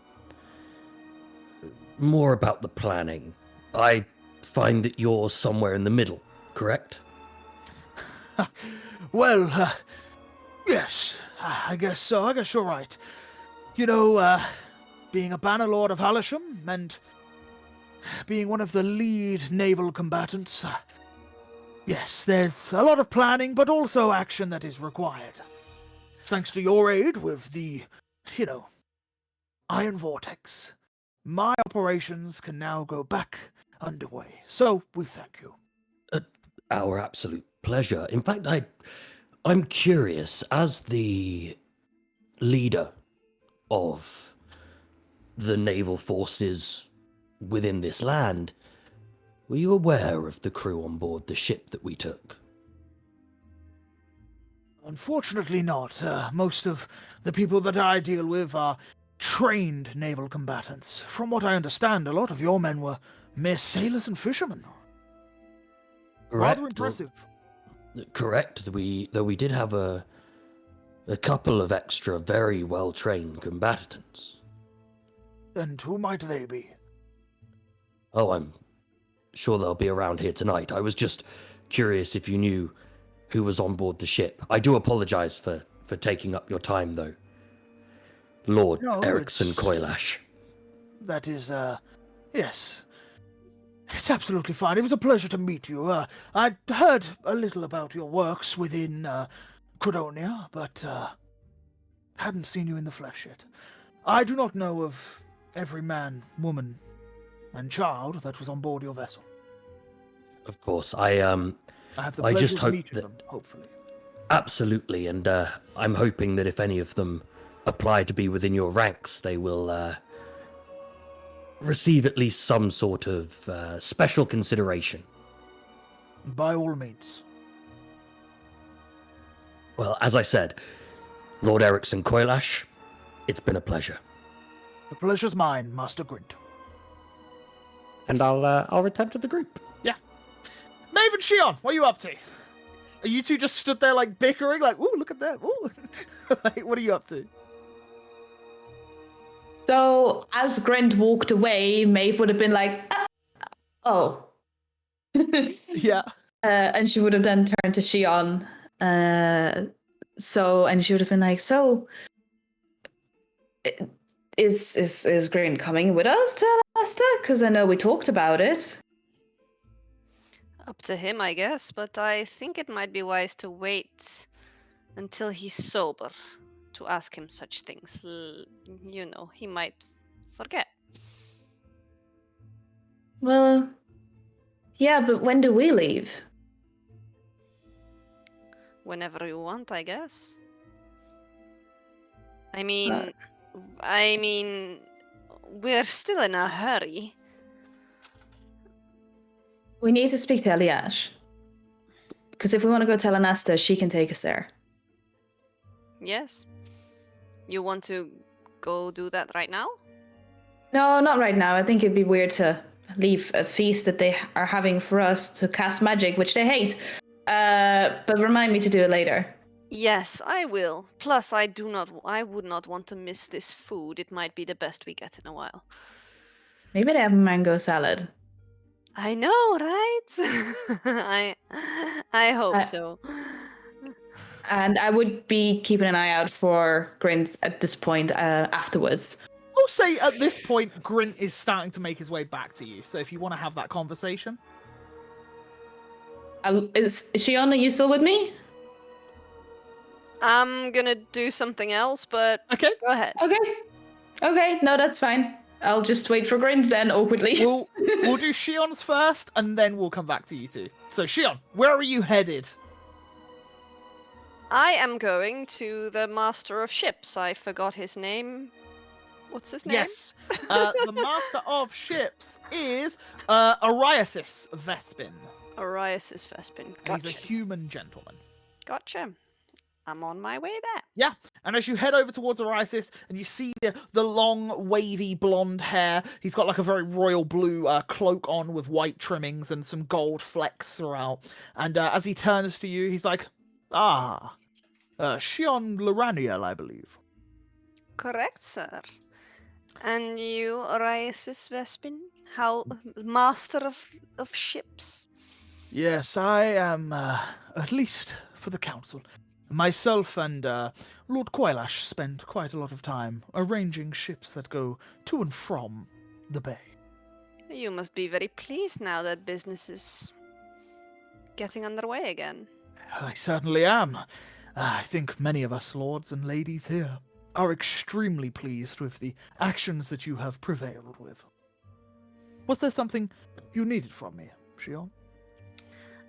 about the planning. I find that you're somewhere in the middle, correct? Well, yes, I guess so. I guess you're right. You know, being a Bannerlord of Hallisham and being one of the lead naval combatants, yes, there's a lot of planning, but also action that is required. Thanks to your aid with the, Iron Vortex, my operations can now go back underway. So we thank you. Our absolute pleasure. In fact, I'm curious, as the leader of the naval forces within this land, were you aware of the crew on board the ship that we took? Unfortunately not. Most of the people that I deal with are trained naval combatants. From what I understand, a lot of your men were mere sailors and fishermen. Correct. Rather impressive. Correct. Though we did have a couple of extra very well-trained combatants. And who might they be? Oh, I'm sure they'll be around here tonight. I was just curious if you knew who was on board the ship. I do apologize for taking up your time, though. Lord No, Erickson it's- Koilash. That is, yes. It's absolutely fine. It was a pleasure to meet you. I'd heard a little about your works within, Credonia, but, hadn't seen you in the flesh yet. I do not know of every man, woman, and child that was on board your vessel. Of course, I have the I pleasure just of hope meeting that- them, hopefully. Absolutely, and I'm hoping that if any of them apply to be within your ranks, they will receive at least some sort of special consideration. By all means. Well, as I said, Lord Erickson Koilash, it's been a pleasure. The pleasure's mine, Master Grint. And I'll return to the group. Maeve and Shion, what are you up to? Are you two just stood there, like, bickering? Like, ooh, look at them. Ooh. Like, what are you up to? So as Grint walked away, Maeve would have been like, oh. Yeah. And she would have then turned to Shion. And she would have been like, so is Grint coming with us to Alaska? Because I know we talked about it. Up to him, I guess, but I think it might be wise to wait until he's sober to ask him such things. He might forget. Well, yeah, but when do we leave? Whenever you want, I guess. I Uh, mean, we're still in a hurry. We need to speak to Eliash. Because if we want to go tell Anasta, she can take us there. Yes. You want to go do that right now? No, not right now. I think it'd be weird to leave a feast that they are having for us to cast magic, which they hate. But remind me to do it later. Yes, I will. Plus, I would not want to miss this food. It might be the best we get in a while. Maybe they have mango salad. I know, right? I hope so. And I would be keeping an eye out for Grint at this point afterwards. I'll say at this point, Grint is starting to make his way back to you. So if you want to have that conversation. Is Shion, are you still with me? I'm gonna do something else, but Okay. go ahead. Okay, no, that's fine. I'll just wait for Grint then, awkwardly. We'll do Shion's first, and then we'll come back to you two. So Shion, where are you headed? I am going to the Master of Ships. I forgot his name. What's his name? Yes. The Master of Ships is Ariasis Vespin. Ariasis Vespin. And Gotcha. he's a human gentleman. Gotcha. I'm on my way there. Yeah, and as you head over towards Ariasis, and you see the long, wavy blonde hair, he's got like a very royal blue cloak on with white trimmings and some gold flecks throughout. And as he turns to you, he's like, Shion Loraniel, I believe. Correct, sir. And you, Ariasis Vespin? How Master of Ships? Yes, I am, at least for the council. Myself and Lord Koilash spend quite a lot of time arranging ships that go to and from the bay. You must be very pleased now that business is getting underway again. I certainly am. I think many of us lords and ladies here are extremely pleased with the actions that you have prevailed with. Was there something you needed from me, Shion?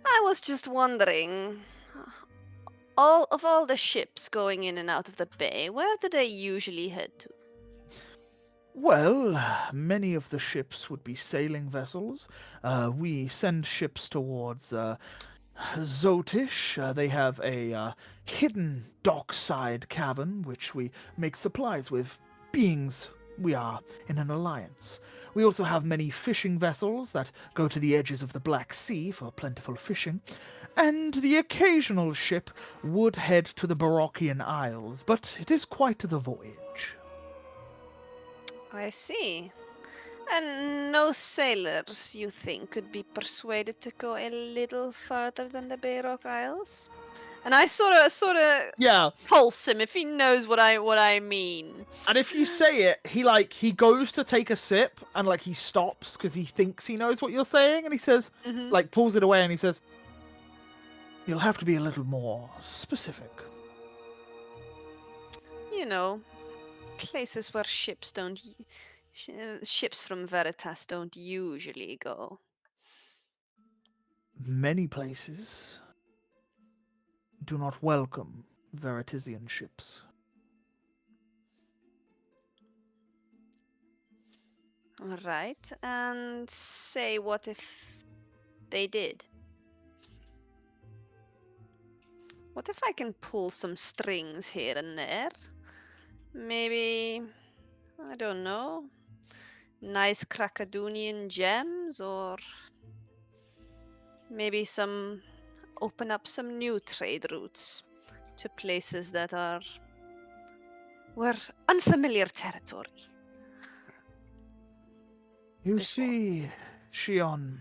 I was just wondering, all the ships going in and out of the bay, where do they usually head to? Well, many of the ships would be sailing vessels. We send ships towards Zotish. They have a hidden dockside cavern, which we make supplies with, beings we are in an alliance. We also have many fishing vessels that go to the edges of the Black Sea for plentiful fishing, and the occasional ship would head to the Barockian Isles, but it is quite the voyage. I see. And no sailors, you think, could be persuaded to go a little further than the Bayrock Isles? And I sort of Yeah, pulse him if he knows what I mean. and if you say it, he goes to take a sip, and he stops because he thinks he knows what you're saying, and he says, Mhm. pulls it away, and he says, "You'll have to be a little more specific." You know, places where ships don't, ships from Veritas don't usually go. Many places do not welcome Veritasian ships. All right, and say what if they did? What if I can pull some strings here and there? Maybe, I don't know, nice Krakadunian gems, or maybe open up some new trade routes to places that were unfamiliar territory. You Before. see, Shion,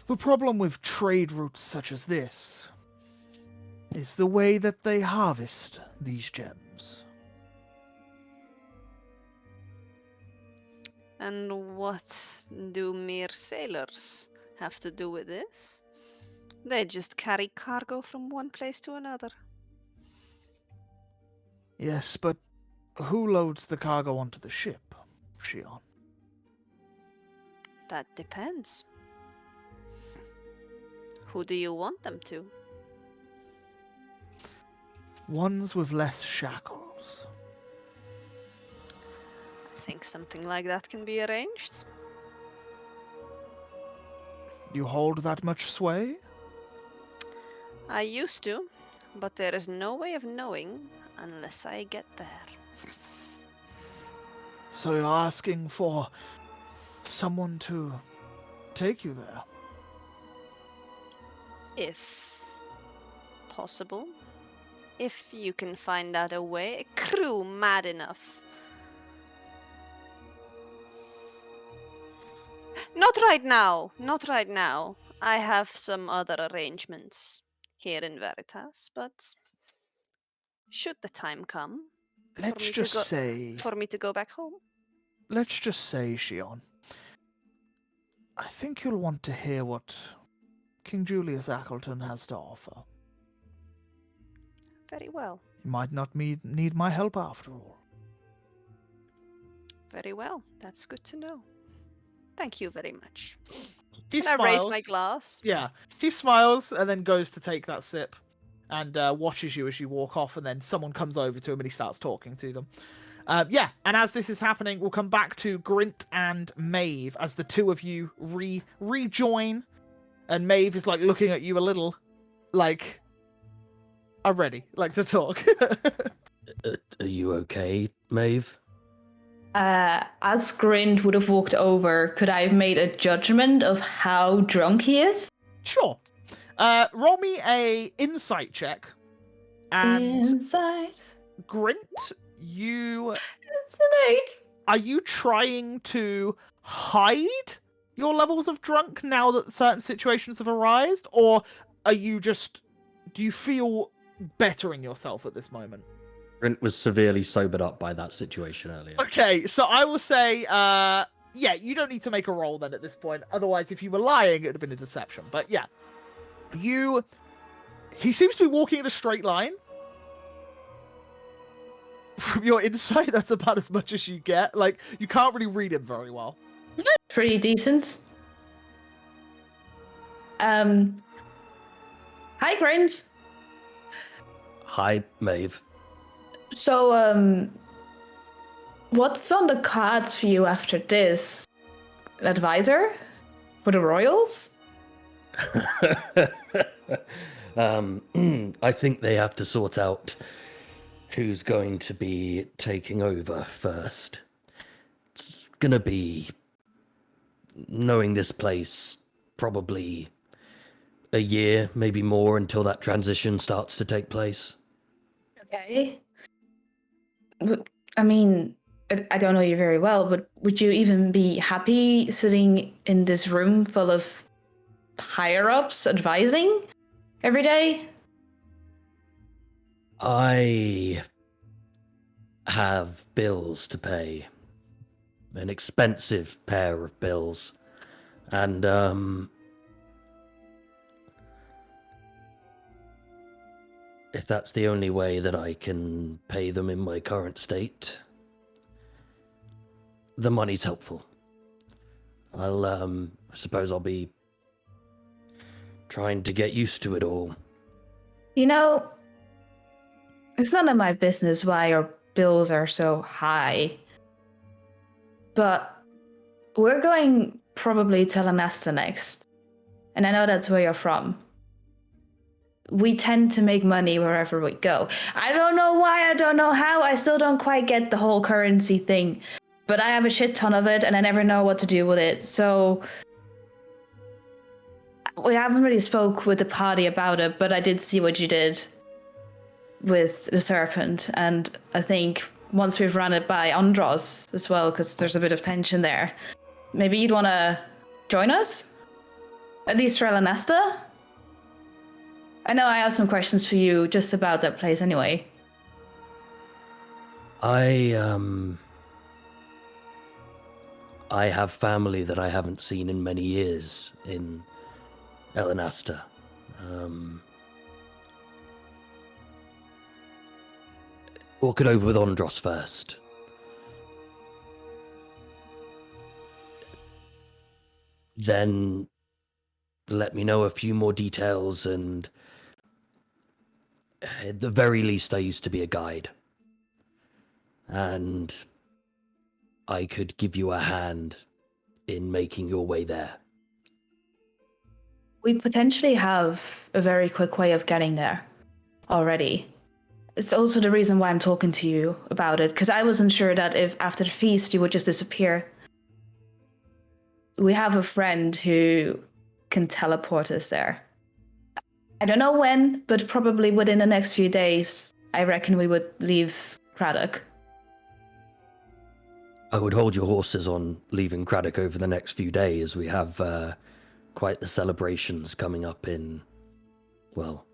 the problem with trade routes such as this is the way that they harvest these gems. And what do mere sailors have to do with this? They just carry cargo from one place to another. Yes, but who loads the cargo onto the ship, Shion? That depends. Who do you want them to? Ones with less shackles. I think something like that can be arranged. You hold that much sway? I used to, but there is no way of knowing unless I get there. So you're asking for someone to take you there? If possible. If you can find out a way, a crew mad enough. Not right now. Not right now. I have some other arrangements here in Veritas, but should the time come Let's me to just go- say... for me to go back home, Let's just say, Shion, I think you'll want to hear what King Julius Ackleton has to offer. very well. You might not need my help after all. Very well. That's good to know. Thank you very much. He Can I raise smiles. my glass? Yeah, he smiles and then goes to take that sip and watches you as you walk off, and then someone comes over to him and he starts talking to them. Yeah, and as this is happening, we'll come back to Grint and Maeve as the two of you rejoin, and Maeve is looking at you a little I'm ready, to talk. Are you okay, Maeve? As Grind would have walked over, could I have made a judgment of how drunk he is? Sure. Roll me a insight check. And Insight. Grint, you It's an 8. are you trying to hide your levels of drunk now that certain situations have arisen, or are you just do you feel bettering yourself at this moment? Brent was severely sobered up by that situation earlier. Okay, so I will say Yeah, you don't need to make a roll then at this point. Otherwise, if you were lying, it would have been a deception. But yeah, he seems to be walking in a straight line. From your insight, that's about as much as you get. Like, you can't really read him very well. Pretty decent. Hi, Grins. Hi, Maeve. So, what's on the cards for you after this? An advisor? For the royals? I think they have to sort out who's going to be taking over first. It's gonna be, knowing this place, probably a year, maybe more, until that transition starts to take place. Okay. I mean, I don't know you very well, but would you even be happy sitting in this room full of higher ups advising every day? I have bills to pay. An expensive pair of bills. And, if that's the only way that I can pay them in my current state, the money's helpful. I suppose I'll be trying to get used to it all. You know, it's none of my business why your bills are so high. But we're going probably to Lanesta next. And I know that's where you're from. We tend to make money wherever we go. I don't know why, I don't know how, I still don't quite get the whole currency thing. But I have a shit ton of it and I never know what to do with it. So we haven't really spoke with the party about it, but I did see what you did with the serpent. And I think once we've run it by Andros as well, because there's a bit of tension there, maybe you'd want to join us? At least for Lanesta? I know I have some questions for you just about that place anyway. I have family that I haven't seen in many years in Elenasta. Walk it over with Andros first. Then let me know a few more details, and at the very least, I used to be a guide. And I could give you a hand in making your way there. We potentially have a very quick way of getting there already. It's also the reason why I'm talking to you about it, because I wasn't sure that if after the feast you would just disappear. We have a friend who can teleport us there. I don't know when, but probably within the next few days, I reckon we would leave Craddock. I would hold your horses on leaving Craddock over the next few days. We have quite the celebrations coming up in, well,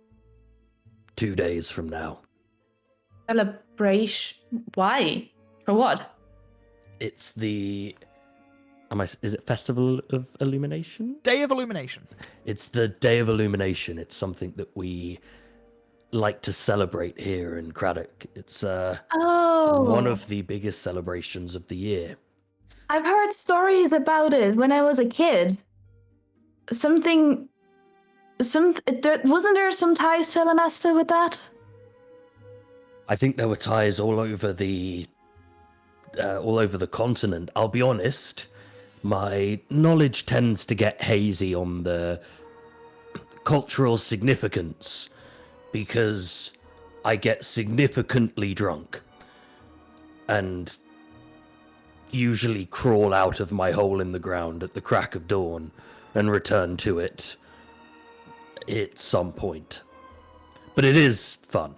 2 days from now. Celebration? Why? For what? It's the... is it Festival of Illumination? Day of Illumination. It's the Day of Illumination. It's something that we like to celebrate here in Craddock. It's one of the biggest celebrations of the year. I've heard stories about it when I was a kid. Wasn't there some ties to Lanesta with that? I think there were ties all over the continent. I'll be honest, my knowledge tends to get hazy on the cultural significance because I get significantly drunk and usually crawl out of my hole in the ground at the crack of dawn and return to it at some point. But it is fun.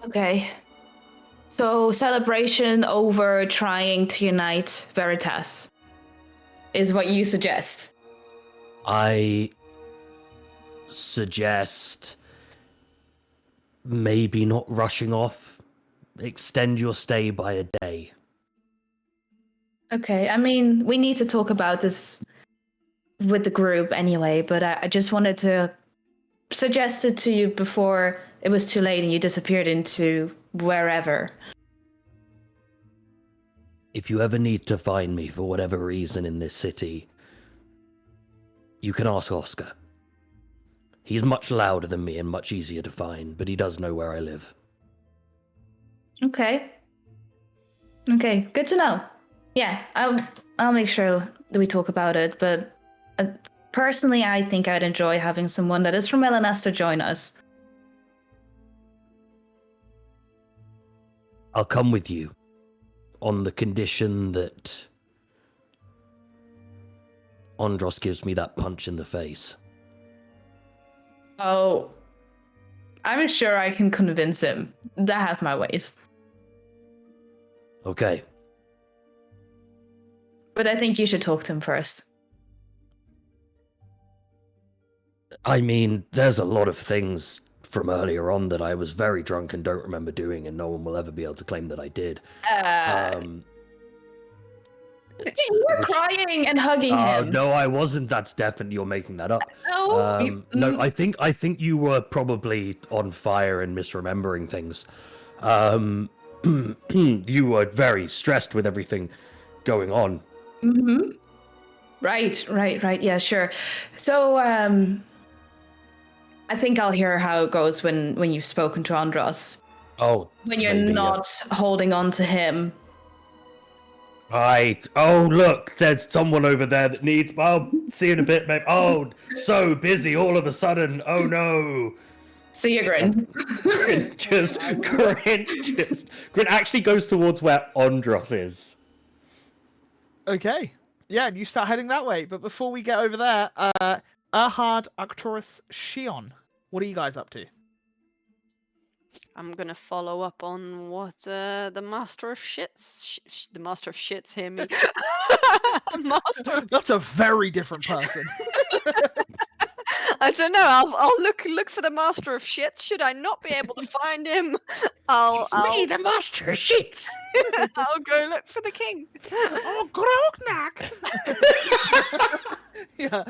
Okay. So celebration over trying to unite Veritas is what you suggest. I suggest maybe not rushing off. Extend your stay by a day. Okay, I mean, we need to talk about this with the group anyway, but I just wanted to suggest it to you before it was too late and you disappeared into wherever. If you ever need to find me for whatever reason in this city, you can ask Oscar. He's much louder than me and much easier to find, but he does know where I live. Okay. Okay, good to know. Yeah, I'll make sure that we talk about it, but personally, I think I'd enjoy having someone that is from Elenaster join us. I'll come with you on the condition that Andros gives me that punch in the face. Oh, I'm sure I can convince him. I have my ways. Okay. But I think you should talk to him first. I mean, there's a lot of things from earlier on that I was very drunk and don't remember doing, and no one will ever be able to claim that I did. You were crying and hugging him. No, I wasn't. That's definitely you're making that up. No, No, I think you were probably on fire and misremembering things. You were very stressed with everything going on. Mm-hmm. Right. Yeah, sure. So, I think I'll hear how it goes when you've spoken to Andros. Oh, When you're maybe, not holding on to him. Right. Oh, look, there's someone over there that needs. Oh, see you in a bit, mate. Oh, so busy all of a sudden. Oh no. See you, Grin. Grin actually goes towards where Andros is. Okay. Yeah, and you start heading that way. But before we get over there, Erhard, Arcturus, Shion, what are you guys up to? I'm gonna follow up on what the Master of Shits. The Master of Shits, hear me? Master of... That's a very different person. I don't know. I'll look for the Master of Shits. Should I not be able to find him, I'll the Master of Shits. I'll go look for the king. Oh, Grognak! Yeah.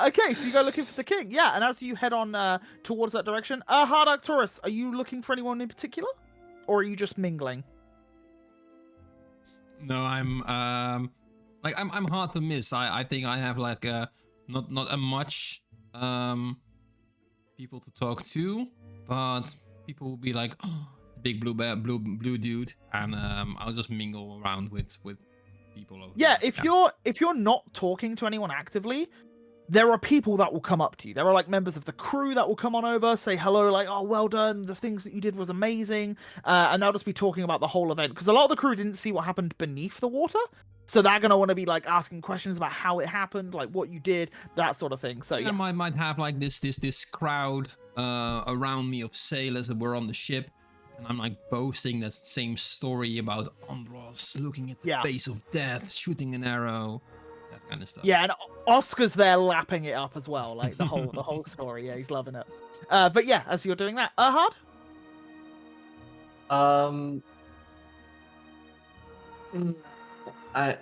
Okay, so you go looking for the king. Yeah, and as you head on towards that direction, Erhard, Arcturus, are you looking for anyone in particular? Or are you just mingling? No, I'm hard to miss. I think I have like not a much people to talk to, but people will be like, oh, big blue dude, and I'll just mingle around with people over Yeah, there. if you're not talking to anyone actively, there are people that will come up to you. There are like members of the crew that will come on over, say hello, like, oh, well done, the things that you did was amazing, and they'll just be talking about the whole event, because a lot of the crew didn't see what happened beneath the water, so they're going to want to be like asking questions about how it happened, like what you did, that sort of thing. So yeah. I might have like this crowd around me of sailors that were on the ship, and I'm like boasting that same story about Andros looking at the face of death, shooting an arrow, that kind of stuff. Yeah, and Oscar's there lapping it up as well, like the whole story. Yeah, he's loving it. But yeah, as you're doing that, Erhard?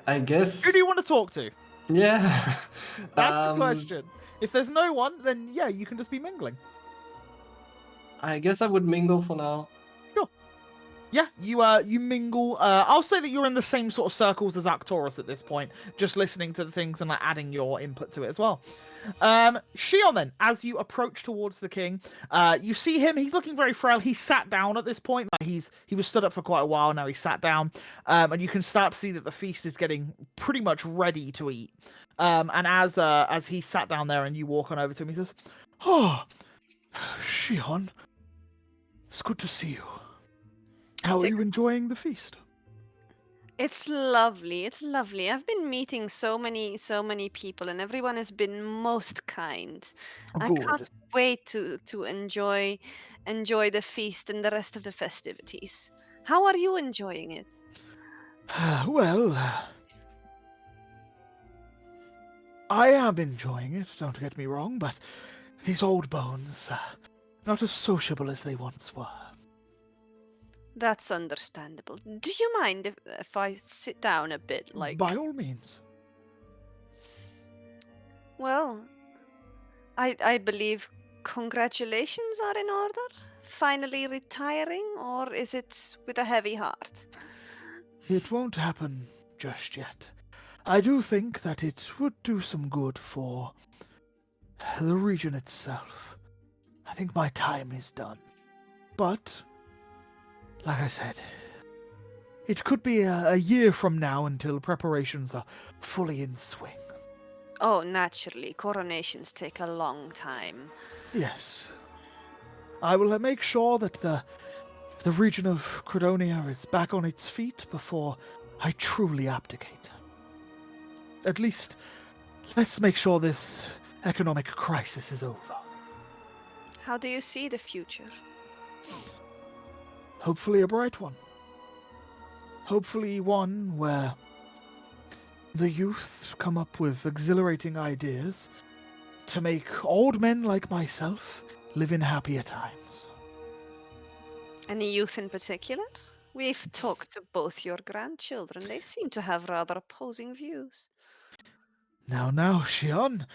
I guess. Who do you want to talk to? Yeah. That's the question. If there's no one, then yeah, you can just be mingling. I guess I would mingle for now. Sure. Yeah, you mingle. I'll say that you're in the same sort of circles as Arcturus at this point, just listening to the things and like adding your input to it as well. Shion, then, as you approach towards the king, you see him. He's looking very frail. He's sat down at this point. Like he was stood up for quite a while. Now he's sat down, and you can start to see that the feast is getting pretty much ready to eat. And as he sat down there, and you walk on over to him, he says, "Oh, Shion, it's good to see you. How are you enjoying the feast?" It's lovely. It's lovely. I've been meeting so many people, and everyone has been most kind. I Good. can't wait to enjoy the feast and the rest of the festivities. How are you enjoying it? Well, I am enjoying it, don't get me wrong, but these old bones, not as sociable as they once were. That's understandable. Do you mind if I sit down a bit? Like, By all means. well, I believe congratulations are in order? Finally retiring, or is it with a heavy heart? It won't happen just yet. I do think that it would do some good for the region itself. I think my time is done. But, like I said, it could be a year from now until preparations are fully in swing. Oh, naturally, coronations take a long time. Yes. I will make sure that the region of Credonia is back on its feet before I truly abdicate. At least, let's make sure this economic crisis is over. How do you see the future? Hopefully a bright one. Hopefully one where the youth come up with exhilarating ideas to make old men like myself live in happier times. Any youth in particular? We've talked to both your grandchildren. They seem to have rather opposing views. Now, Shion,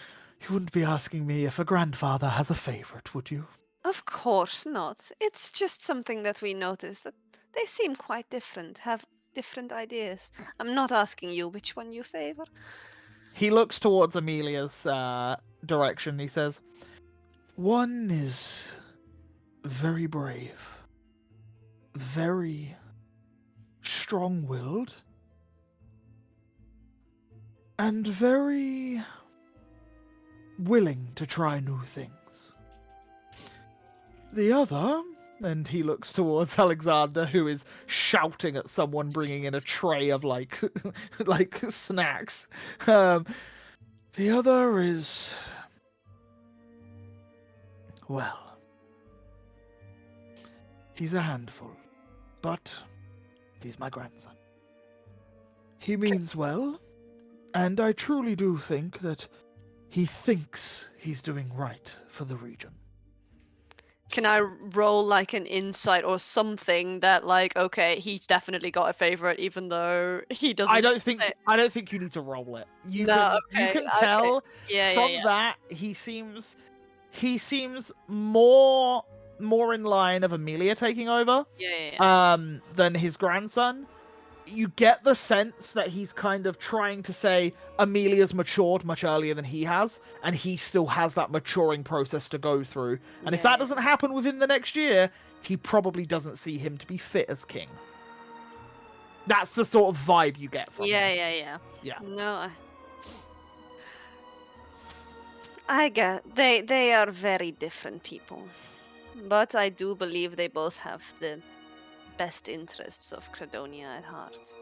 you wouldn't be asking me if a grandfather has a favorite, would you? Of course not. It's just something that we noticed that they seem quite different, have different ideas. I'm not asking you which one you favor. He looks towards Amelia's direction. He says, one is very brave, very strong-willed, and very willing to try new things. The other, and he looks towards Alexander, who is shouting at someone bringing in a tray of like snacks. The other is, well, he's a handful, but he's my grandson. He means well, and I truly do think that he thinks he's doing right for the region. Can I roll like an insight or something that like, okay, he's definitely got a favorite even though he doesn't I don't say think you need to roll it. You can tell from that he seems more in line of Amelia taking over than his grandson. You get the sense that he's kind of trying to say Amelia's matured much earlier than he has, and he still has that maturing process to go through. And if that doesn't happen within the next year, he probably doesn't see him to be fit as king. That's the sort of vibe you get from him. Yeah. No, I get they are very different people, but I do believe they both have the best interests of Credonia at heart.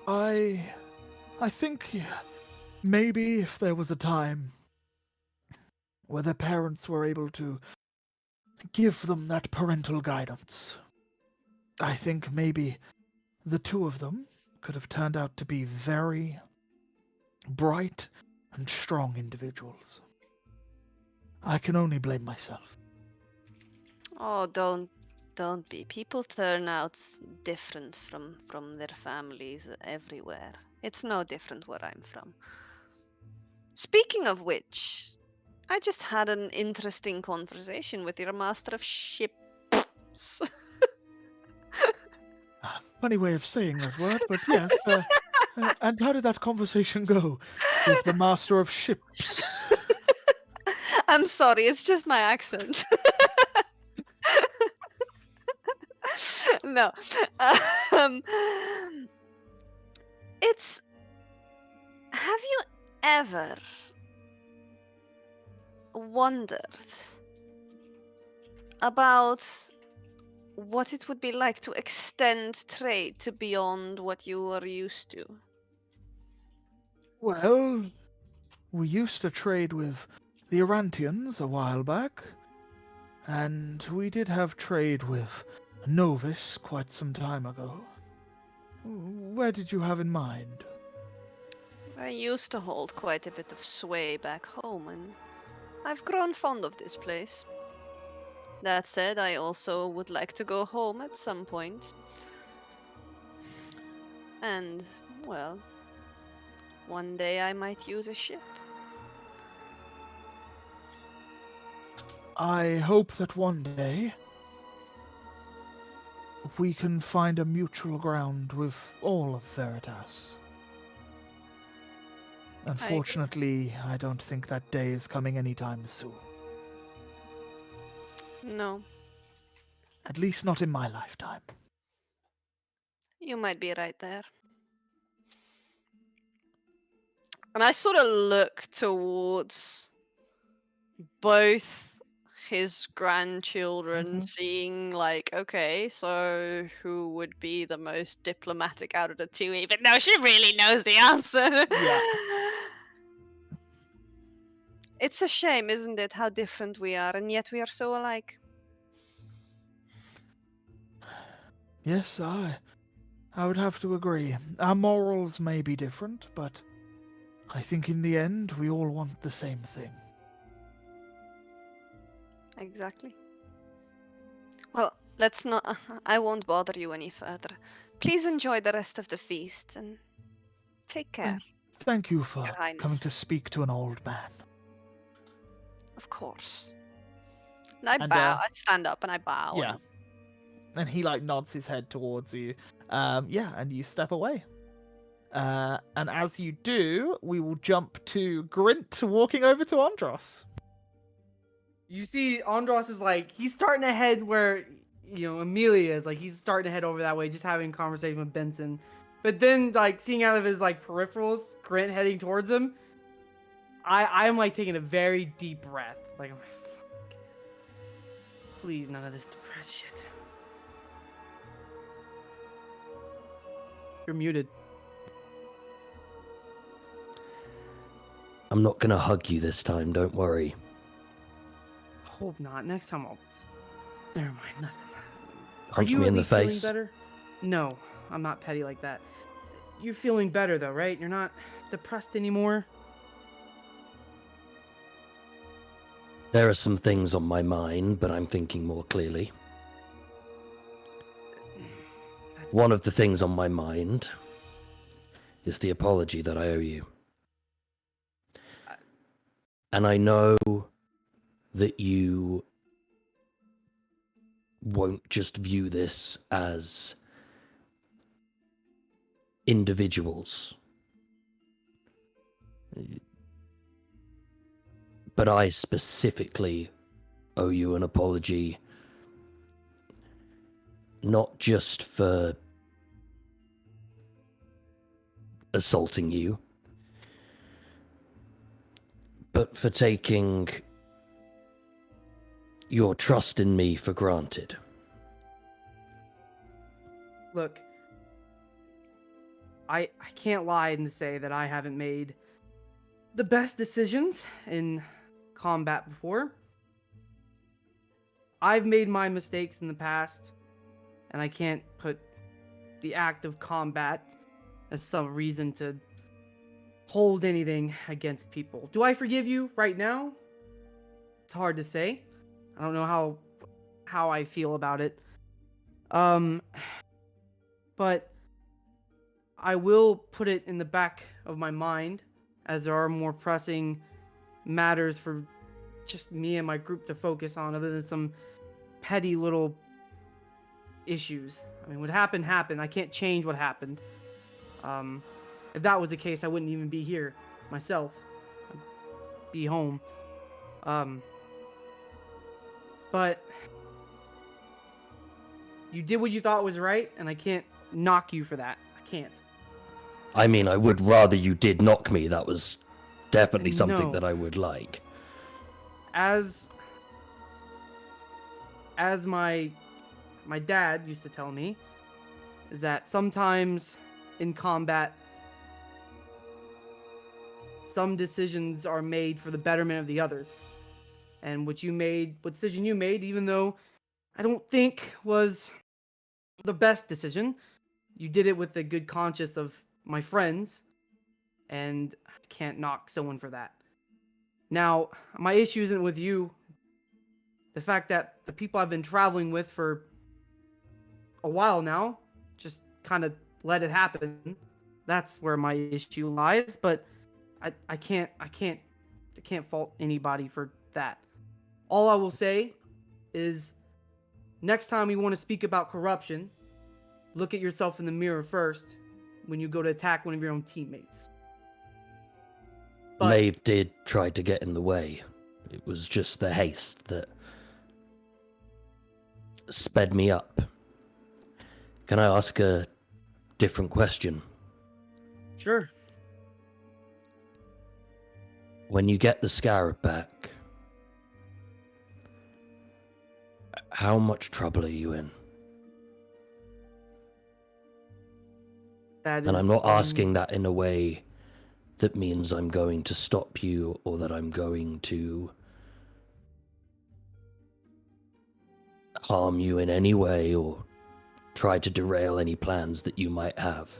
I think maybe if there was a time where their parents were able to give them that parental guidance, I think maybe the two of them could have turned out to be very bright and strong individuals. I can only blame myself. Oh, don't be. People turn out different from their families everywhere. It's no different where I'm from. Speaking of which, I just had an interesting conversation with your master of ships. Funny way of saying that word, but yes. And how did that conversation go with the master of ships? I'm sorry, it's just my accent. No. It's... Have you ever wondered about what it would be like to extend trade to beyond what you were used to? Well, we used to trade with the Arantians a while back, and we did have trade with Novus quite some time ago. Where did you have in mind? I used to hold quite a bit of sway back home, and I've grown fond of this place. That said, I also would like to go home at some point. And, well, one day I might use a ship. I hope that one day we can find a mutual ground with all of Veritas. Unfortunately, I don't think that day is coming anytime soon. No, At least not in my lifetime. you might be right there. And I sort of look towards both his grandchildren, seeing like, okay, so who would be the most diplomatic out of the two, even though she really knows the answer. Yeah. It's a shame, isn't it, how different we are, and yet we are so alike. Yes, I would have to agree. Our morals may be different, but I think in the end we all want the same thing. Exactly. Well, let's not. I won't bother you any further. Please enjoy the rest of the feast and take care. Thank you for Your Highness. coming to speak to an old man. Of course. And I And, bow. I stand up and I bow. Yeah. And he like nods his head towards you. Yeah, and you step away. And as you do, we will jump to Grint walking over to Andros. You see, Andros is like, he's starting to head where, Amelia is. Like, he's starting to head over that way, just having a conversation with Benson. But then, like, seeing out of his, like, peripherals, Grint heading towards him, I'm, like, taking a very deep breath. Like, I'm like, fuck. Please, none of this depressed shit. You're muted. I'm not gonna hug you this time, don't worry. Hope not. Next time I'll... Never mind, nothing. Punch Are you me at in the least feeling face. better? No, I'm not petty like that. You're feeling better though, right? You're not depressed anymore? There are some things on my mind, but I'm thinking more clearly. One of the things on my mind is the apology that I owe you. And I know that you won't just view this as individuals. But I specifically owe you an apology, not just for assaulting you, but for taking your trust in me for granted. Look, I can't lie and say that I haven't made the best decisions in combat before. I've made my mistakes in the past, and I can't put the act of combat as some reason to hold anything against people. Do I forgive you right now? It's hard to say. I don't know how I feel about it. But I will put it in the back of my mind, as there are more pressing matters for just me and my group to focus on, other than some petty little issues. I mean, what happened happened. I can't change what happened. If that was the case, I wouldn't even be here myself. I'd be home. But you did what you thought was right, and I can't knock you for that. I can't. I mean, I would rather you did knock me. That was definitely something No. that I would like. As my dad used to tell me, is that sometimes in combat, some decisions are made for the betterment of the others. And what decision you made, even though I don't think was the best decision, you did it with the good conscience of my friends, and I can't knock someone for that. Now, my issue isn't with you. the fact that the people I've been traveling with for a while now just kind of let it happen. That's where my issue lies, but I can't fault anybody for that. All I will say is next time you want to speak about corruption, look at yourself in the mirror first when you go to attack one of your own teammates. But Maeve did try to get in the way. It was just the haste that sped me up. Can I ask a different question? sure, When you get the scarab back, how much trouble are you in? that is. And I'm not asking that in a way that means I'm going to stop you or that I'm going to harm you in any way or try to derail any plans that you might have.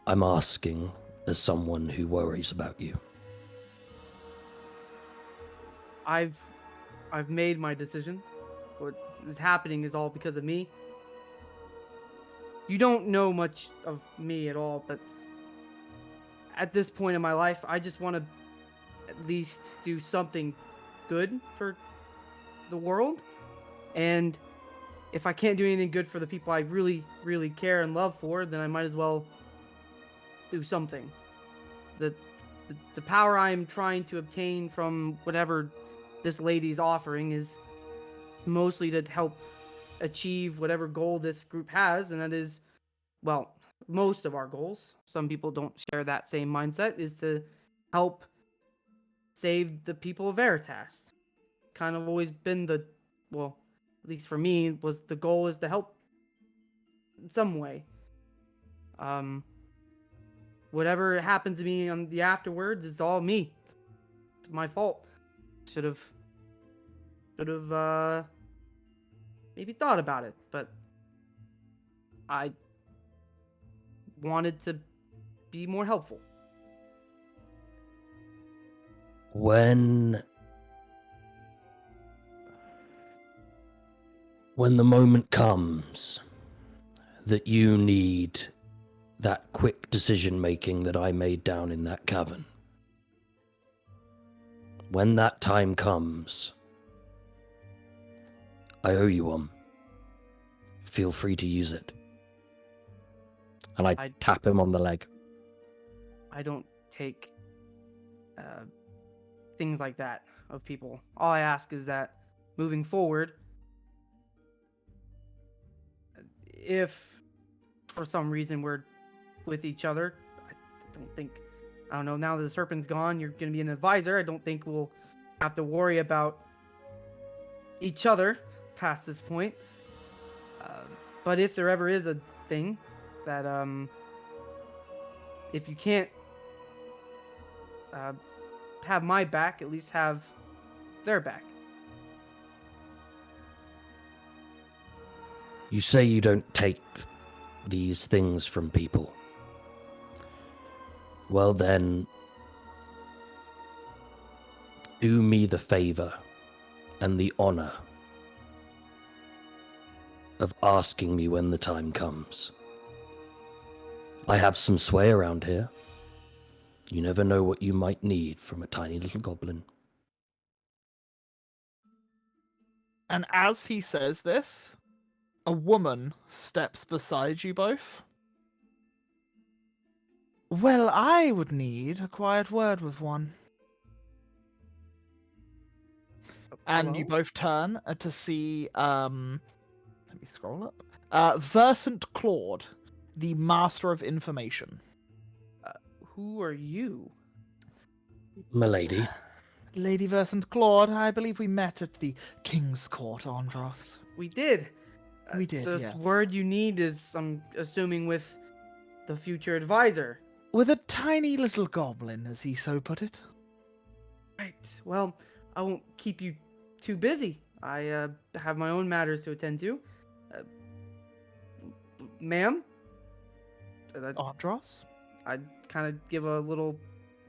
I'm asking as someone who worries about you. I've made my decision. What is happening is all because of me. You don't know much of me at all, but at this point in my life, I just want to at least do something good for the world. And if I can't do anything good for the people I really, really care and love for, then I might as well do something. The power I'm trying to obtain from whatever this lady's offering is mostly to help achieve whatever goal this group has, and that is, well, most of our goals. Some people don't share that same mindset, is to help save the people of Veritas. Kind of always been well, at least for me, was the goal is to help in some way. Whatever happens to me on the afterwards is all me. It's my fault. Should have maybe thought about it, but I wanted to be more helpful. When the moment comes that you need that quick decision making that I made down in that cavern, when that time comes, I owe you one. Feel free to use it. And I tap him on the leg. I don't take things like that of people. All I ask is that moving forward, if for some reason we're with each other, I don't know, now that the serpent's gone, you're going to be an advisor. I don't think we'll have to worry about each other past this point. But if there ever is a thing that, if you can't have my back, at least have their back. You say you don't take these things from people. Well then, do me the favor and the honor of asking me when the time comes. I have some sway around here. You never know what you might need from a tiny little goblin. And as he says this, a woman steps beside you both. Well, I would need a quiet word with one. And you Hello? both turn to see, let me scroll up. Versant Claude, the Master of Information. Who are you? Milady, Lady Versant Claude, I believe we met at the King's Court, Andros. We did. We did, This yes. word you need is, I'm assuming, with the future advisor. With a tiny little goblin, as he so put it. Right. Well, I won't keep you too busy. I have my own matters to attend to. Ma'am? Andros? I'd kind of give a little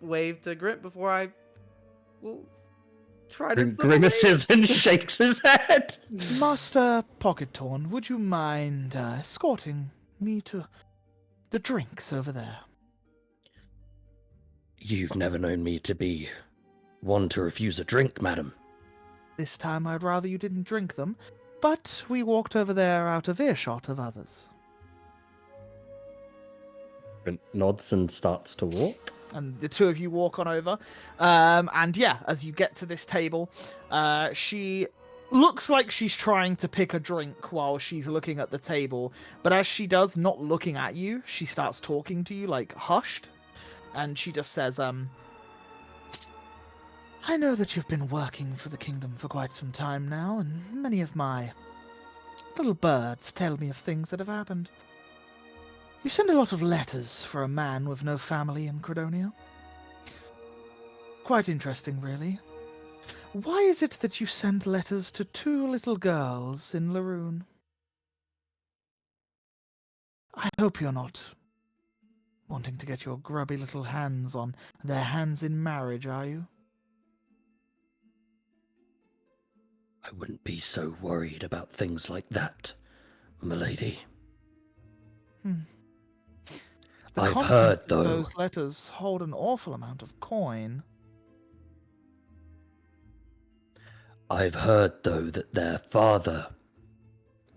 wave to Grit before I Try to slip Grimaces and shakes his head. Master Pocket-Torn, would you mind escorting me to the drinks over there? You've never known me to be one to refuse a drink, madam. This time I'd rather you didn't drink them, but we walked over there out of earshot of others. Grint nods and starts to walk. And the two of you walk on over. And yeah, as you get to this table, she looks like she's trying to pick a drink while she's looking at the table. But as she does, not looking at you, she starts talking to you, like, hushed. And she just says, I know that you've been working for the kingdom for quite some time now, and many of my little birds tell me of things that have happened. You send a lot of letters for a man with no family in Credonia. Quite interesting, really. Why is it that you send letters to 2 little girls in Laroon? I hope you're not wanting to get your grubby little hands on their hands in marriage, are you? I wouldn't be so worried about things like that, milady. The I've contents heard, of though. those letters hold an awful amount of coin. I've heard, though, that their father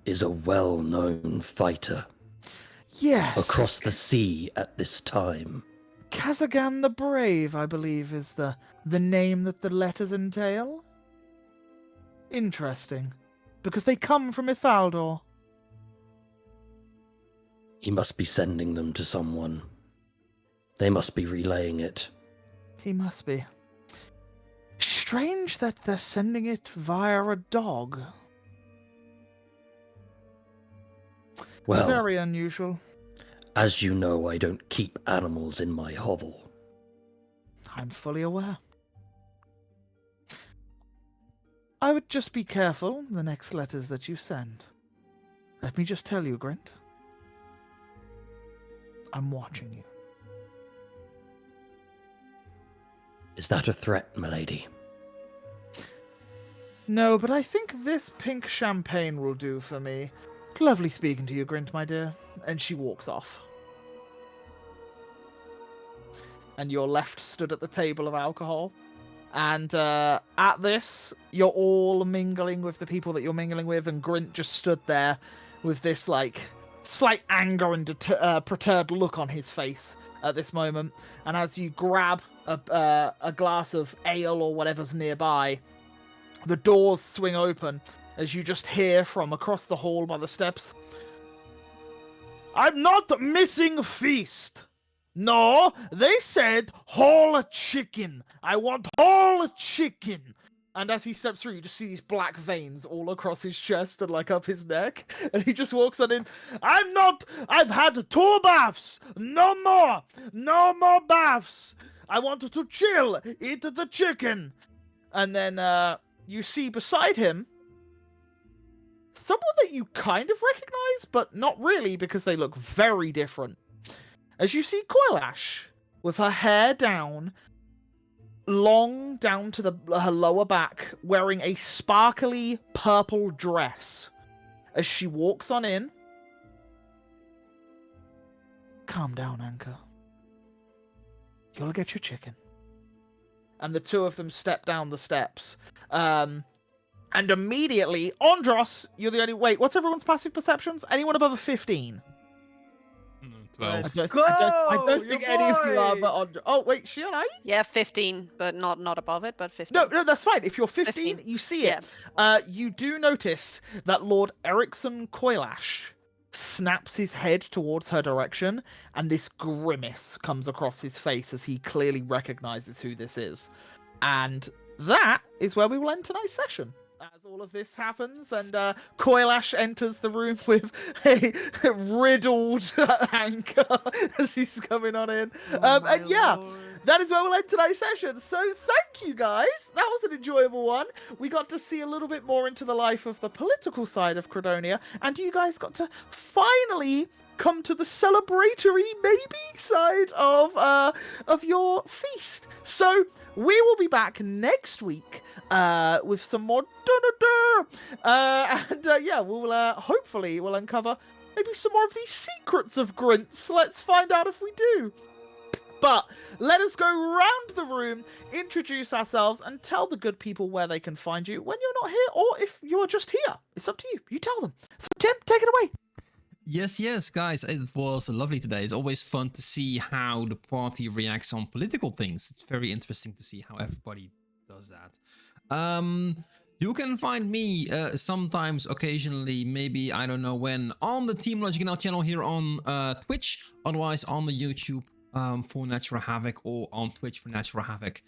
is a well-known fighter Yes. across the sea at this time. Kazagan the Brave, I believe, is the name that the letters entail. Interesting. Because they come from Ithaldor. He must be sending them to someone. They must be relaying it. He must be. Strange that they're sending it via a dog. Well, Very unusual. as you know, I don't keep animals in my hovel. I'm fully aware. I would just be careful the next letters that you send. Let me just tell you, Grint. I'm watching you. Is that a threat, milady? No, but I think this pink champagne will do for me. Lovely speaking to you, Grint, my dear. And she walks off. And you're left stood at the table of alcohol. And at this, you're all mingling with the people that you're mingling with, and Grint just stood there with this, like, slight anger and perturbed look on his face at this moment. And as you grab a glass of ale or whatever's nearby, the doors swing open as you just hear from across the hall by the steps, "I'm not missing feast. No, they said whole chicken. I want whole chicken." And as he steps through, you just see these black veins all across his chest and like up his neck. And he just walks on in. I've had 2 baths. No more baths. I want to chill, eat the chicken. And then you see beside him someone that you kind of recognize, but not really because they look very different. As you see Coilash, with her hair down, long down to her lower back, wearing a sparkly purple dress. As she walks on in, "Calm down, Anchor. You'll get your chicken." And the two of them step down the steps. And immediately, Ondros, you're the only... Wait, what's everyone's passive perceptions? Anyone above a 15? 12. I don't think any of you are, but Ondros... Oh, wait, Shion, are you? Yeah, 15, but not above it, but 15. No, that's fine. If you're 15, you see it. You do notice that Lord Erickson Coilash snaps his head towards her direction, and this grimace comes across his face as he clearly recognizes who this is. And that is where we will end tonight's session. As all of this happens, and Coilash enters the room with a riddled Anchor as he's coming on in. And yeah, that is where we'll end tonight's session. So thank you guys. That was an enjoyable one. We got to see a little bit more into the life of the political side of Credonia, and you guys got to finally come to the celebratory maybe side of your feast. So we will be back next week with some more yeah, we'll hopefully we'll uncover maybe some more of these secrets of Grints. Let's find out if we do. But let us go round the room, introduce ourselves, and tell the good people where they can find you when you're not here, or if you're just here. It's up to you. You tell them. So, Tim, take it away. Yes, guys, it was lovely today. It's always fun to see how the party reacts on political things. It's very interesting to see how everybody does that. You can find me sometimes, occasionally, maybe, I don't know when, on the Team Logic Now channel here on Twitch, otherwise on the YouTube for Natural Havoc, or on Twitch for Natural Havoc,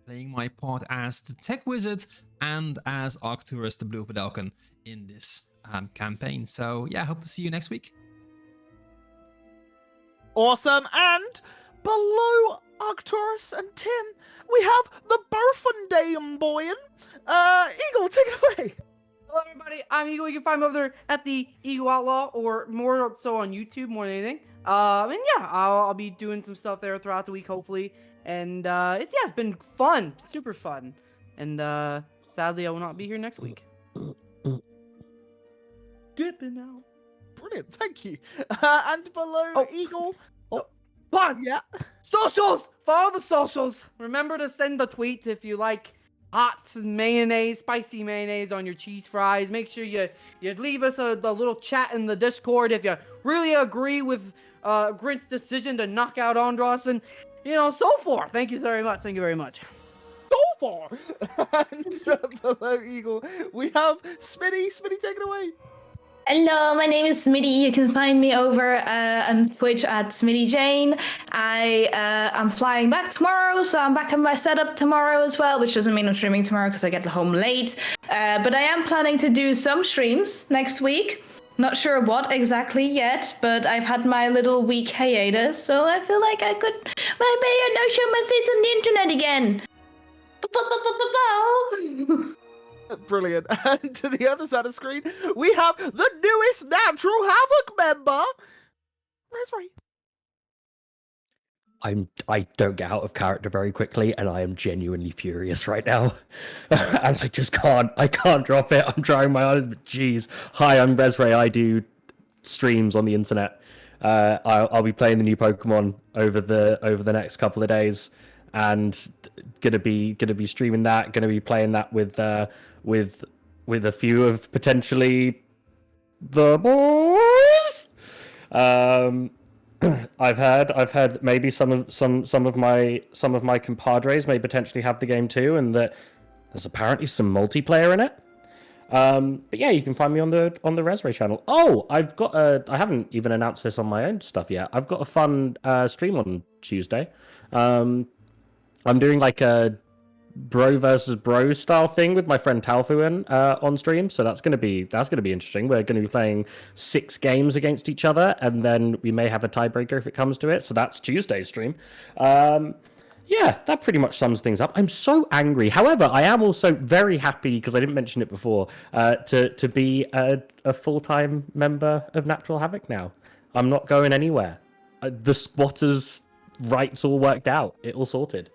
playing my part as the Tech Wizard and as Arcturus the Blue Vidalcan in this campaign. So yeah, hope to see you next week. Awesome. And below Arcturus and Tim, we have the Burfendame Boyan. Eagle, take it away. Hello, everybody. I'm Eagle. You can find me over there at the Eagle Outlaw, or more so on YouTube more than anything. And yeah, I'll be doing some stuff there throughout the week, hopefully. And it's been fun, super fun. And sadly, I will not be here next week. Dipping out. Brilliant, thank you. And below Eagle. Pause. Yeah. Socials. Follow the socials. Remember to send the tweets if you like hot mayonnaise, spicy mayonnaise on your cheese fries. Make sure you leave us a little chat in the Discord if you really agree with Grint's decision to knock out Andros, and so forth. Thank you very much. Thank you very much. So far. And below Eagle, we have Smitty. Smitty, take it away. Hello, my name is Smitty. You can find me over on Twitch at Smitty Jane. I'm flying back tomorrow, so I'm back on my setup tomorrow as well, which doesn't mean I'm streaming tomorrow because I get home late. But I am planning to do some streams next week. Not sure what exactly yet, but I've had my little week hiatus, so I feel like I could maybe show my face on the internet again. Brilliant. And to the other side of the screen, we have the newest Natural Havoc member, Resray. I don't get out of character very quickly, and I am genuinely furious right now. And I can't drop it. I'm trying my hardest, but jeez. Hi, I'm Resray. I do streams on the internet. I'll be playing the new Pokemon over the next couple of days, and gonna be streaming that. Gonna be playing that with a few of potentially the boys. I've heard maybe some of my compadres may potentially have the game too, and that there's apparently some multiplayer in it. But yeah, you can find me on the Resray channel. Oh, I haven't even announced this on my own stuff yet. I've got a fun stream on Tuesday. I'm doing like a bro versus bro style thing with my friend Talfuin on stream, so that's gonna be interesting. We're gonna be playing 6 games against each other, and then we may have a tiebreaker if it comes to it. So that's Tuesday's stream. Yeah, that pretty much sums things up. I'm so angry. However, I am also very happy, because I didn't mention it before, to be a full-time member of Natural Havoc now. I'm not going anywhere. The squatters' rights all worked out. It all sorted.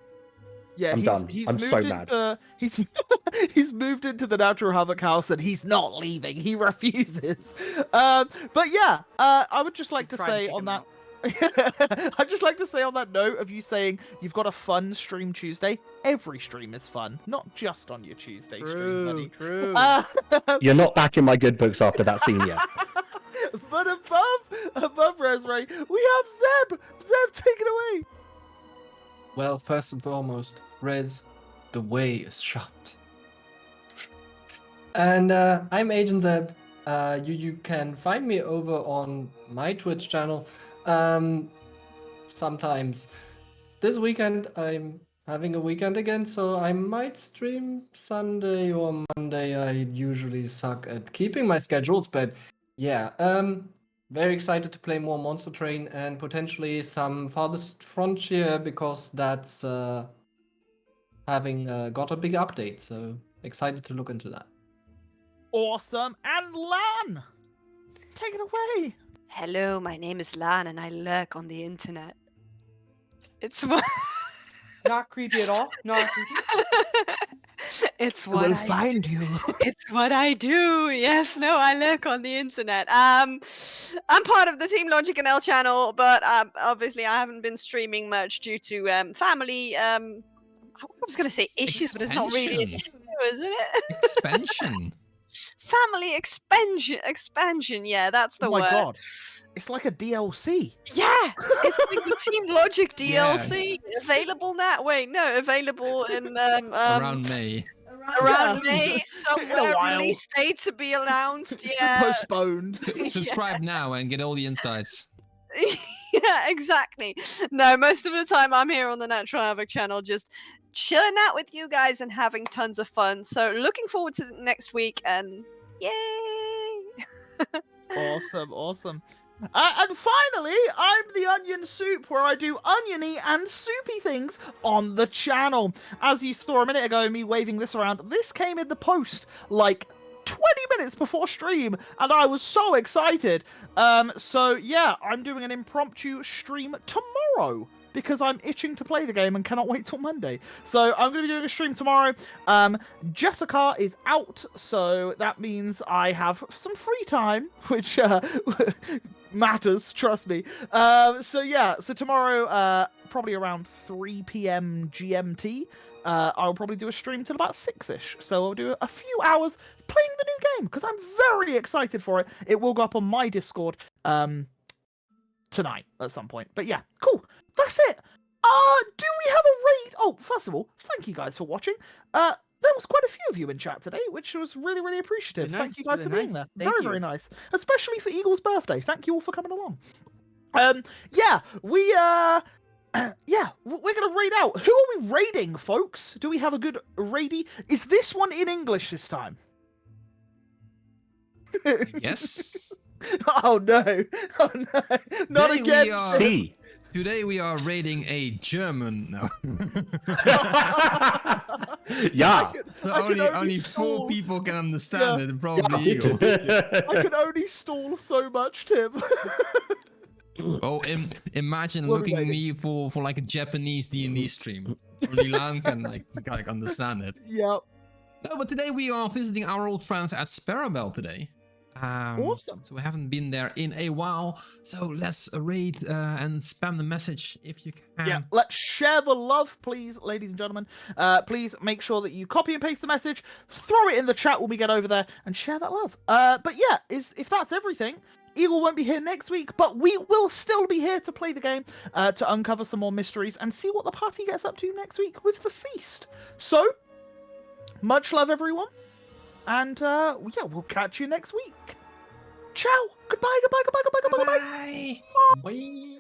Yeah, I'm done. I'm so mad. He's moved into the Natural Havoc house, and he's not leaving. He refuses. But yeah, I would just like to say on that. I'd just like to say on that note of you saying you've got a fun stream Tuesday. Every stream is fun, not just on your Tuesday stream, buddy. True. You're not back in my good books after that scene yet. But above Resray, we have Zeb. Zeb, take it away. Well, first and foremost, Rez, the way is shut. And I'm Agent Zeb. You can find me over on my Twitch channel. Sometimes. This weekend I'm having a weekend again, so I might stream Sunday or Monday. I usually suck at keeping my schedules, but yeah, very excited to play more Monster Train and potentially some Farthest Frontier, because that's having got a big update, so excited to look into that. Awesome. And Lan, take it away. Hello, my name is Lan, and I lurk on the internet. It's what. Not creepy at all. Not creepy. It's what I find you. It's what I do. Yes, no, I lurk on the internet. I'm part of the Team Logic and L channel, but obviously I haven't been streaming much due to family. I was going to say issues, but it's not really an Expansion. issue, isn't it? Expansion. Family expansion. Yeah, that's the Oh my word. god. It's like a DLC. Yeah, it's like the Team Logic Yeah. DLC available now. Wait, no, available in Around May. around Yeah. May, In somewhere a while. release date to be announced. Yeah, Postponed. Subscribe now and get all the insights. yeah, exactly. No, most of the time I'm here on the Natural Havoc channel, just chilling out with you guys and having tons of fun. So looking forward to next week, and yay! Awesome. And finally, I'm the Onion Soup, where I do oniony and soupy things on the channel. As you saw a minute ago, me waving this around, this came in the post like 20 minutes before stream, and I was so excited. So yeah, I'm doing an impromptu stream tomorrow, because I'm itching to play the game and cannot wait till Monday. So I'm going to be doing a stream tomorrow. Jessica is out, so that means I have some free time, which matters, trust me. So yeah, so tomorrow, probably around 3 p.m. GMT, I'll probably do a stream till about 6ish. So I'll do a few hours playing the new game, because I'm very excited for it. It will go up on my Discord tonight at some point. But yeah, cool. That's it. Do we have a raid? Oh, first of all, thank you guys for watching. There was quite a few of you in chat today, which was really, really appreciative. Really Thank nice, you guys really for being nice. there. Thank Very, you. very nice. Especially for Eagle's birthday. Thank you all for coming along. Yeah, we're gonna raid out. Who are we raiding, folks? Do we have a good raidie? Is this one in English this time? Yes. Oh no! Oh no! Not Today again! we are- See. Today we are raiding a German. No. Yeah. So I can only stall. 4 people can understand Yeah. it, and probably Eagle. I can only stall so much, Tim. Oh, imagine What are we looking raiding? me for like a Japanese D&D stream. Only Lan can like understand it. Yep. No, but today we are visiting our old friends at Sparrowbell today. Awesome. So we haven't been there in a while. So let's raid and spam the message if you can. Yeah, let's share the love, please, ladies and gentlemen. Please make sure that you copy and paste the message, throw it in the chat when we get over there, and share that love. But yeah, if that's everything, Eagle won't be here next week, but we will still be here to play the game, to uncover some more mysteries, and see what the party gets up to next week with the feast. So, much love, everyone. And yeah, we'll catch you next week. Ciao. Goodbye. Bye.